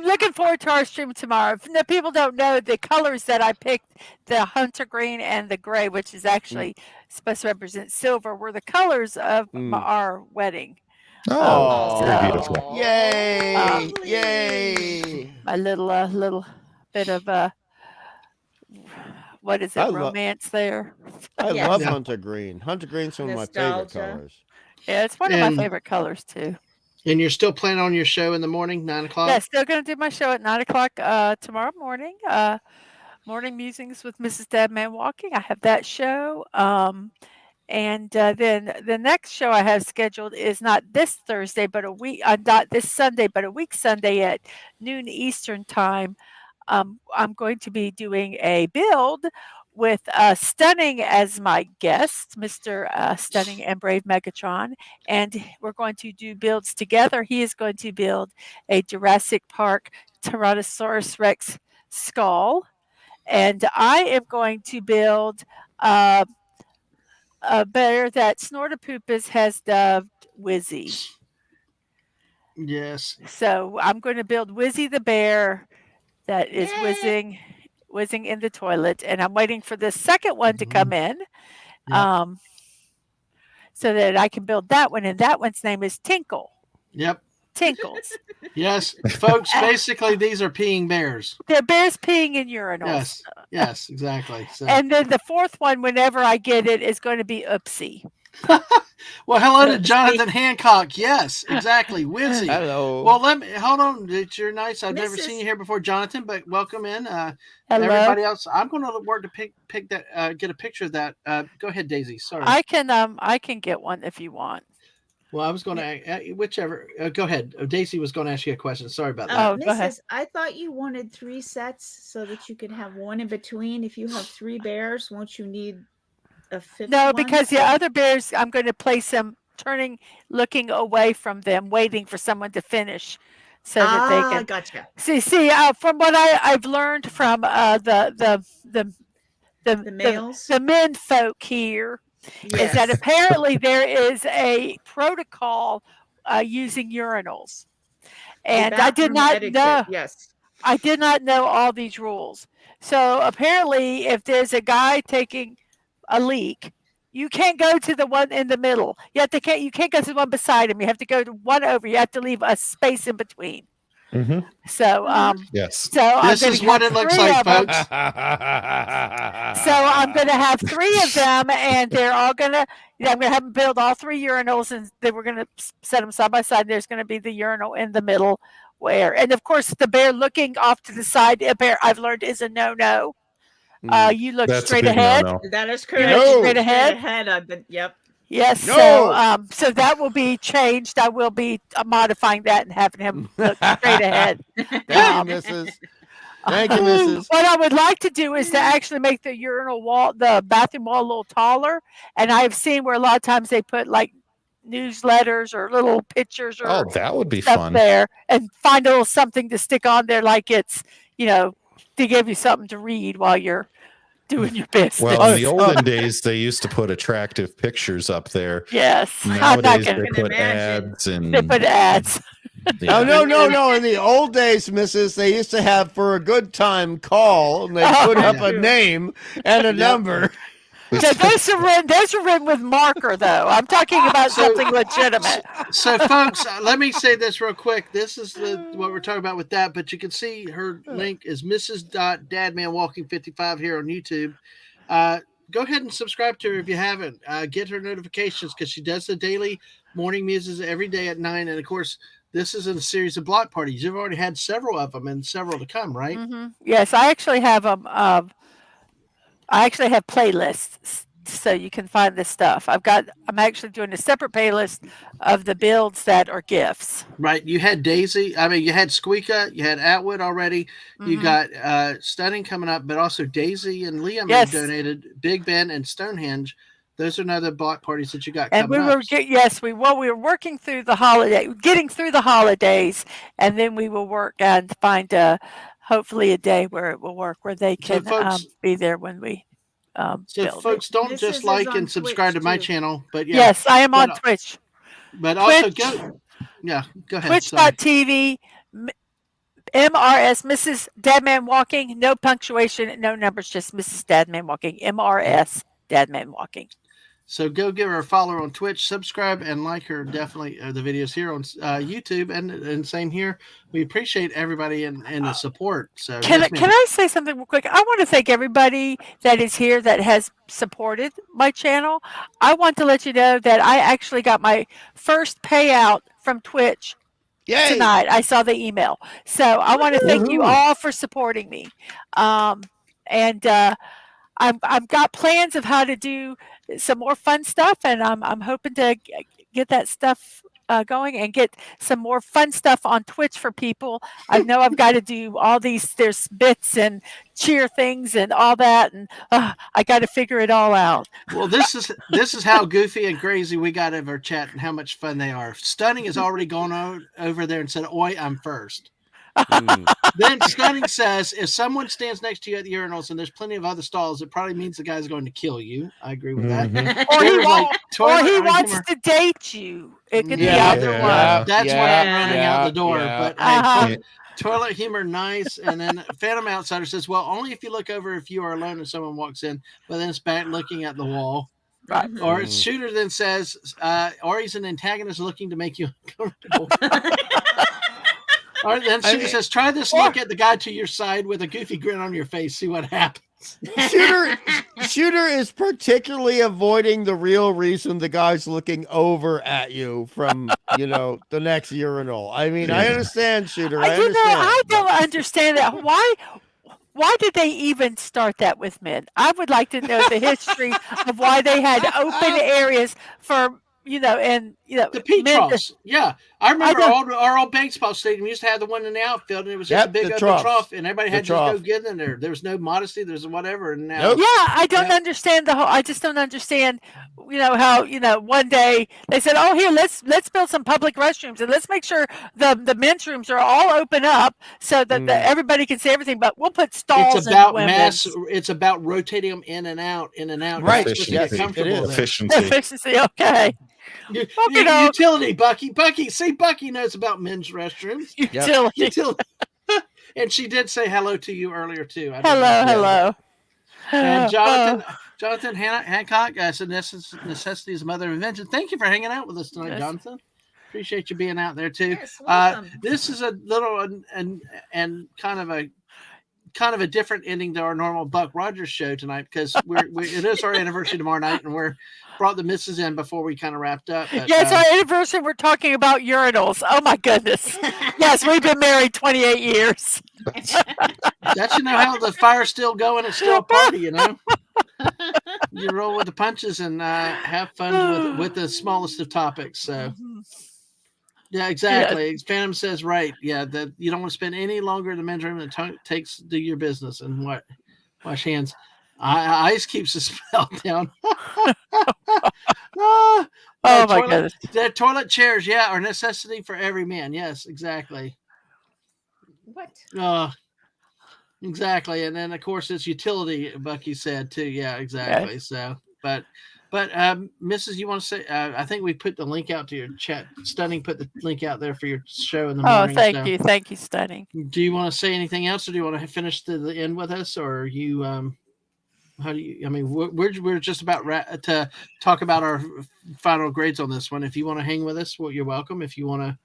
looking forward to our stream tomorrow. If people don't know, the colors that I picked, the hunter green and the gray, which is actually supposed to represent silver, were the colors of our wedding. Very beautiful. Yay! Yay! A little bit of what is it? Romance there. I love hunter green. Hunter green's one of my favorite colors. Yeah, it's one of my favorite colors too. And you're still planning on your show in the morning, 9 o'clock? Yeah, still going to do my show at 9 o'clock tomorrow morning. Morning musings with Mrs. Dadman Walking. I have that show. And then the next show I have scheduled is not this Thursday, but not this Sunday, but a week Sunday at noon Eastern time. I'm going to be doing a build with Stunning as my guest, Mr. Stunning and Brave Megatron, and we're going to do builds together. He is going to build a Jurassic Park Tyrannosaurus Rex skull, and I am going to build a bear that Snortapoopus has dubbed Wizzy. Yes. So I'm going to build Wizzy the bear that is Yay! whizzing in the toilet, and I'm waiting for the second one to come in, Yep. so that I can build that one, and that one's name is Tinkle. Yep. Tinkles. Yes, folks. Basically, these are peeing bears. They're bears peeing in urinals. Yes. Yes. Exactly. So. And then the fourth one, whenever I get it, is going to be Oopsie. Well, hello to Oopsie. Jonathan Hancock. Yes, exactly. Wizzy. Hello. Well, let me hold on. You're nice. I've never Mrs. seen you here before, Jonathan. But welcome in. Hello. Everybody else, I'm going to work to pick that. Get a picture of that. Go ahead, Daisy. Sorry. I can get one if you want. Well, I was going to whichever. Go ahead. Daisy was going to ask you a question. Sorry about that. Oh, go ahead. Mrs., I thought you wanted 3 sets so that you could have one in between. If you have 3 bears, won't you need a 5th No, one? because the other bears, I'm going to place them looking away from them, waiting for someone to finish, so that they can gotcha. see. From what I've learned from the males? the men folk here, is that Yes. apparently there is a protocol using urinals, and I did Bathroom not etiquette, know. Yes. I did not know all these rules. So apparently, if there's a guy taking a leak, you can't go to the one in the middle. You can't go to the one beside him. You have to go to one over. You have to leave a space in between. Mhm. So Yes. so I'm This gonna is what have it looks 3 like, of 'em. folks. So I'm going to have 3 of them, and they're all going to. I'm going to have them build all 3 urinals, and then we're going to set them side by side. There's going to be the urinal in the middle, and of course the bear looking off to the side. A bear, I've learned, is a no-no. You look That's a straight big ahead. no-no. That is You correct. look No. straight ahead. Yep. Yes. No. So that will be changed. I will be modifying that and having him look straight ahead. Thank you, Mrs. Thank you, Mrs. What I would like to do is to actually make the urinal wall, the bathroom wall, a little taller. And I've seen where a lot of times they put like newsletters or little pictures or Oh, that would be stuff fun. there, and find a little something to stick on there, like it's to give you something to read while you're doing your business. Well, in the olden days, they used to put attractive pictures up there. Yes, I'm not Nowadays, gonna. they put imagine. ads and They put ads. yeah. Oh, no. In the old days, Mrs., they used to have for a good time call, and they put up a name and a number. So those are written with marker, though. I'm talking about something legitimate. So, folks, let me say this real quick. This is what we're talking about with that, but you can see her link is Mrs.Dadmanwalking55 here on YouTube. Go ahead and subscribe to her if you haven't. Get her notifications because she does the daily morning muses every day at 9. And, of course, this is in a series of block parties. You've already had several of them and several to come, right? Mm-hmm. Yes, I actually have I actually have playlists, so you can find this stuff. I'm actually doing a separate playlist of the builds that are gifts. Right. You had Daisy. I mean, you had Squeaka. You had Atwood already. Mm-hmm. You got Stunning coming up, but also Daisy and Liam have donated. Big Ben and Stonehenge. Those are another block parties that you got coming up. We were working through getting through the holidays, and then we will work and find hopefully a day where it will work, where they can be there when we build folks, don't just like and subscribe to my channel, but yes, I am on Twitch. But also go ahead. Twitch.tv MRS Mrs. Dadman Walking, no punctuation, no numbers, just Mrs. Dadman Walking, MRS Dadman Walking. So go give her a follow on Twitch, subscribe, and like her definitely the videos here on YouTube, and same here. We appreciate everybody and the support. So can I say something real quick? I want to thank everybody that is here that has supported my channel. I want to let you know that I actually got my first payout from Twitch tonight. I saw the email, so I want to thank you all for supporting me. I've got plans of how to do some more fun stuff, and I'm hoping to get that stuff going and get some more fun stuff on Twitch for people. I know I've got to do all these. There's bits and cheer things and all that, and I got to figure it all out. Well, this is how goofy and crazy we got over chat and how much fun they are. Stunning has already gone over there and said, "Oi, I'm first." Then Stunning says, if someone stands next to you at the urinals and there's plenty of other stalls, it probably means the guy's going to kill you. I agree with that. Or he, Toilet wants humor. to date you. It could be Yeah, either one. That's when I'm running out the door. But Uh-huh. toilet humor, nice. And then Phantom Outsider says, well, only if you look over if you are alone and someone walks in, but then it's back looking at the wall. Right. Or Shooter then says, or he's an antagonist looking to make you uncomfortable. Or then Shooter says, try this look at the guy to your side with a goofy grin on your face. See what happens. Shooter is particularly avoiding the real reason the guy's looking over at you from, the next urinal. I mean, I understand, Shooter. I understand. I don't understand that. Why did they even start that with men? I would like to know the history of why they had open areas for, the pee troughs. Yeah. I remember our old baseball stadium used to have the one in the outfield, and it was just a big open trough, and everybody had to go get in there. There was no modesty. There's whatever. And now, I don't understand I just don't understand, how, one day they said, oh, here, let's build some public restrooms, and let's make sure the men's rooms are all open up so that everybody can see everything, but we'll put stalls it's about in it's about rotating them in and out. Right. Efficiency. Okay. Utility, Bucky. Bucky knows about men's restrooms. Utility. And she did say hello to you earlier too. Hello. And Jonathan Hancock said necessity is the mother of invention. Thank you for hanging out with us tonight, Jonathan. Appreciate you being out there too. Yes, this is a little and kind of a different ending to our normal Buck Rogers show tonight because it is our anniversary tomorrow night, and we're brought the missus in before we kind of wrapped up. But, it's our anniversary. We're talking about urinals. Oh my goodness! Yes, we've been married 28 years. That how the fire's still going. It's still a party, You roll with the punches and have fun with the smallest of topics. So. Yeah, exactly. Yeah. Phantom says right. Yeah, that you don't want to spend any longer in the men's room than it takes to do your business and wash hands. Ice keeps the smell down. My goodness. The toilet chairs, are a necessity for every man. Yes, exactly. What? Exactly. And then of course it's utility, Bucky said too. Yeah, exactly. Okay. So but Mrs., you want to say? I think we put the link out to your chat. Stunning put the link out there for your show in the morning. Oh, thank you, Stunning. Do you want to say anything else, or do you want to finish to the end with us, or are you? How do you? I mean, we're just about to talk about our final grades on this one. If you want to hang with us, well, you're welcome. If you want to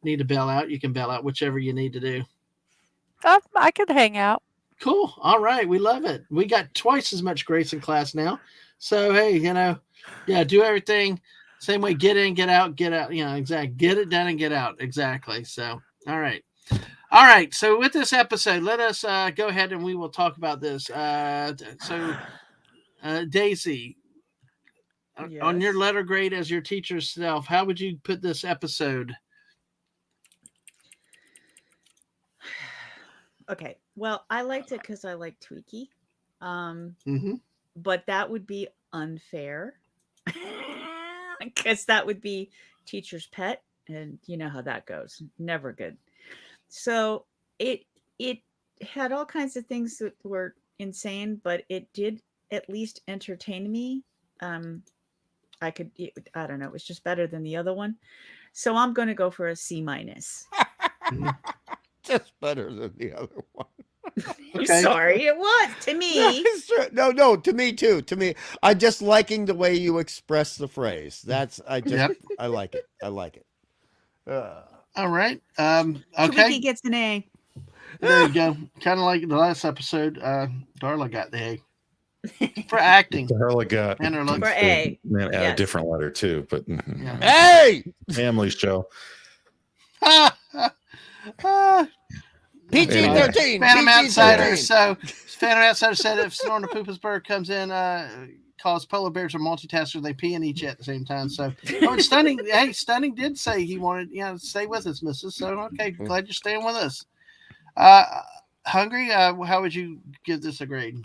need to bail out, you can bail out. Whichever you need to do. I could hang out. Cool. All right, we love it. We got twice as much grace in class now. So, hey, do everything same way. Get in, get out. Exactly. Get it done and get out. Exactly. So, all right. So with this episode, let us go ahead and we will talk about this. Daisy, on your letter grade as your teacher's self, how would you put this episode? Okay. Well, I liked it because I like Tweaky. But that would be unfair because that would be teacher's pet, and you know how that goes. Never good. So it had all kinds of things that were insane, but it did at least entertain me. I don't know. It was just better than the other one. So I'm going to go for a C-. Just better than the other one. Okay. Sorry, it was to me. No, to me too. To me, I just liking the way you express the phrase. I like it. All right. Okay. Tweaky gets an A. There you go. Kind of like the last episode. Darla got the A for acting. Darla got and her looks for A. A different letter too, but hey, family show. PG-13. Phantom Outsider. So Phantom Outsider said if Snorna Poopensburg comes in, calls polar bears are multitaskers, they pee and eat you at the same time. So Stunning did say he wanted, stay with us, Mrs. So okay, glad you're staying with us. Hungry, how would you give this a grade?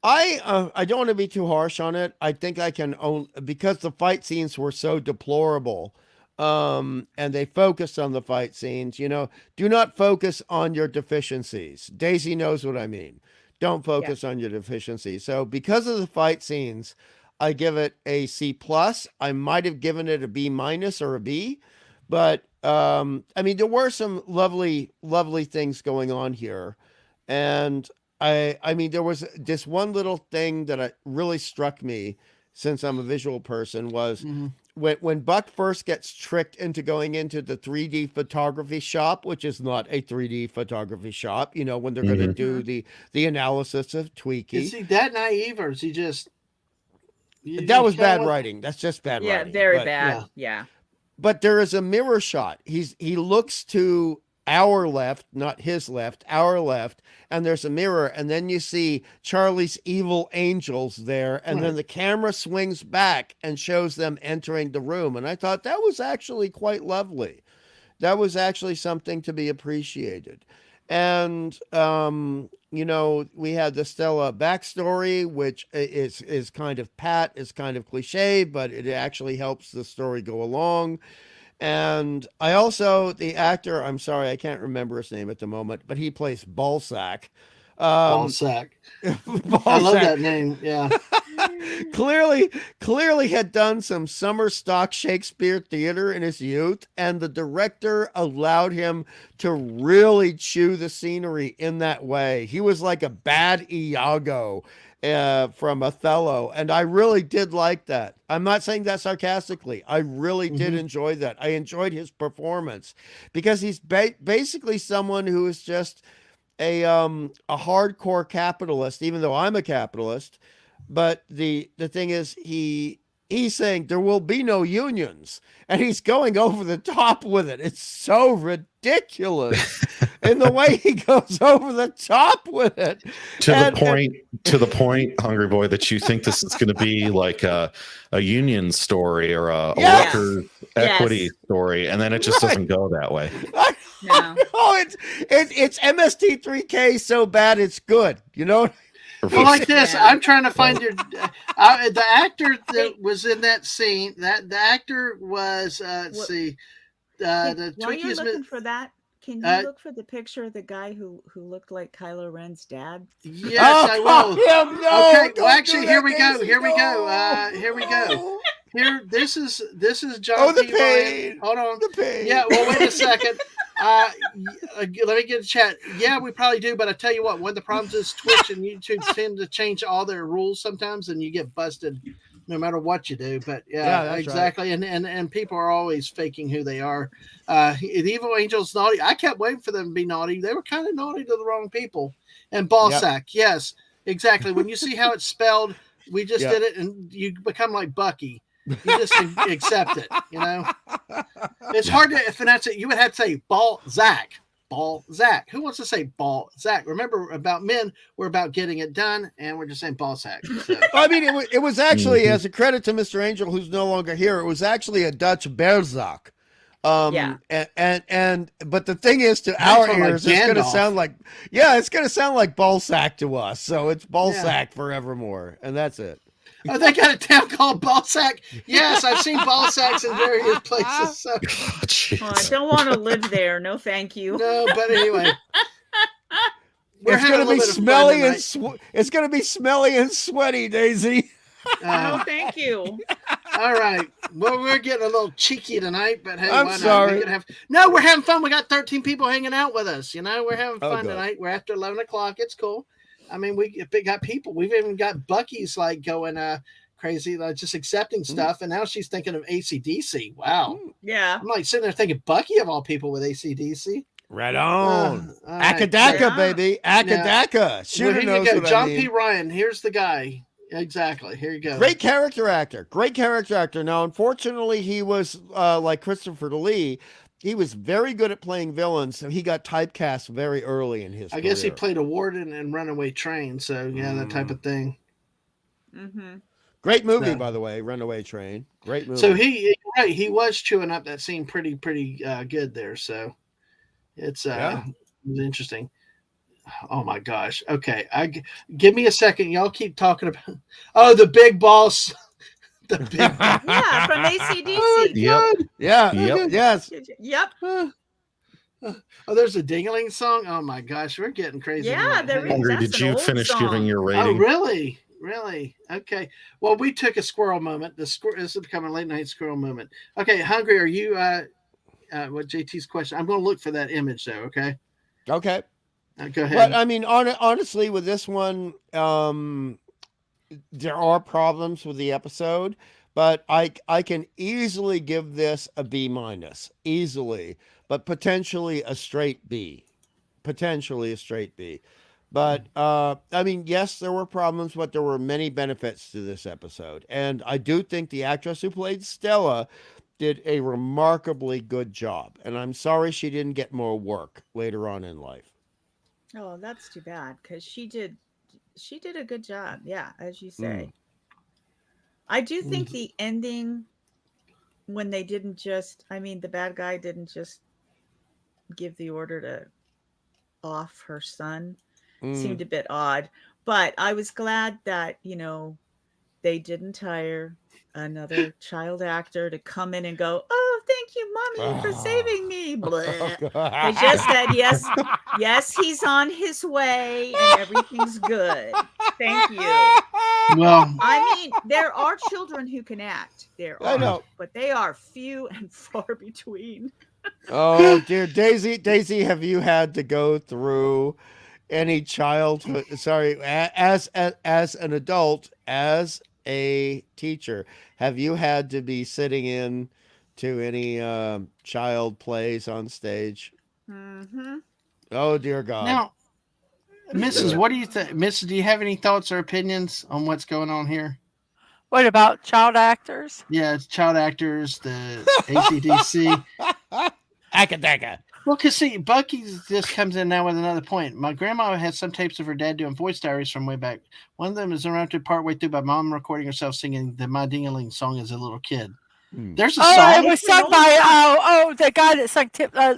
I don't want to be too harsh on it. I think I can because the fight scenes were so deplorable. and they focus on the fight scenes. You know, do not focus on your deficiencies. Daisy knows what I mean. Don't focus on your deficiencies. So because of the fight scenes, I give it a C plus. I might have given it a B minus or a B, but I mean, there were some lovely, lovely things going on here, and I mean, there was this one little thing that really struck me, since I'm a visual person, was when Buck first gets tricked into going into the 3D photography shop, which is not a 3D photography shop, you know, when they're going to do the analysis of Tweaky. Is he that naive, or is he just? That was bad writing. That's just bad writing. Yeah, very bad. Yeah. But there is a mirror shot. He looks to our left, not his left, our left, and there's a mirror, and then you see Charlie's evil angels there, and then the camera swings back and shows them entering the room, and I thought that was actually quite lovely. That was actually something to be appreciated. And you know, we had the Stella backstory, which is kind of pat, is kind of cliche, but it actually helps the story go along. And I also, the actor, I'm sorry, I can't remember his name at the moment, but he plays Ballsack. Ballsack. I love that name. Yeah. clearly had done some summer stock Shakespeare theater in his youth, and the director allowed him to really chew the scenery in that way. He was like a bad Iago from Othello, and I really did like that. I'm not saying that sarcastically. I really did enjoy that. I enjoyed his performance, because he's basically someone who is just a hardcore capitalist, even though I'm a capitalist. But the thing is, he's saying there will be no unions, and he's going over the top with it. It's so ridiculous in the way he goes over the top with it. To the point, Hungry Boy, that you think this is going to be like a union story or a worker equity story, and then it just doesn't go that way. No. It's MST3K so bad it's good, you know. Well, like this, I'm trying to find your the actor that was in that scene. That the actor was let's see, the while you're looking for that, can you look for the picture of the guy who looked like Kylo Ren's dad? Yes, I will. No, okay, well, actually, here we go. Here we go. Here, this is John P. Ryan. Hold on. The pain. Yeah, well, wait a second. Let me get a chat. Yeah, we probably do, but I tell you what, one of the problems is Twitch and YouTube tend to change all their rules sometimes, and you get busted no matter what you do. But yeah exactly. Right. And people are always faking who they are. The evil angel's naughty. I kept waiting for them to be naughty. They were kind of naughty to the wrong people. And Ballsack, yes, exactly. When you see how it's spelled, we just did it, and you become like Bucky. You just accept it, you know. It's hard to pronounce it. You would have to say Ballsack. Ballsack. Who wants to say Ballsack? Remember, about men, we're about getting it done, and we're just saying Ballsack. So. I mean, it was actually, as a credit to Mr. Angel, who's no longer here, it was actually a Dutch Belzak. And but the thing is, to our ears, it's going to sound like Ballsack to us. So it's Ballsack forevermore, and that's it. Oh, they got a town called Ballsack. Yes, I've seen Ballsacks in various places. So. I don't want to live there. No, thank you. No, but anyway, it's going to be smelly and it's going to be smelly and sweaty, Daisy. No, thank you. All right. Well, we're getting a little cheeky tonight, but hey, I'm sorry. No, we're having fun. We got 13 people hanging out with us. You know, we're having fun tonight. We're after 11 o'clock. It's cool. I mean, we got people. We've even got Bucky's like going crazy, like just accepting stuff. And now she's thinking of AC/DC. Wow. Yeah. I'm like sitting there thinking Bucky of all people with AC/DC. Right on. Akadaka, baby. Akadaka. Shooter knows what John I mean. P. Ryan. Here's the guy. Exactly. Here you go. Great character actor. Now, unfortunately, he was like Christopher Lee. He was very good at playing villains, so he got typecast very early in his career. I guess he played a warden in Runaway Train, so yeah, that type of thing. Mm-hmm. Great movie, by the way, Runaway Train. Great movie. So he was chewing up that scene pretty good there. So it's it was interesting. Oh my gosh. Okay, give me a second. Y'all keep talking about the big boss. The big bad. Yeah, from AC/DC. Oh, Yep. God. Yeah. Yep. Yes. Yep. Oh, there's a dingling song. Oh my gosh, we're getting crazy. Yeah, tonight. there is. Hungry, That's did an you old finish song. giving your Oh, rating? really? Really? Okay. Well, we took a squirrel moment. This is becoming a late night squirrel moment. Okay, Hungry, are you what JT's question? I'm going to look for that image though, okay? Okay. Go ahead. But I mean, honestly, with this one, there are problems with the episode, but I can easily give this a B minus, easily, but potentially a straight B. Potentially a straight B. But I mean, yes, there were problems, but there were many benefits to this episode. And I do think the actress who played Stella did a remarkably good job. And I'm sorry she didn't get more work later on in life. Oh, that's too bad because she did a good job. Yeah, as you say. I do think the ending when they didn't just, I mean, the bad guy didn't just give the order to off her son seemed a bit odd, but I was glad that, they didn't hire another child actor to come in and go, "Oh, thank you, mommy, for saving me." They just said, yes, he's on his way and everything's good. Thank you. Well, I mean, there are children who can act. I know. But they are few and far between. Oh dear, Daisy, have you had to go through any childhood? Sorry, as an adult, as a teacher, have you had to be sitting in to any child plays on stage? Mm-hmm. Oh dear God! now, Mrs., what do you think? Mrs., do you have any thoughts or opinions on what's going on here? What about child actors? Yeah, it's child actors, the ACDC. Akadaka. Well, because see, Bucky just comes in now with another point. My grandma had some tapes of her dad doing voice diaries from way back. One of them is interrupted partway through by mom recording herself singing the My Ding-a-Ling song as a little kid. There's a Oh, song. it was sung by the guy that sung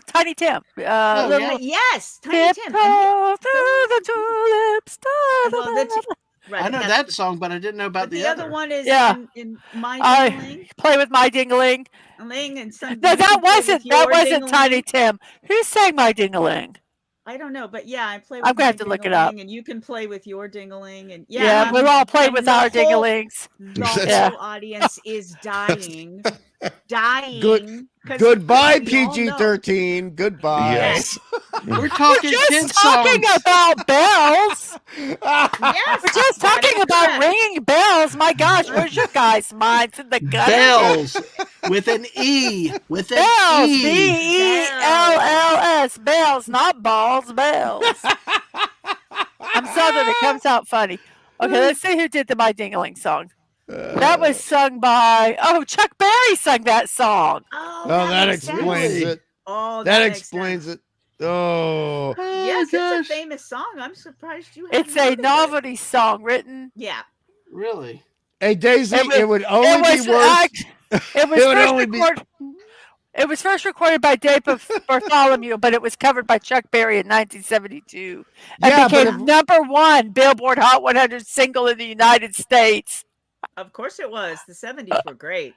Tiny Tim. Yes, Tiny Tim. Tiptoe through the tulips. Right, I know that song, but I didn't know about the other other one is in My I Ding-a-Ling. play with My Ding-a-Ling. And some, No, that wasn't Ding-a-Ling. Tiny Tim. Who sang My Ding-a-Ling? I don't know, but yeah, I play with I'm gonna have to look it up. and you can play with your Ding-a-ling, and Yeah, we'll all play with our Ding-a-lings. The whole audience is dying. Goodbye, PG-13. Goodbye. Yes. We're talking We're kids just talking songs. about bells. Yes, We're just talking about ringing bells. My gosh, where's your guys' minds in the gutter? Bells with an E. With an Bells. E. Bells. Bells, not balls. Bells. I'm Southern. It comes out funny. Okay, let's see who did the My Ding-a-Ling song. That was sung by Chuck Berry sang that song. Oh, that explains it. Oh, that explains it. Oh. Yes, gosh. it's a famous song. I'm surprised you. It's a novelty song written. Yeah. Really? Hey, Daisy, it would only be worse. It was first recorded by Dave Bartholomew, but it was covered by Chuck Berry in 1972 and became #1 Billboard Hot 100 single in the United States. Of course it was. The 70s were great.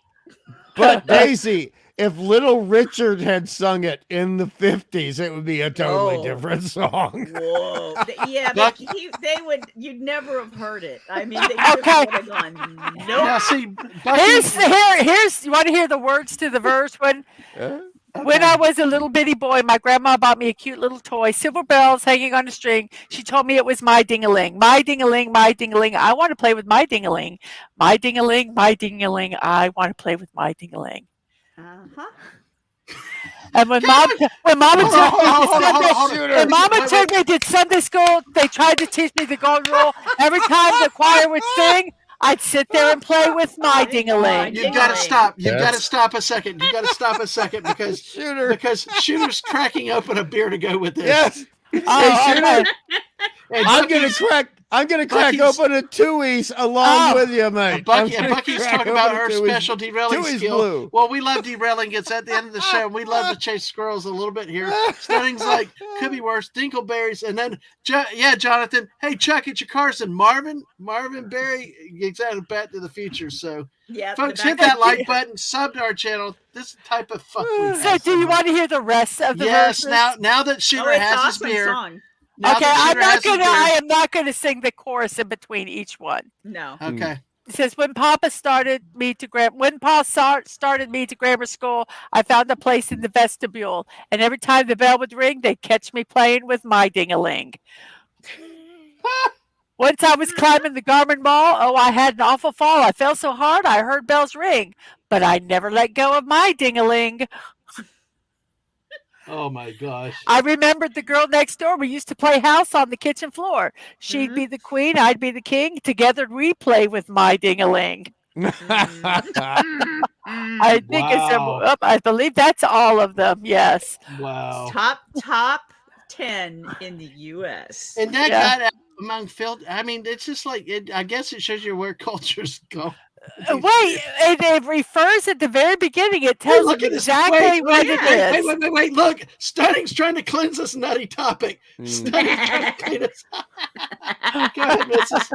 But Daisy, if Little Richard had sung it in the 50s, it would be a totally different song. Whoa. Yeah, but you'd never have heard it. I mean, they would have gone, nope. Now, see, here's, you want to hear the words to the verse? When I was a little bitty boy, my grandma bought me a cute little toy, silver bells hanging on a string. She told me it was my ding-a-ling. My ding-a-ling, my ding-a-ling. I want to play with my ding-a-ling. My ding-a-ling, my ding-a-ling. I want to play with my ding-a-ling. Uh-huh. And when Mama took me to Sunday school, they tried to teach me the golden rule. Every time the choir would sing, I'd sit there and play with my ding-a-ling. You got to stop. You got to stop a second. You got to stop a second because Shooter's cracking open a beer to go with this. Yes. Oh, okay. I'm gonna crack Bucky's- open a Tui's along with you, mate. Bucky's talking about her special derailing Tui's skill. blue. Well, we love derailing. It's at the end of the show. We love to chase squirrels a little bit here. Stunning's like, could be worse. Dingleberries. And then, Jonathan, hey, Chuck, it's your Carson. Marvin Berry gets out of Back to the Future. So, folks, hit that like button, sub to our channel. This is the type of fuck we So do you want to hear the rest of the verses? Now that Shooter has his beer. Song. Okay, I am not gonna sing the chorus in between each one. No. Okay. It says, when Pa started me to grammar school, I found a place in the vestibule, and every time the bell would ring, they'd catch me playing with my ding-a-ling. Once I was climbing the Garmin Mall. Oh, I had an awful fall. I fell so hard I heard bells ring, but I never let go of my ding-a-ling. Oh my gosh. I remembered the girl next door. We used to play house on the kitchen floor. She'd be the queen, I'd be the king. Together we play with my ding-a-ling. I think I believe that's all of them. Yes. Wow. Top 10 in the U.S. And that got out among filth. I mean, it's just like I guess it shows you where cultures go. Wait, it refers at the very beginning. It tells you exactly what it is. Wait, look. Stunning's trying to cleanse this nutty topic. Stunning's trying to clean us. Go ahead, Mrs.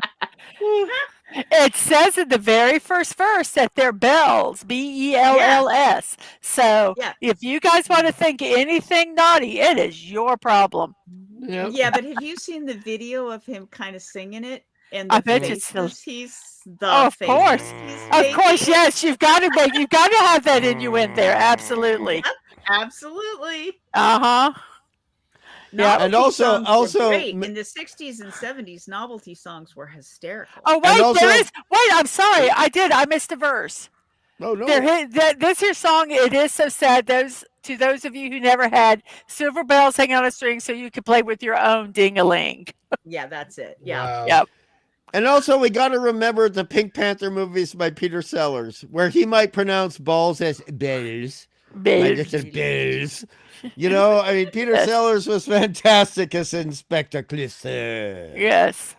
It says in the very first verse that they're bells, B-E-L-L-S. So if you guys want to think anything naughty, it is your problem. Yep. Yeah, but have you seen the video of him kind of singing it? And I bet he's of course, yes. You've got to have that in there. Absolutely, yep, absolutely. Yeah, and also great. In the 60s and 70s, novelty songs were hysterical. Oh wait, I'm sorry, I missed a verse. Oh no, this here song, it is so sad. To those of you who never had silver bells hanging on a string, so you could play with your own ding-a-ling. Yeah, that's it. Yeah. Wow. Yep. And also, we got to remember the Pink Panther movies by Peter Sellers, where he might pronounce balls as bells. Bells. You know, I mean, Peter Sellers was fantastic as Inspector Clouseau. Yes.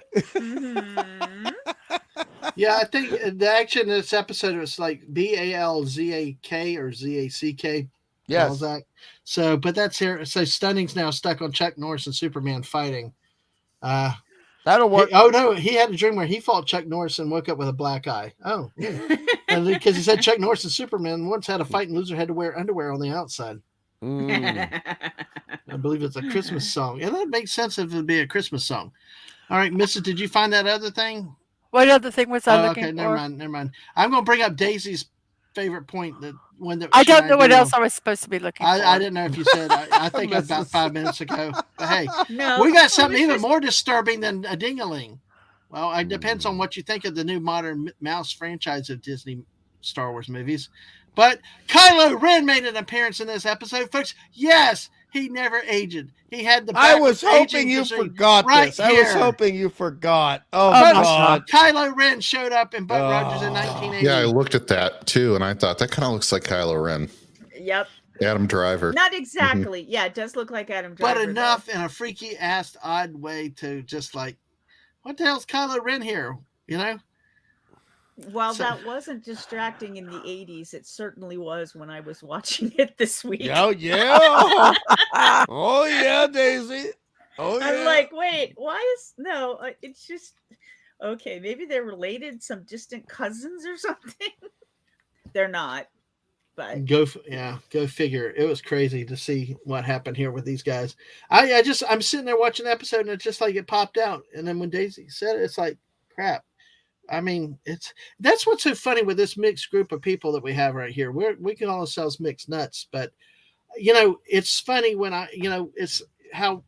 Yeah, I think the action in this episode was like BALZAK or ZACK. Yes. So, but that's here. So, Stunning's now stuck on Chuck Norris and Superman fighting. That'll work. No, he had a dream where he fought Chuck Norris and woke up with a black eye. Oh, because he said Chuck Norris and Superman once had a fight and loser had to wear underwear on the outside. I believe it's a Christmas song. And that makes sense if it'd be a Christmas song. All right, Mrs., did you find that other thing? What other thing was I looking for? Never mind. I'm going to bring up Daisy's favorite point. That I don't know what else I was supposed to be looking for. I didn't know if you said. I think about 5 minutes ago. But hey, we got something even more disturbing than a ding-a-ling. Well, it depends on what you think of the new modern mouse franchise of Disney Star Wars movies. But Kylo Ren made an appearance in this episode, folks. Yes, he never aged. He had the. I was hoping you forgot this. I was hoping you forgot. Oh my God! Kylo Ren showed up in Buck Rogers in 1980. Yeah, I looked at that too, and I thought that kind of looks like Kylo Ren. Yep. Adam Driver. Not exactly. Yeah, it does look like Adam Driver. But enough in a freaky ass odd way to just like, what the hell's Kylo Ren here? You know. While that wasn't distracting in the 80s, it certainly was when I was watching it this week. Oh, yeah. Oh, yeah, Daisy. Oh, yeah. I'm like, wait, why is... No, it's just... Okay, maybe they're related, some distant cousins or something. They're not, but... Go figure. It was crazy to see what happened here with these guys. I'm sitting there watching the episode, and it's just like it popped out. And then when Daisy said it, it's like, crap. I mean, that's what's so funny with this mixed group of people that we have right here. We can call ourselves mixed nuts, but it's funny when it's how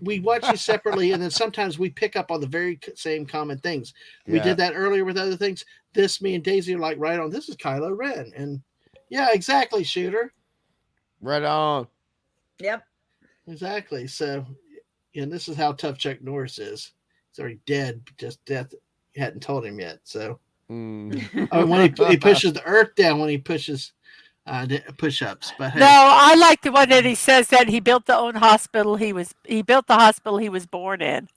we watch these separately, and then sometimes we pick up on the very same common things. We did that earlier with other things. Me and Daisy are like right on. This is Kylo Ren, and yeah, exactly, Shooter. Right on. Yep. Exactly. So, and this is how tough Chuck Norris is. He's already dead, just death. Hadn't told him yet. So when he pushes the earth down, when he pushes push-ups. But hey. No, I like the one that he says that he built the hospital he was born in.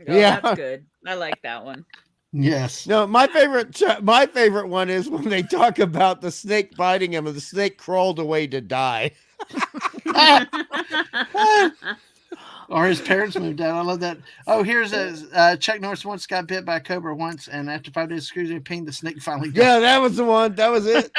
Oh, Yeah. that's good. I like that one. Yes. No, my favorite one is when they talk about the snake biting him and the snake crawled away to die. Or his parents moved out. I love that. Oh, here's a Chuck Norris once got bit by a cobra once, and after 5 days of screwing and pain, the snake finally died. Yeah, that was the one. That was it.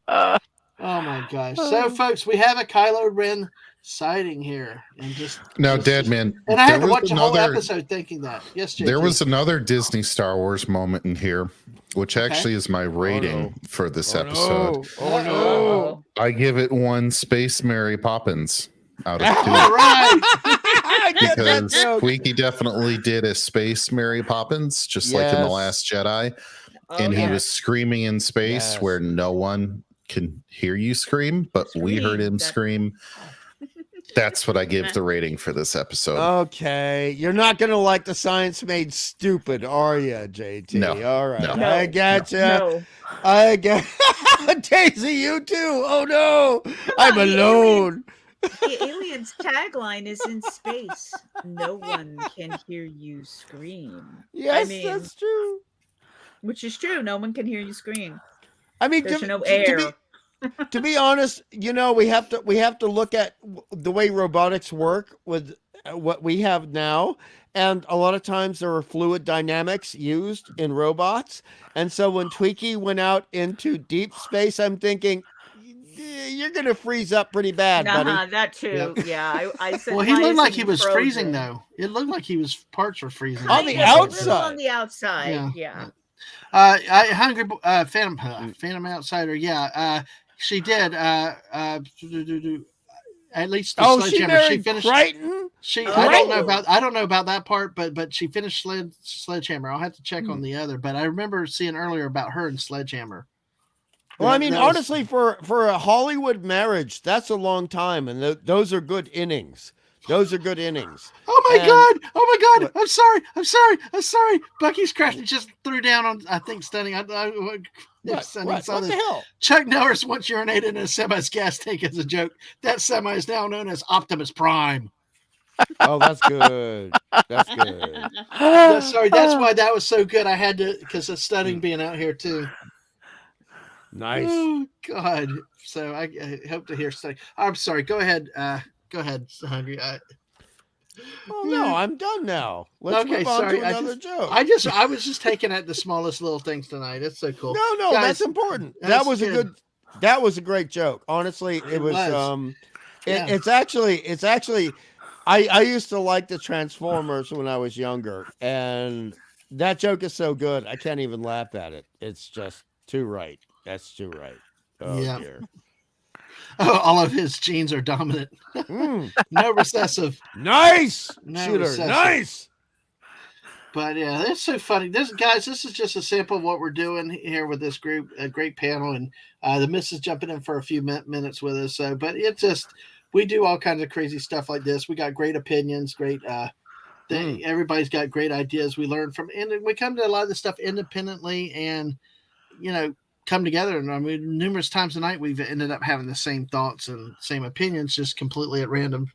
Oh my gosh. So, folks, we have a Kylo Ren sighting here. And now, Dadman. And I had to watch a whole episode thinking that. Yes, JT. There was another Disney Star Wars moment in here, which actually is my rating for this episode. No. I give it 1 Space Mary Poppins out of 2. All right. Because Squeaky definitely did a Space Mary Poppins, just like in The Last Jedi. And he was screaming in space where no one can hear you scream, but we heard him scream. That's what I give the rating for this episode. Okay. You're not going to like the science made stupid, are you, JT? No. All right. No. I gotcha. No. I get Daisy, you too. Oh no. I'm alone. The alien's tagline is in space. No one can hear you scream. Yes, that's true. Which is true. No one can hear you scream. I mean, There's no air. To be honest, we have to look at the way robotics work with what we have now, and a lot of times there are fluid dynamics used in robots, and so when Twiki went out into deep space, I'm thinking you're gonna freeze up pretty bad, buddy. That too. Yeah, I said. Well, he looked like he was freezing though. It looked like parts were freezing on the outside. On the outside, yeah. Phantom Outsider. Yeah, she did. At least the Sledgehammer. She finished. Crichton? I don't know about that part, but she finished Sledgehammer. I'll have to check on the other. But I remember seeing earlier about her and Sledgehammer. Well, I mean, honestly, for a Hollywood marriage, that's a long time, and those are good innings. Those are good innings. Oh my god! Oh my god! I'm sorry. Bucky's crashing just threw down on. I think stunning. What the hell? Chuck Norris once urinated in a semi's gas tank as a joke. That semi is now known as Optimus Prime. Oh, that's good. That's good. Sorry, that's why that was so good. I had to because of stunning being out here too. Nice. Oh God. So I hope to hear stunning. I'm sorry. Go ahead. Go ahead, Hungry. Oh no, I'm done now. Let's move on to another joke. I was just taking at the smallest little things tonight. It's so cool. No, guys, that's important. That was a great joke. Honestly, it was. It's actually. I used to like the Transformers when I was younger, and that joke is so good I can't even laugh at it. It's just too right. That's too right. Oh dear. Oh, all of his genes are dominant. No recessive. Nice. No Shooter. Recessive. Nice. But yeah, that's so funny. This is just a sample of what we're doing here with this group, a great panel, and the missus jumping in for a few minutes with us. So, but it's just we do all kinds of crazy stuff like this. We got great opinions, great. Everybody's got great ideas. We learn from, and we come to a lot of this stuff independently, and come together. And I mean, numerous times tonight we've ended up having the same thoughts and same opinions, just completely at random,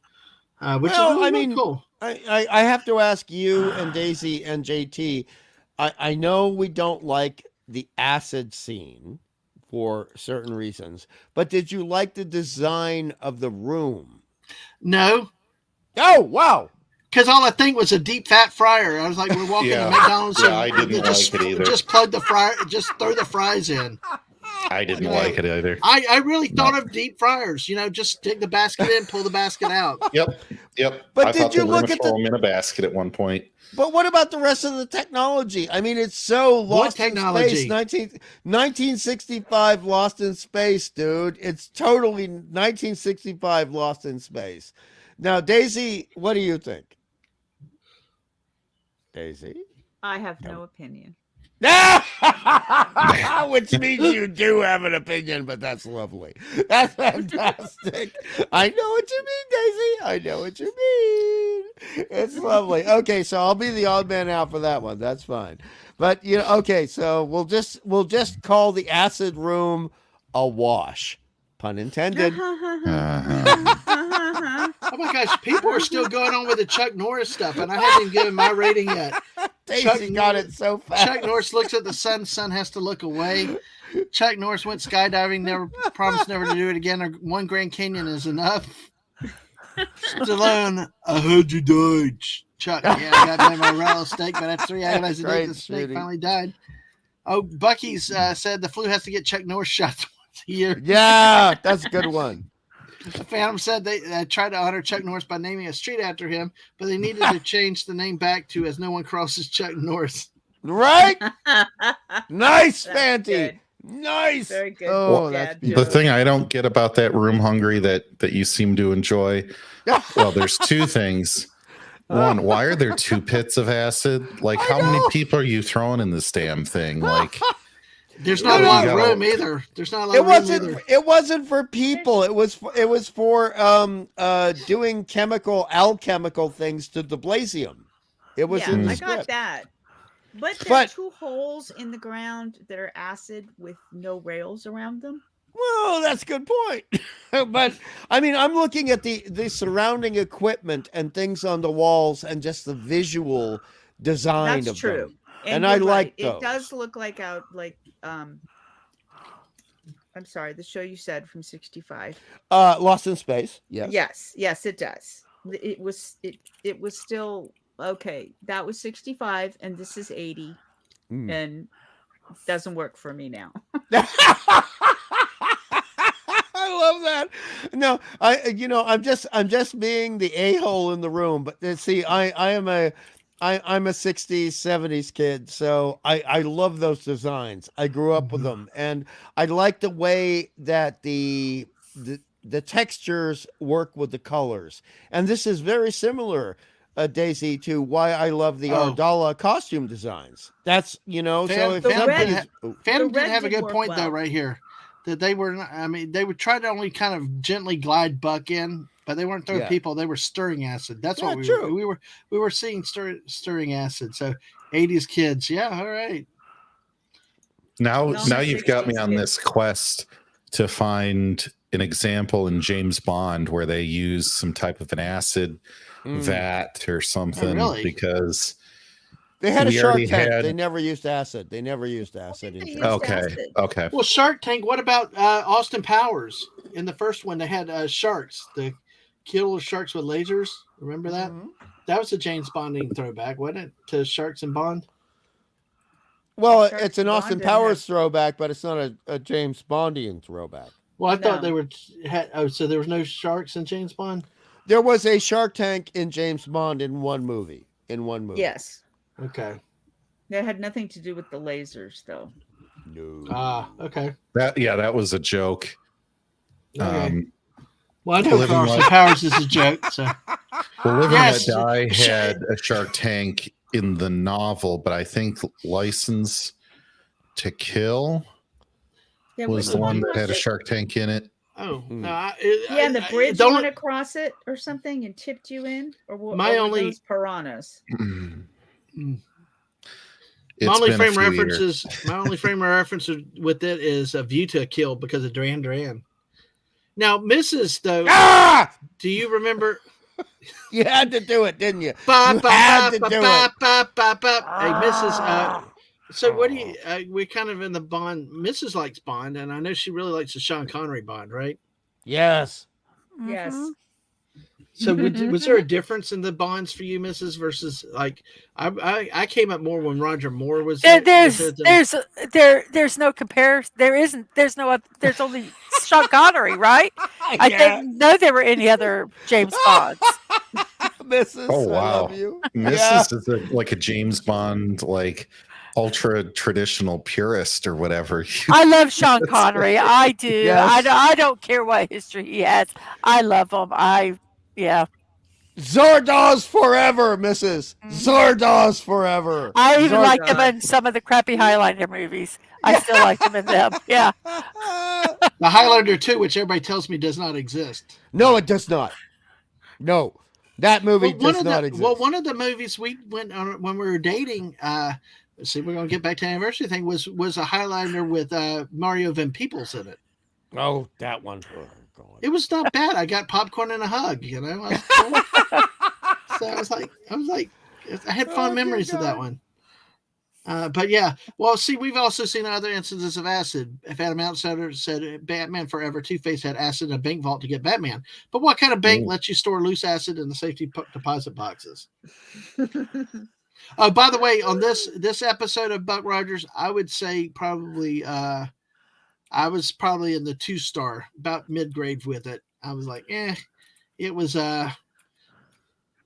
which is really cool. I have to ask you and Daisy and JT. I know we don't like the acid scene for certain reasons, but did you like the design of the room? No. Oh wow. Because all I think was a deep fat fryer. I was like, we're walking to McDonald's. Yeah, I didn't like it either. Just plug the fryer, just throw the fries in. I didn't like it either. I really thought of deep fryers. Just stick the basket in, pull the basket out. Yep. But did you look at throw them in a basket at one point? But what about the rest of the technology? I mean, it's so lost in space. 1965 Lost in Space, dude. It's totally 1965 Lost in Space. Now, Daisy, what do you think? Daisy? I have no opinion. Which means you do have an opinion, but that's lovely. That's fantastic. I know what you mean, Daisy. I know what you mean. It's lovely. Okay, so I'll be the odd man out for that one. That's fine. But okay, so we'll just call the acid room a wash. Pun intended. Oh my gosh, people are still going on with the Chuck Norris stuff, and I haven't even given my rating yet. Daisy got it so fast. Chuck Norris looks at the sun has to look away. Chuck Norris went skydiving, never promised never to do it again. Or one Grand Canyon is enough. Stallone, I heard you died. Chuck, yeah, I got my rattlesnake, but after 3 agonies a day, the snake finally died. Oh, Bucky's said the flu has to get Chuck Norris shots once a year. Yeah, that's a good one. The Phantom said they tried to honor Chuck Norris by naming a street after him, but they needed to change the name back to as no one crosses Chuck Norris. Right? Nice, Fanty. Nice. Very good. Oh, that's the thing I don't get about that room hungry that you seem to enjoy. Well, there's two things. One, why are there 2 pits of acid? Like, how many people are you throwing in this damn thing? Like, there's not a lot of room either. There's not a lot of room either. It wasn't for people. It was for doing alchemical things to the Blasium. It was in the I script. got that. But there are 2 holes in the ground that are acid with no rails around them. Well, that's a good point. But I mean, I'm looking at the surrounding equipment and things on the walls and just the visual design That's of true. them. And I like those. It does look like I'm sorry, the show you said from 65. Lost in Space. Yes. Yes, it does. It was still okay. That was 65 and this is 80. And doesn't work for me now. I love that. No, I'm just being the a-hole in the room, but see, I'm a 60s, 70s kid, so I love those designs. I grew up with them, and I like the way that the textures work with the colors. And this is very similar, Daisy, to why I love the Ardala costume designs. That's, so if Phantom did have a good point though right here. That they were, they would try to only kind of gently glide Buck in, but they weren't throwing people. They were stirring acid. That's what we were seeing stirring acid. So 80s kids. Yeah. All right. Now you've got me on this quest to find an example in James Bond where they use some type of an acid vat or something because they had a Shark Tank. They never used acid. In Okay. Well, Shark Tank. What about Austin Powers? In the first one, they had sharks. The killer sharks with lasers. Remember that? That was a James Bonding throwback, wasn't it? To Sharks and Bond. Well, it's an Austin Powers throwback, but it's not a James Bondian throwback. Well, I thought they were. So there was no sharks in James Bond. There was a Shark Tank in James Bond in one movie. Yes. Okay. That had nothing to do with the lasers, though. No. Okay. That was a joke. Okay. Well, I know Austin Powers is a joke. So. Well, Live and Let Die had a Shark Tank in the novel, but I think License to Kill was the one that had a Shark Tank in it. Oh, and the bridge went across it or something and tipped you in, or what? Those piranhas. My only frame of reference with it is A View to a Kill because of Duran Duran. Now, Mrs. though, do you remember? You had to do it, didn't you? Hey, Mrs. So what do you? We're kind of in the Bond. Mrs. likes Bond, and I know she really likes the Sean Connery Bond, right? Yes. Yes. So was there a difference in the Bonds for you, Mrs. versus like I came up more when Roger Moore was there. There's no comparison. There's only Sean Connery, right? I didn't know there were any other James Bonds. Mrs. Oh wow, I love you. Mrs. is like a James Bond like ultra traditional purist or whatever. I love Sean Connery. I do. Yes. I don't care what history he has. I love him. Yeah. Zardoz forever, Mrs. Zardoz forever. I even like him in some of the crappy Highlander movies. I still like him in them. Yeah. The Highlander 2, which everybody tells me does not exist. No, it does not. No. That movie does not exist. Well, one of the movies we went on when we were dating, we're going to get back to the anniversary thing, was a Highlander with Mario Van Peebles in it. Oh, that one. Oh, God. It was not bad. I got popcorn and a hug. So I was like, I had fun memories of that one. But yeah, well, see, we've also seen other instances of acid. If Adam Outsider said Batman Forever, Two-Face had acid in a bank vault to get Batman. But what kind of bank lets you store loose acid in the safety deposit boxes? By the way, on this episode of Buck Rogers, I would say probably I was probably in the 2-star, about mid-grade with it. I was like, it was the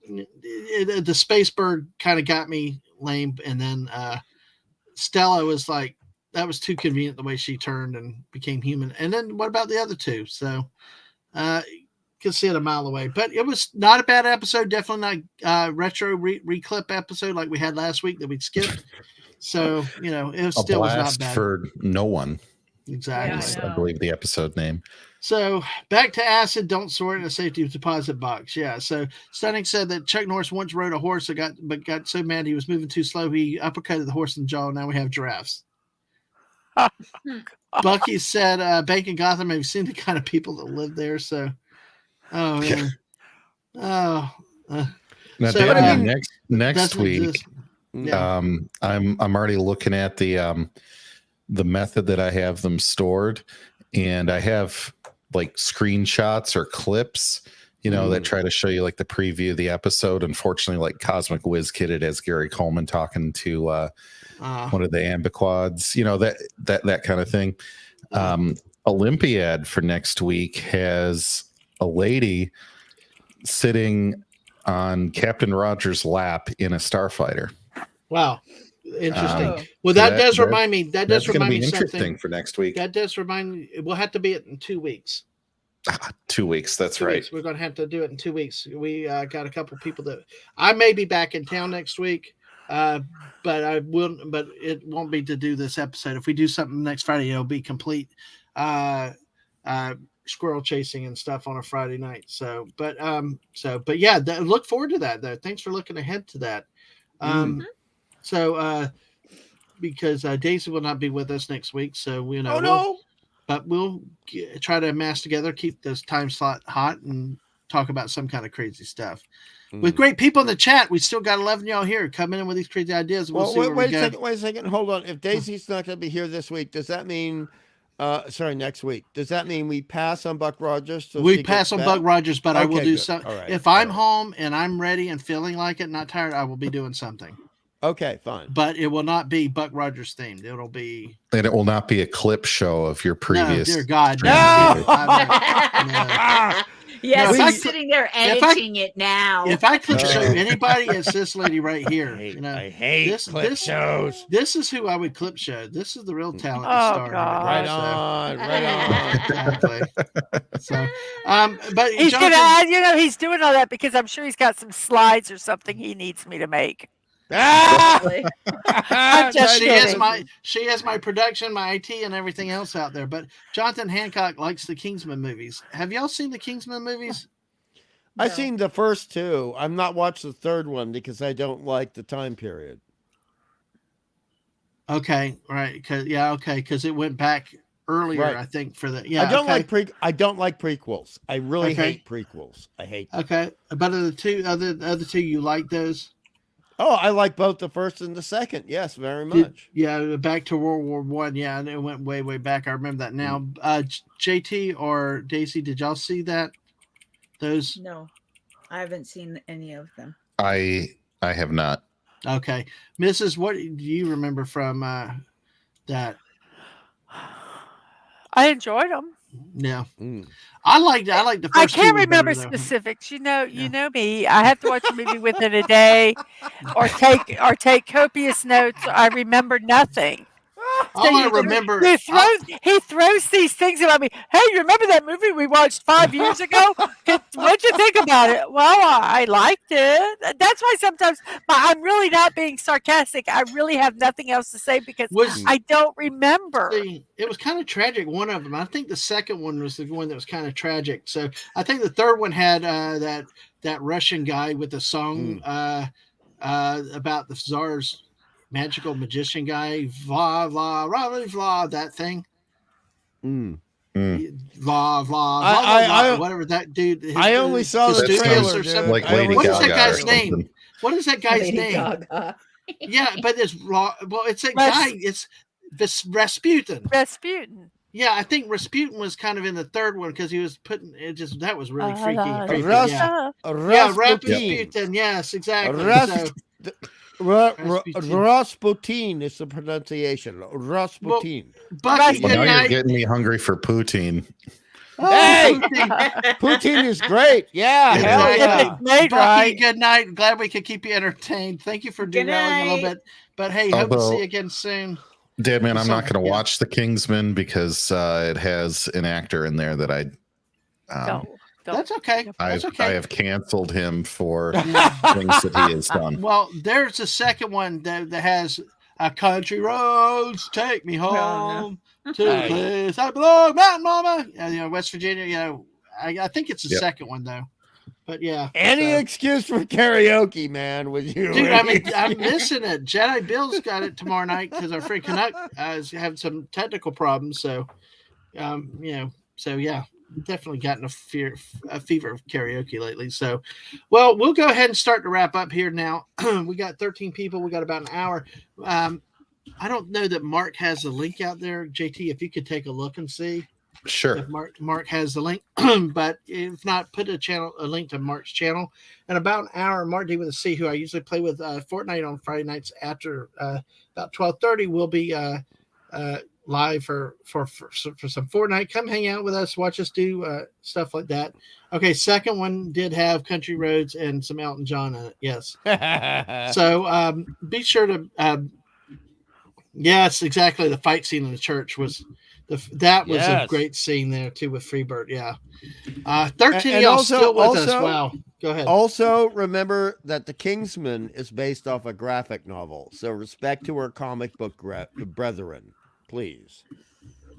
Spaceberg kind of got me lame, and then Stella was like, that was too convenient the way she turned and became human. And then what about the other two? So could see it a mile away, but it was not a bad episode. Definitely not retro reclip episode like we had last week that we'd skipped. So it still was not bad for no one. Exactly. I believe the episode name. So back to acid. Don't store it in a safety deposit box. Yeah. So Stunning said that Chuck Norris once rode a horse but got so mad he was moving too slow he uppercutted the horse in the jaw. Now we have giraffes. Bucky said Bank in Gotham. Have you seen the kind of people that live there? So, oh man. Now, so, next week, exist. Yeah. I'm already looking at the method that I have them stored, and I have like screenshots or clips, that try to show you like the preview of the episode. Unfortunately, like Cosmic Whiz Kidded as Gary Coleman talking to one of the ambiquads, that kind of thing. Olympiad for next week has a lady sitting on Captain Rogers' lap in a starfighter. Wow. Interesting. Well, that does remind me. That does remind me something for next week. That does remind me. We'll have to be it in 2 weeks. 2 weeks. That's right. Weeks. We're going to have to do it in 2 weeks. We got a couple people that I may be back in town next week, but I will. But it won't be to do this episode. If we do something next Friday, it'll be complete squirrel chasing and stuff on a Friday night. But yeah, look forward to that. Though. Thanks for looking ahead to that. Because Daisy will not be with us next week, so but we'll try to mass together, keep this time slot hot, and talk about some kind of crazy stuff with great people in the chat. We still got 11 y'all here coming in with these crazy ideas. Wait a second. Hold on. If Daisy's not going to be here this week, does that mean? Next week. Does that mean we pass on Buck Rogers? We pass on Buck Rogers, but I will do something. Right. If I'm home and I'm ready and feeling like it, not tired, I will be doing something. Okay, fine. But it will not be Buck Rogers themed. It'll be. And it will not be a clip show of your previous. No, dear God. No. Yes, I'm sitting there editing it now. If I clip show anybody, it's this lady right here. I hate clip shows. This is who I would clip show. This is the real talent star. God. Right on. Exactly. So, but he's gonna add, he's doing all that because I'm sure he's got some slides or something he needs me to make. She has my production, my IT, and everything else out there. But Jonathan Hancock likes the Kingsman movies. Have y'all seen the Kingsman movies? No. I've seen the first two. I've not watched the third one because I don't like the time period. Okay, right. Because it went back earlier, right. I think for the I don't like prequels. I really hate prequels. I hate them. Okay, but the other two, you like those? Oh, I like both the first and the second. Yes, very much. Back to World War I. Yeah, and it went way, way back. I remember that now. JT or Daisy, did y'all see that? Those? No, I haven't seen any of them. I have not. Okay, Mrs. What do you remember from that? I enjoyed them. Yeah, I liked the first. I can't remember specifics. You know me. I have to watch a movie within a day, or take copious notes. I remember nothing. All I remember. He throws these things about me. Hey, you remember that movie we watched 5 years ago? What'd you think about it? Well, I liked it. That's why sometimes I'm really not being sarcastic. I really have nothing else to say because I don't remember. It was kind of tragic, one of them. I think the second one was the one that was kind of tragic. So I think the third one had that Russian guy with the song about the Tsar's magical magician guy, Vla, Vla, Vla, Vla, that thing. whatever that dude. I only saw the trailer, or dude. Like Lady what is Gaga that guy's or name? something. What is that guy's Lady name? Gaga. Yeah, but it's it's a guy. It's Rasputin. Rasputin. Yeah, I think Rasputin was kind of in the third one because he was putting it. Just that was really freaky. Rasputin. Yes, exactly. Rasputin is the pronunciation. Rasputin. Bucky, Well, now you're getting me hungry for poutine. Hey, poutine is great. Yeah, hell yeah. Bucky, good night. Glad we could keep you entertained. Tk you for derailing a little bit, but hey, hope to see you again soon. Dadman, I'm not going to watch The Kingsman because it has an actor in there that I. Don't. That's okay. I have canceled him for things that he has done. Well, there's a second one that has a country roads take me home to the place I belong, Mountain Mama. West Virginia. I think it's the second one though. But yeah, any excuse for karaoke, man. With you, dude. I mean, I'm missing it. Jedi Bill's got it tomorrow night because our friend Canuck is having some technical problems. So, so yeah, definitely gotten a fever of karaoke lately. So, well, we'll go ahead and start to wrap up here now. We got 13 people. We got about an hour. I don't know that Mark has the link out there. JT, if you could take a look and see. Sure. If Mark has the link, but if not, put a link to Mark's channel. In about an hour, Mark D with a C, who I usually play with Fortnite on Friday nights after about 12:30, will be live for some Fortnite. Come hang out with us, watch us do stuff like that. Okay, second one did have Country Roads and some Elton John in it. Yes. So be sure to. Yes, exactly. The fight scene in the church was. That was a great scene there too with Freebird. Yeah, 13 of y'all still with us. Wow, go ahead. Also, remember that The Kingsman is based off a graphic novel, so respect to our comic book brethren, please.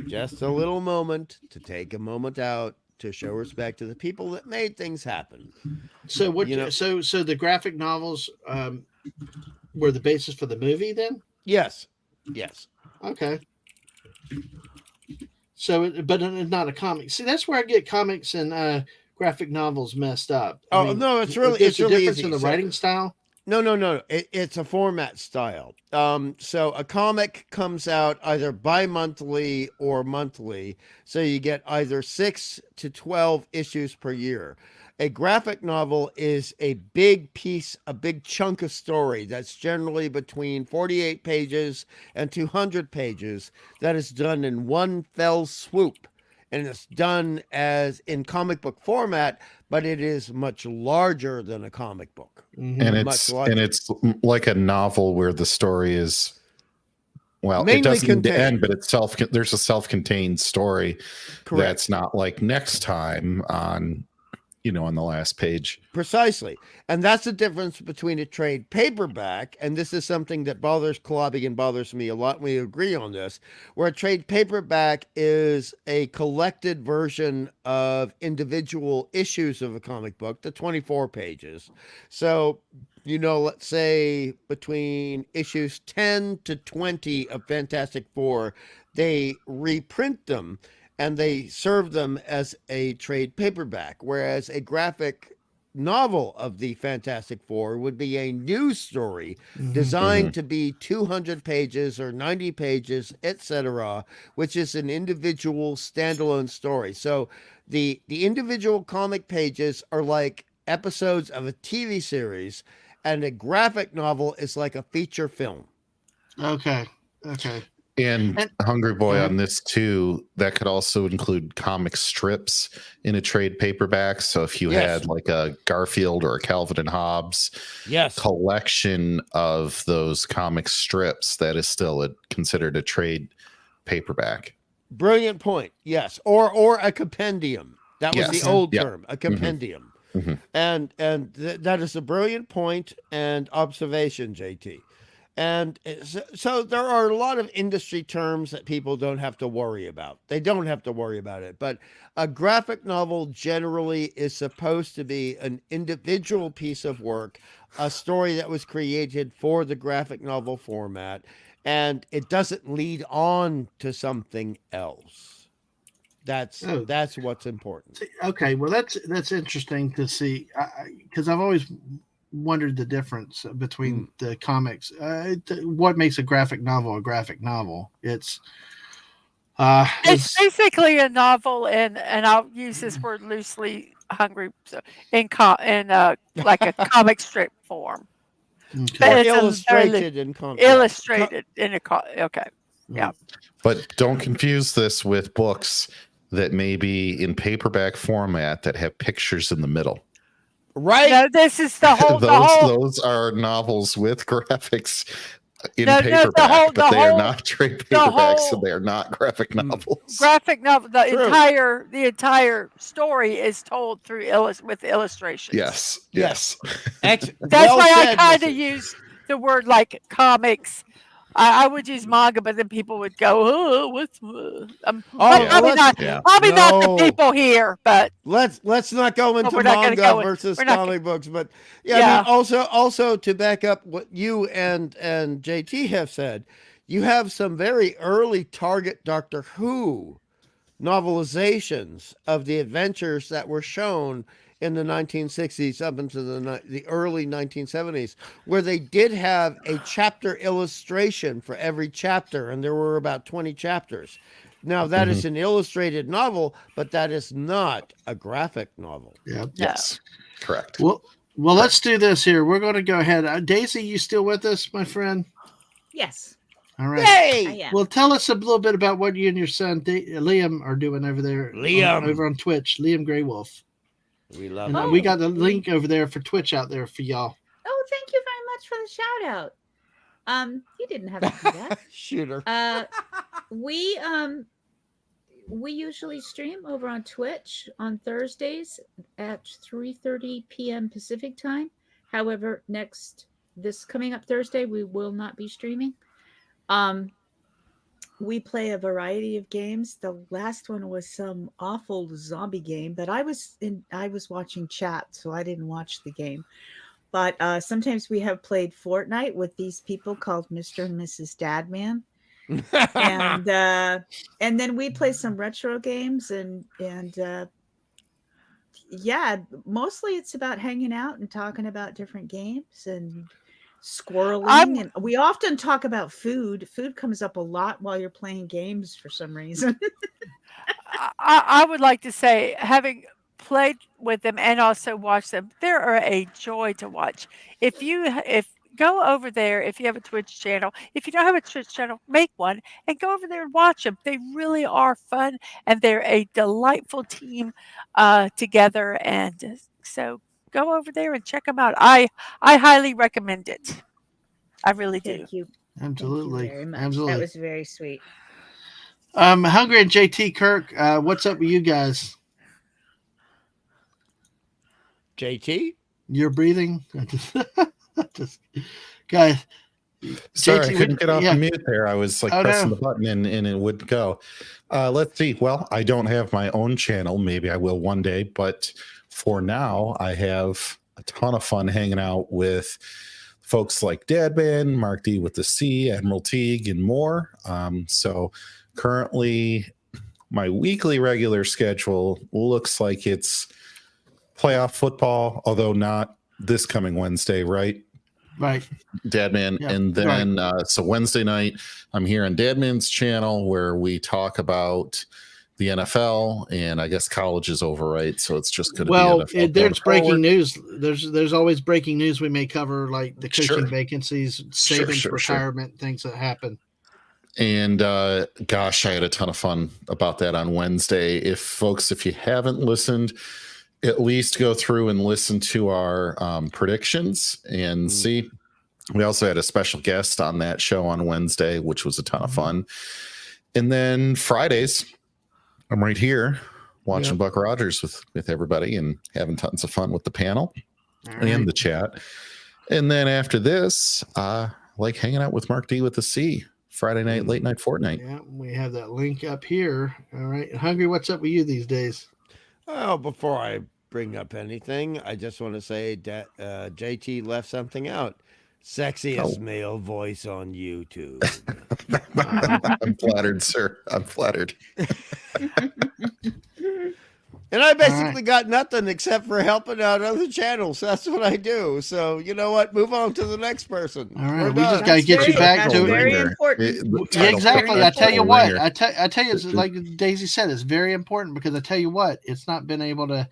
Just a little moment to take a moment out to show respect to the people that made things happen. So what? So the graphic novels were the basis for the movie then? Yes. Okay. So, but it's not a comic. See, that's where I get comics and graphic novels messed up. No, it's really difference easy. In the writing style. No. It's a format style. So a comic comes out either bi-monthly or monthly. So you get either 6 to 12 issues per year. A graphic novel is a big chunk of story that's generally between 48 pages and 200 pages that is done in one fell swoop. And it's done as in comic book format, but it is much larger than a comic book. Mm-hmm. And it's like a novel where the story is, well, mainly it doesn't contained. end, but there's a self-contained story. Correct. That's not like next time on the last page. Precisely. And that's the difference between a trade paperback, and this is something that bothers Klobby and bothers me a lot, and we agree on this, where a trade paperback is a collected version of individual issues of a comic book, the 24 pages. So, let's say between issues 10 to 20 of Fantastic Four, they reprint them and they serve them as a trade paperback, whereas a graphic novel of the Fantastic Four would be a news story designed to be 200 pages or 90 pages, etc., which is an individual standalone story. So the individual comic pages are like episodes of a TV series, and a graphic novel is like a feature film. Okay. And Hungry Boy on this too, that could also include comic strips in a trade paperback. So if you had like a Garfield or a Calvin and Hobbes collection of those comic strips, that is still considered a trade paperback. Brilliant point. Yes. Or a compendium. That was the old term, a compendium. Mm-hmm. And that is a brilliant point and observation, JT. And so there are a lot of industry terms that people don't have to worry about. They don't have to worry about it. But a graphic novel generally is supposed to be an individual piece of work, a story that was created for the graphic novel format, and it doesn't lead on to something else. That's what's important. Okay, well that's interesting to see because I've always wondered the difference between the comics. What makes a graphic novel a graphic novel? It's basically a novel, and I'll use this word loosely, Hungry, like a comic strip form. Okay. Or illustrated in comic. Illustrated in a okay. Yeah. But don't confuse this with books that may be in paperback format that have pictures in the middle. Right. No, this is the whole. Those are novels with graphics in paperback, but they are not trade paperbacks, so they are not graphic novels. Graphic novel. The entire story is told through with illustrations. Yes. That's why I kind of use the word like comics. I would use manga, but then people would go, "Oh, what's?" Probably not the people here, but let's not go into manga versus comic books. But I mean, also to back up what you and JT have said, you have some very early Target Doctor Who novelizations of the adventures that were shown in the 1960s up into the early 1970s, where they did have a chapter illustration for every chapter, and there were about 20 chapters. Now, that is an illustrated novel, but that is not a graphic novel. Yep. Yes, correct. Well, let's do this here. We're going to go ahead. Daisy, you still with us, my friend? Yes. All right. Yay! Well, tell us a little bit about what you and your son Liam are doing over there. Over on Twitch. Liam Greywolf. We love it. We got the link over there for Twitch out there for y'all. Oh, thank you very much for the shout out. You didn't have to do that. Shooter. We usually stream over on Twitch on Thursdays at 3:30 p.m. Pacific time. However, this coming up Thursday, we will not be streaming. We play a variety of games. The last one was some awful zombie game, but I was watching chat, so I didn't watch the game. But sometimes we have played Fortnite with these people called Mr. and Mrs. Dadman. and then we play some retro games and mostly it's about hanging out and talking about different games and squirreling, and we often talk about food. Food comes up a lot while you're playing games for some reason. I would like to say, having played with them and also watched them, they are a joy to watch. If go over there, if you have a Twitch channel, if you don't have a Twitch channel, make one and go over there and watch them. They really are fun, and they're a delightful team together. And so go over there and check them out. I highly recommend it. I really do. Thank you. Absolutely. Thank you very much. Absolutely. That was very sweet. Hungry and JT, Kirk, what's up with you guys? JT? You're breathing? Guys. Sorry, JT, I couldn't get off mute there. I was pressing the button and it wouldn't go. Let's see. Well, I don't have my own channel. Maybe I will one day, but for now, I have a ton of fun hanging out with folks like Dadman, Mark D with the C, Admiral Teague, and more. So currently, my weekly regular schedule looks like it's playoff football, although not this coming Wednesday, right? Right. Dadman. Yeah, and then, so Wednesday night, I'm here on Dadman's channel where we talk about the NFL, and I guess college is over, right? So it's just going to be NFL. There's breaking news. There's always breaking news we may cover, like the coaching vacancies, Saban's retirement, things that happen. And gosh, I had a ton of fun about that on Wednesday. If you haven't listened, at least go through and listen to our predictions and see. We also had a special guest on that show on Wednesday, which was a ton of fun. And then Fridays, I'm right here watching Buck Rogers with everybody and having tons of fun with the panel and the chat. And then after this, like hanging out with Mark D with the C, Friday night, late night Fortnite. Yeah, we have that link up here. All right. Hungry, what's up with you these days? Well, before I bring up anything, I just want to say that JT left something out. Sexiest male voice on YouTube. I'm flattered, sir. I'm flattered. And I basically got nothing except for helping out other channels. That's what I do. So you know what? Move on to the next person. All right, We're we just done. got to get you back that's to very it. important. Yeah, exactly. I tell you what. ringer. I tell you, it's like Daisy said, it's very important because I tell you what, it's not been able to,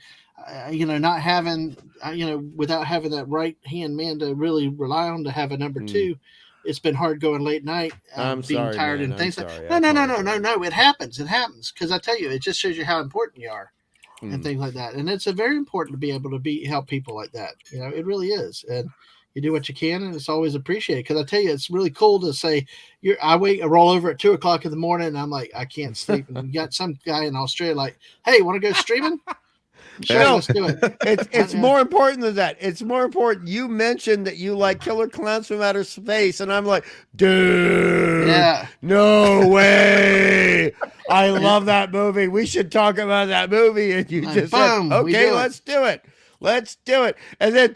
not having, without having that right hand man to really rely on to have a number two. It's been hard going late night, I'm being sorry, tired man. and things. I'm sorry. No. It happens. It happens because I tell you, it just shows you how important you are. And things like that, and it's very important to be able to help people like that. It really is, and you do what you can, and it's always appreciated. Because I tell you, it's really cool to say, I roll over at 2:00 in the morning, and I'm like, I can't sleep. And you got some guy in Australia like, hey, want to go streaming? Sure, let's do it. It's more important than that. It's more important. You mentioned that you like Killer Clowns from Outer Space, and I'm like, dude, no way. I love that movie. We should talk about that movie. And you just said, okay, let's do it. Let's do it. And then,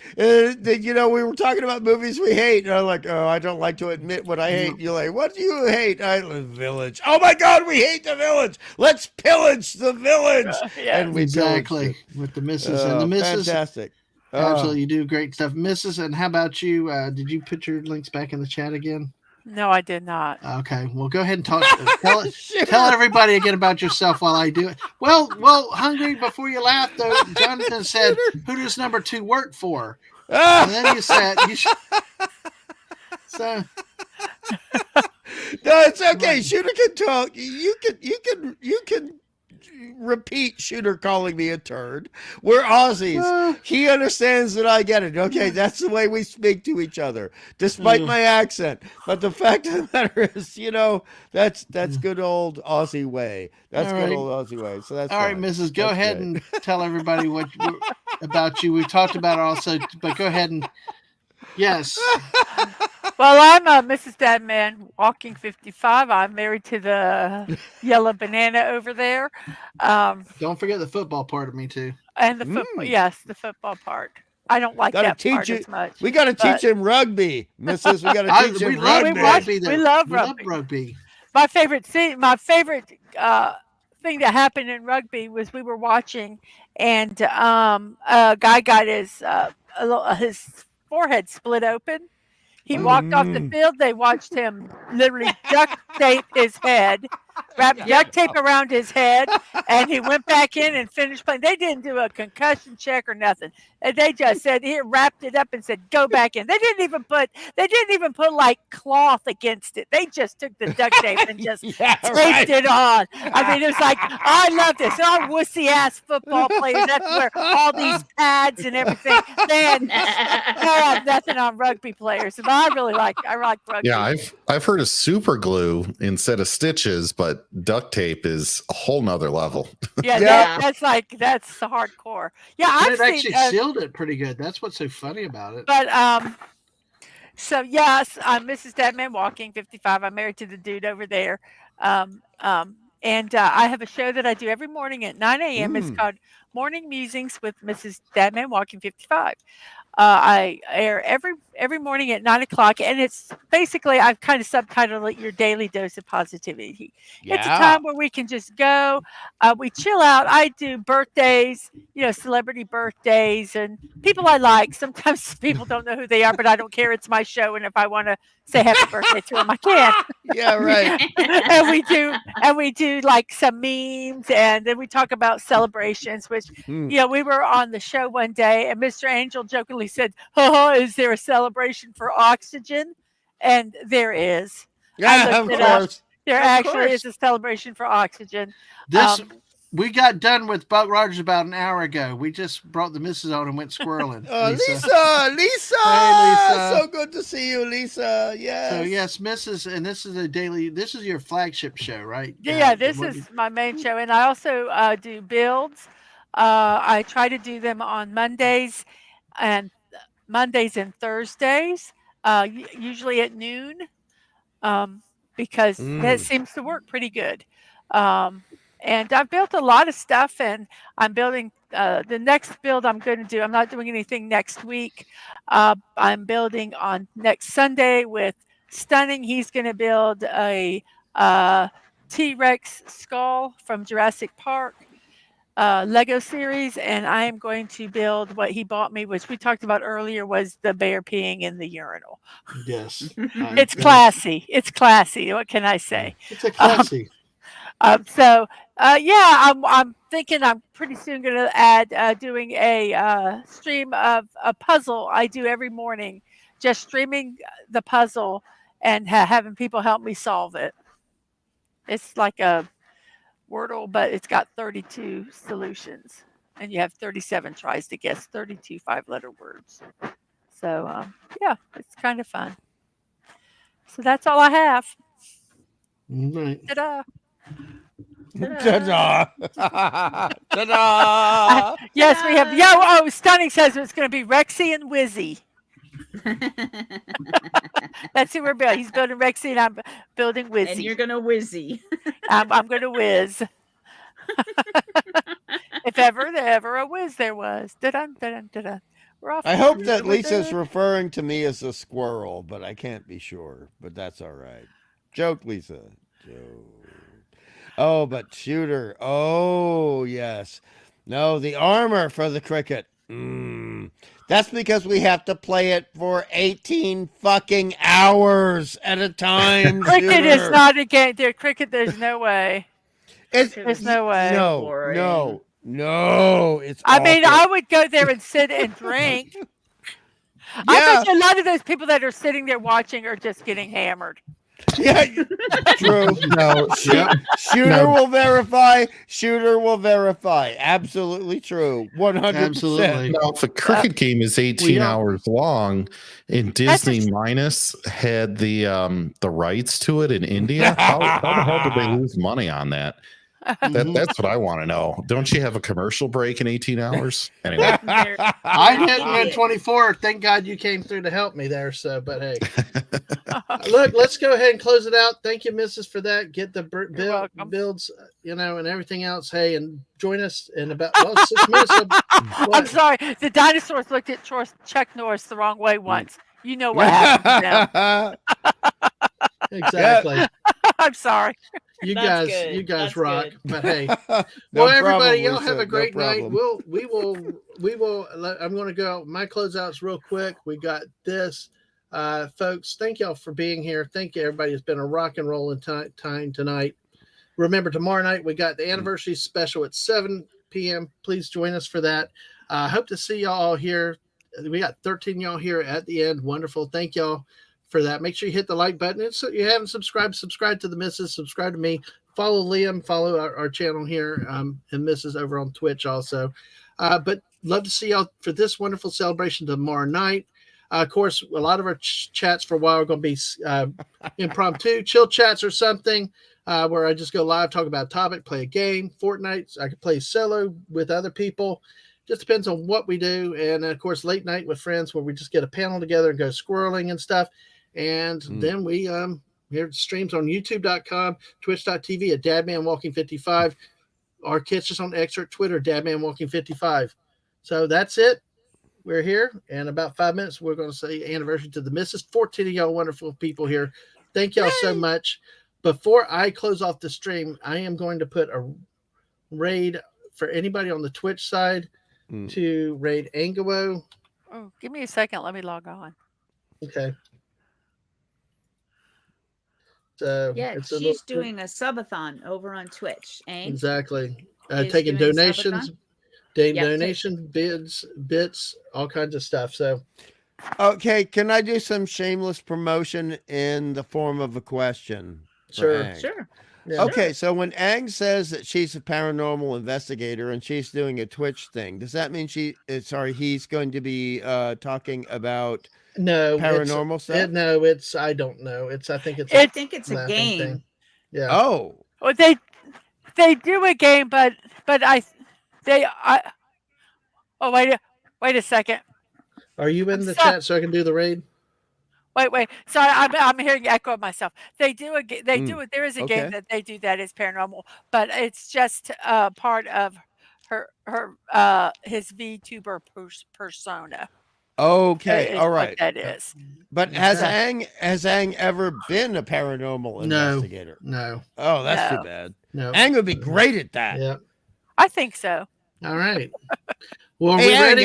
we were talking about movies we hate. And I'm like, oh, I don't like to admit what I hate. You're like, what do you hate? I love Village. Oh, my God, we hate the Village. Let's pillage the Village. And we exactly with the missus. And the missus. Fantastic. Absolutely. You do great stuff. Missus, and how about you? Did you put your links back in the chat again? No, I did not. Okay, well, go ahead and talk. Tell everybody again about yourself while I do it. Well, Hungry, before you laugh, though, Jonathan said, who does number 2 work for? And then you said, you should. So. No, it's okay. Shooter can talk. You can repeat Shooter calling me a turd. We're Aussies. He understands that I get it. Okay, that's the way we speak to each other, despite my accent. But the fact of the matter is, that's good old Aussie way. That's good old Aussie way. So that's all right, Mrs. Go ahead and tell everybody about you. We've talked about it also, but go ahead and yes. Well, I'm Mrs. Dadman, walking 55. I'm married to the yellow banana over there. Don't forget the football part of me too. And the football, yes, the football part. I don't like that part as much. We got to teach him rugby, Mrs. We got to teach him rugby. We love rugby. My favorite thing that happened in rugby was we were watching, and a guy got his forehead split open. He walked off the field. They watched him literally duct tape his head, wrap duct tape around his head, and he went back in and finished playing. They didn't do a concussion check or nothing. They just said, here, wrapped it up and said, go back in. They didn't even put like cloth against it. They just took the duct tape and just taped it on. I mean, it was like, I love this. All wussy ass football players. That's where all these pads and everything. They have nothing on rugby players. But I like rugby. Yeah, I've heard of super glue instead of stitches, but duct tape is a whole nother level. That's hardcore. Yeah, it actually sealed it pretty good. That's what's so funny about it. But so yes, I'm Mrs. Dadman, walking 55. I'm married to the dude over there. And I have a show that I do every morning at 9 a.m. It's called Morning Musings with Mrs. Dadman, walking 55. I air every morning at 9 o'clock, and it's basically, I've kind of subtitled it Your Daily Dose of Positivity. Yeah. It's a time where we can just go, we chill out. I do birthdays, celebrity birthdays, and people I like. Sometimes people don't know who they are, but I don't care. It's my show, and if I want to say happy birthday to them, I can. Yeah, right. and we do like some memes, and then we talk about celebrations, which we were on the show one day, and Mr. Angel jokingly said, is there a celebration for oxygen? And there is. Yeah, of course. There actually is a celebration for oxygen. We got done with Buck Rogers about an hour ago. We just brought the missus on and went squirreling. Lisa! Hey, Lisa. So good to see you, Lisa. Yes. So yes, Mrs. And this is your flagship show, right? Yeah, this is my main show. And I also do builds. I try to do them on Mondays and Thursdays, usually at noon, because that seems to work pretty good. And I've built a lot of stuff, and I'm building the next build I'm going to do. I'm not doing anything next week. I'm building on next Sunday with Stunning. He's going to build a T-Rex skull from Jurassic Park. Lego series, and I am going to build what he bought me, which we talked about earlier, was the bear peeing in the urinal. Yes. It's classy. It's classy. What can I say? It's a classy. So, yeah, I'm thinking I'm pretty soon going to add doing a stream of a puzzle I do every morning, just streaming the puzzle and having people help me solve it. It's like a Wordle, but it's got 32 solutions, and you have 37 tries to guess 32 5-letter words. So, yeah, it's kind of fun. So that's all I have. Right. Ta-da! Ta-da! Ta-da! Yes, we have. Yeah. Oh, Stunning says it's going to be Rexy and Wizzy. That's who we're building. He's building Rexy, and I'm building Wizzy. And you're gonna Wizzy. I'm going to whiz. If ever a whiz there was. Da-dun, da-dun, da-dun. We're off. I hope that Lisa's referring to me as a squirrel, but I can't be sure. But that's all right. Joke, Lisa. Joke. Oh, but shooter. Oh, yes. No, the armor for the cricket. That's because we have to play it for 18 fucking hours at a time. Cricket is not a game. Cricket, there's no way. There's no way. No. It's I mean, awful. I would go there and sit and drink. I bet you a lot of those people that are sitting there watching are just getting hammered. Yeah, true. No, Shooter will verify. Shooter will verify. Absolutely true. 100%. Absolutely. Now, if a cricket game is 18 hours long, and Disney Minus had the rights to it in India, how the hell did they lose money on that? That's what I want to know. Don't you have a commercial break in 18 hours? Anyway, I didn't in 24. Thank God you came through to help me there. So, but hey, look, let's go ahead and close it out. Thank you, Mrs. for that. Get the builds, and everything else. Hey, and join us in about 6 minutes. I'm sorry. The dinosaurs looked at Chuck Norris the wrong way once. You know what happened to them. Exactly. I'm sorry. You guys rock. Good. But hey, No everybody, problem, y'all Lisa. have a great night. Problem. We will. I'm going to go. My closeouts real quick. We got this, folks. Thank y'all for being here. Thank you, everybody. It's been a rock and rolling time tonight. Remember, tomorrow night we got the anniversary special at 7 p.m. Please join us for that. Hope to see y'all here. We got 13 y'all here at the end. Wonderful. Thank y'all for that. Make sure you hit the like button. And so you haven't subscribe to the missus, subscribe to me, follow Liam, follow our channel here, and Mrs. over on Twitch also. But love to see y'all for this wonderful celebration tomorrow night. Of course, a lot of our chats for a while are going to be impromptu chill chats or something, where I just go live, talk about a topic, play a game, Fortnite. I could play solo with other people. Just depends on what we do. And of course, late night with friends, where we just get a panel together and go squirreling and stuff. And then we hear streams on youtube.com, twitch.tv at dadmanwalking55, or catch us on X or Twitter, dadmanwalking55. So that's it. We're here. And about 5 minutes, we're going to say anniversary to the missus. 14 of y'all wonderful people here. Thank y'all so much. Before I close off the stream, I am going to put a raid for anybody on the Twitch side to raid Angelo. Oh, give me a second. Let me log on. Okay. So yeah, she's doing a subathon over on Twitch. Exactly. Taking donations, donation bits, all kinds of stuff. So, okay, can I do some shameless promotion in the form of a question? Sure. Yeah. Okay, so when Ang says that she's a paranormal investigator and she's doing a Twitch thing, does that mean he's going to be talking about paranormal stuff? I don't know. I think it's a game. Thing. Yeah. Oh. Well, they do a game, but wait a second. Are you in the chat so I can do the raid? Wait. Sorry, I'm hearing echo of myself. There is a game that they do that is paranormal, but it's just part of his VTuber persona. Okay, all right. What that is. But has Ang ever been a paranormal investigator? No. Oh, that's too bad. No. Ang would be great at that. Yeah. I think so. All right. Well, are Hey, we Ang, ready?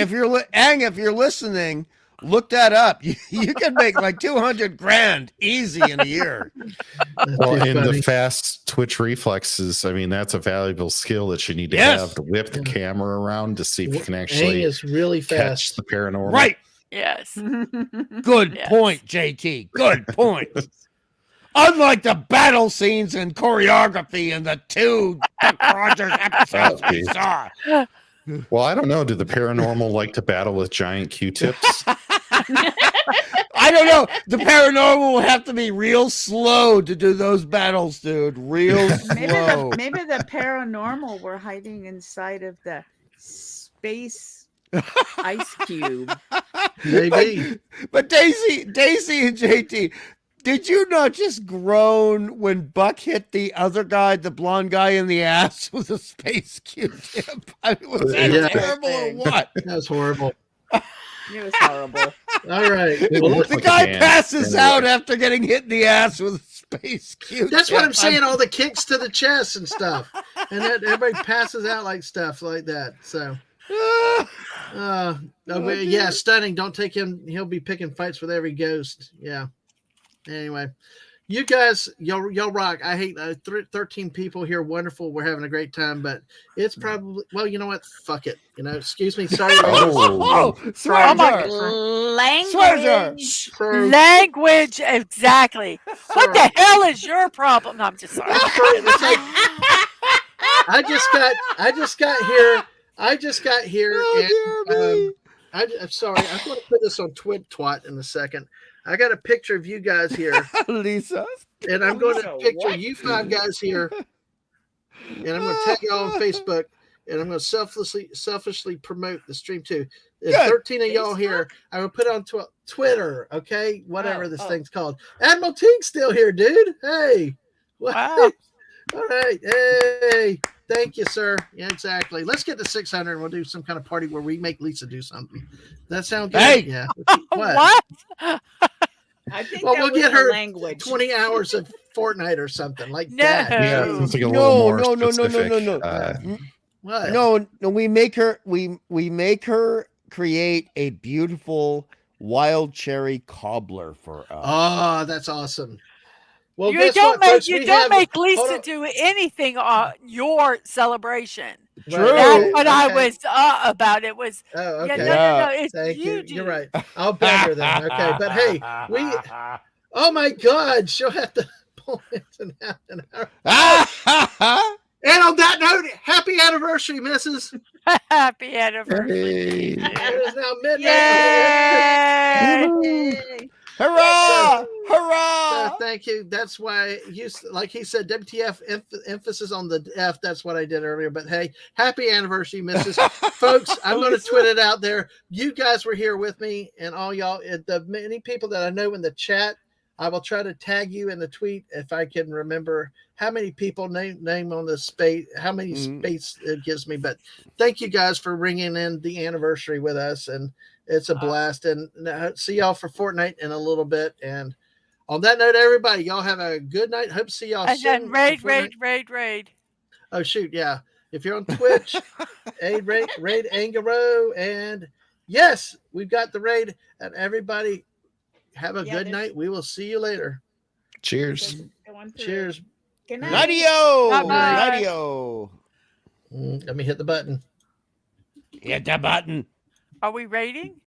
if you're listening, look that up. You can make like 200 grand easy in a year. Well, and the fast twitch reflexes, I mean, that's a valuable skill that you need to have to whip the camera around to see if you can actually is really catch fast. the paranormal. Right. Yes. Good point, JT. Good point. Unlike the battle scenes and choreography in the 2 Buck Rogers episodes we saw. Well, I don't know. Do the paranormal like to battle with giant Q-tips? I don't know. The paranormal will have to be real slow to do those battles, dude. Real slow. Maybe the paranormal were hiding inside of the space ice cube. Maybe. But Daisy and JT, did you not just groan when Buck hit the other guy, the blonde guy, in the ass with a space Q-tip? I mean, was that terrible or what? That was horrible. It was horrible. All right. Well, The guy passes out after getting hit in the ass with a space Q-tip. That's what I'm saying. All the kicks to the chest and stuff, and that everybody passes out like stuff like that. So, yeah, stunning. Don't take him. He'll be picking fights with every ghost. Yeah. Anyway, you guys, y'all rock. I hate 13 people here. Wonderful. We're having a great time, but it's probably, well, you know what? Fuck it. Excuse me. Sorry. Language. Exactly. What the hell is your problem? No, I'm just sorry. I just got here. I'm sorry. I'm going to put this on Twit in a second. I got a picture of you guys here, Lisa, and I'm going to picture you 5 guys here, and I'm going to tag you all on Facebook, and I'm going to selfishly promote the stream too. There's 13 of y'all here. I will put it on Twitter, okay? Whatever this thing's called. Admiral Teague's still here, dude. Hey. Wow. All right. Hey. Thank you, sir. Yeah, exactly. Let's get to 600 and we'll do some kind of party where we make Lisa do something. That sound good? Hey. Yeah. What? I think we'll get her language. 20 hours of Fortnite or something like No. that. Yeah, it's like a little more specific. What? No, we make her create a beautiful wild cherry cobbler for us. Oh, that's awesome. Well, You don't make Lisa do anything on your celebration. True. That's what I was about. It was. Oh, okay. No. It's Thank you. do. You're right. I'll beg her then. Okay, but hey, oh my God, she'll have to pull it in half an hour. And on that note, happy anniversary, Mrs. Happy anniversary. It is now midnight. Yay! Hurrah! Hurrah! Thank you. That's why like he said, WTF emphasis on the F. That's what I did earlier. But hey, happy anniversary, Mrs. Folks. I'm going to tweet it out there. You guys were here with me, and all y'all, the many people that I know in the chat. I will try to tag you in the tweet if I can remember how many people name on the space, how many space it gives me. But thank you guys for ringing in the anniversary with us, and it's a blast. And see y'all for Fortnite in a little bit. And on that note, everybody, y'all have a good night. Hope to see y'all soon. And then raid. Oh shoot, yeah. If you're on Twitch, raid Angaro, and yes, we've got the raid. And everybody, have a good night. We will see you later. Cheers. Cheers. Good night. Radio. Let me hit the button. Hit the button. Are we rating?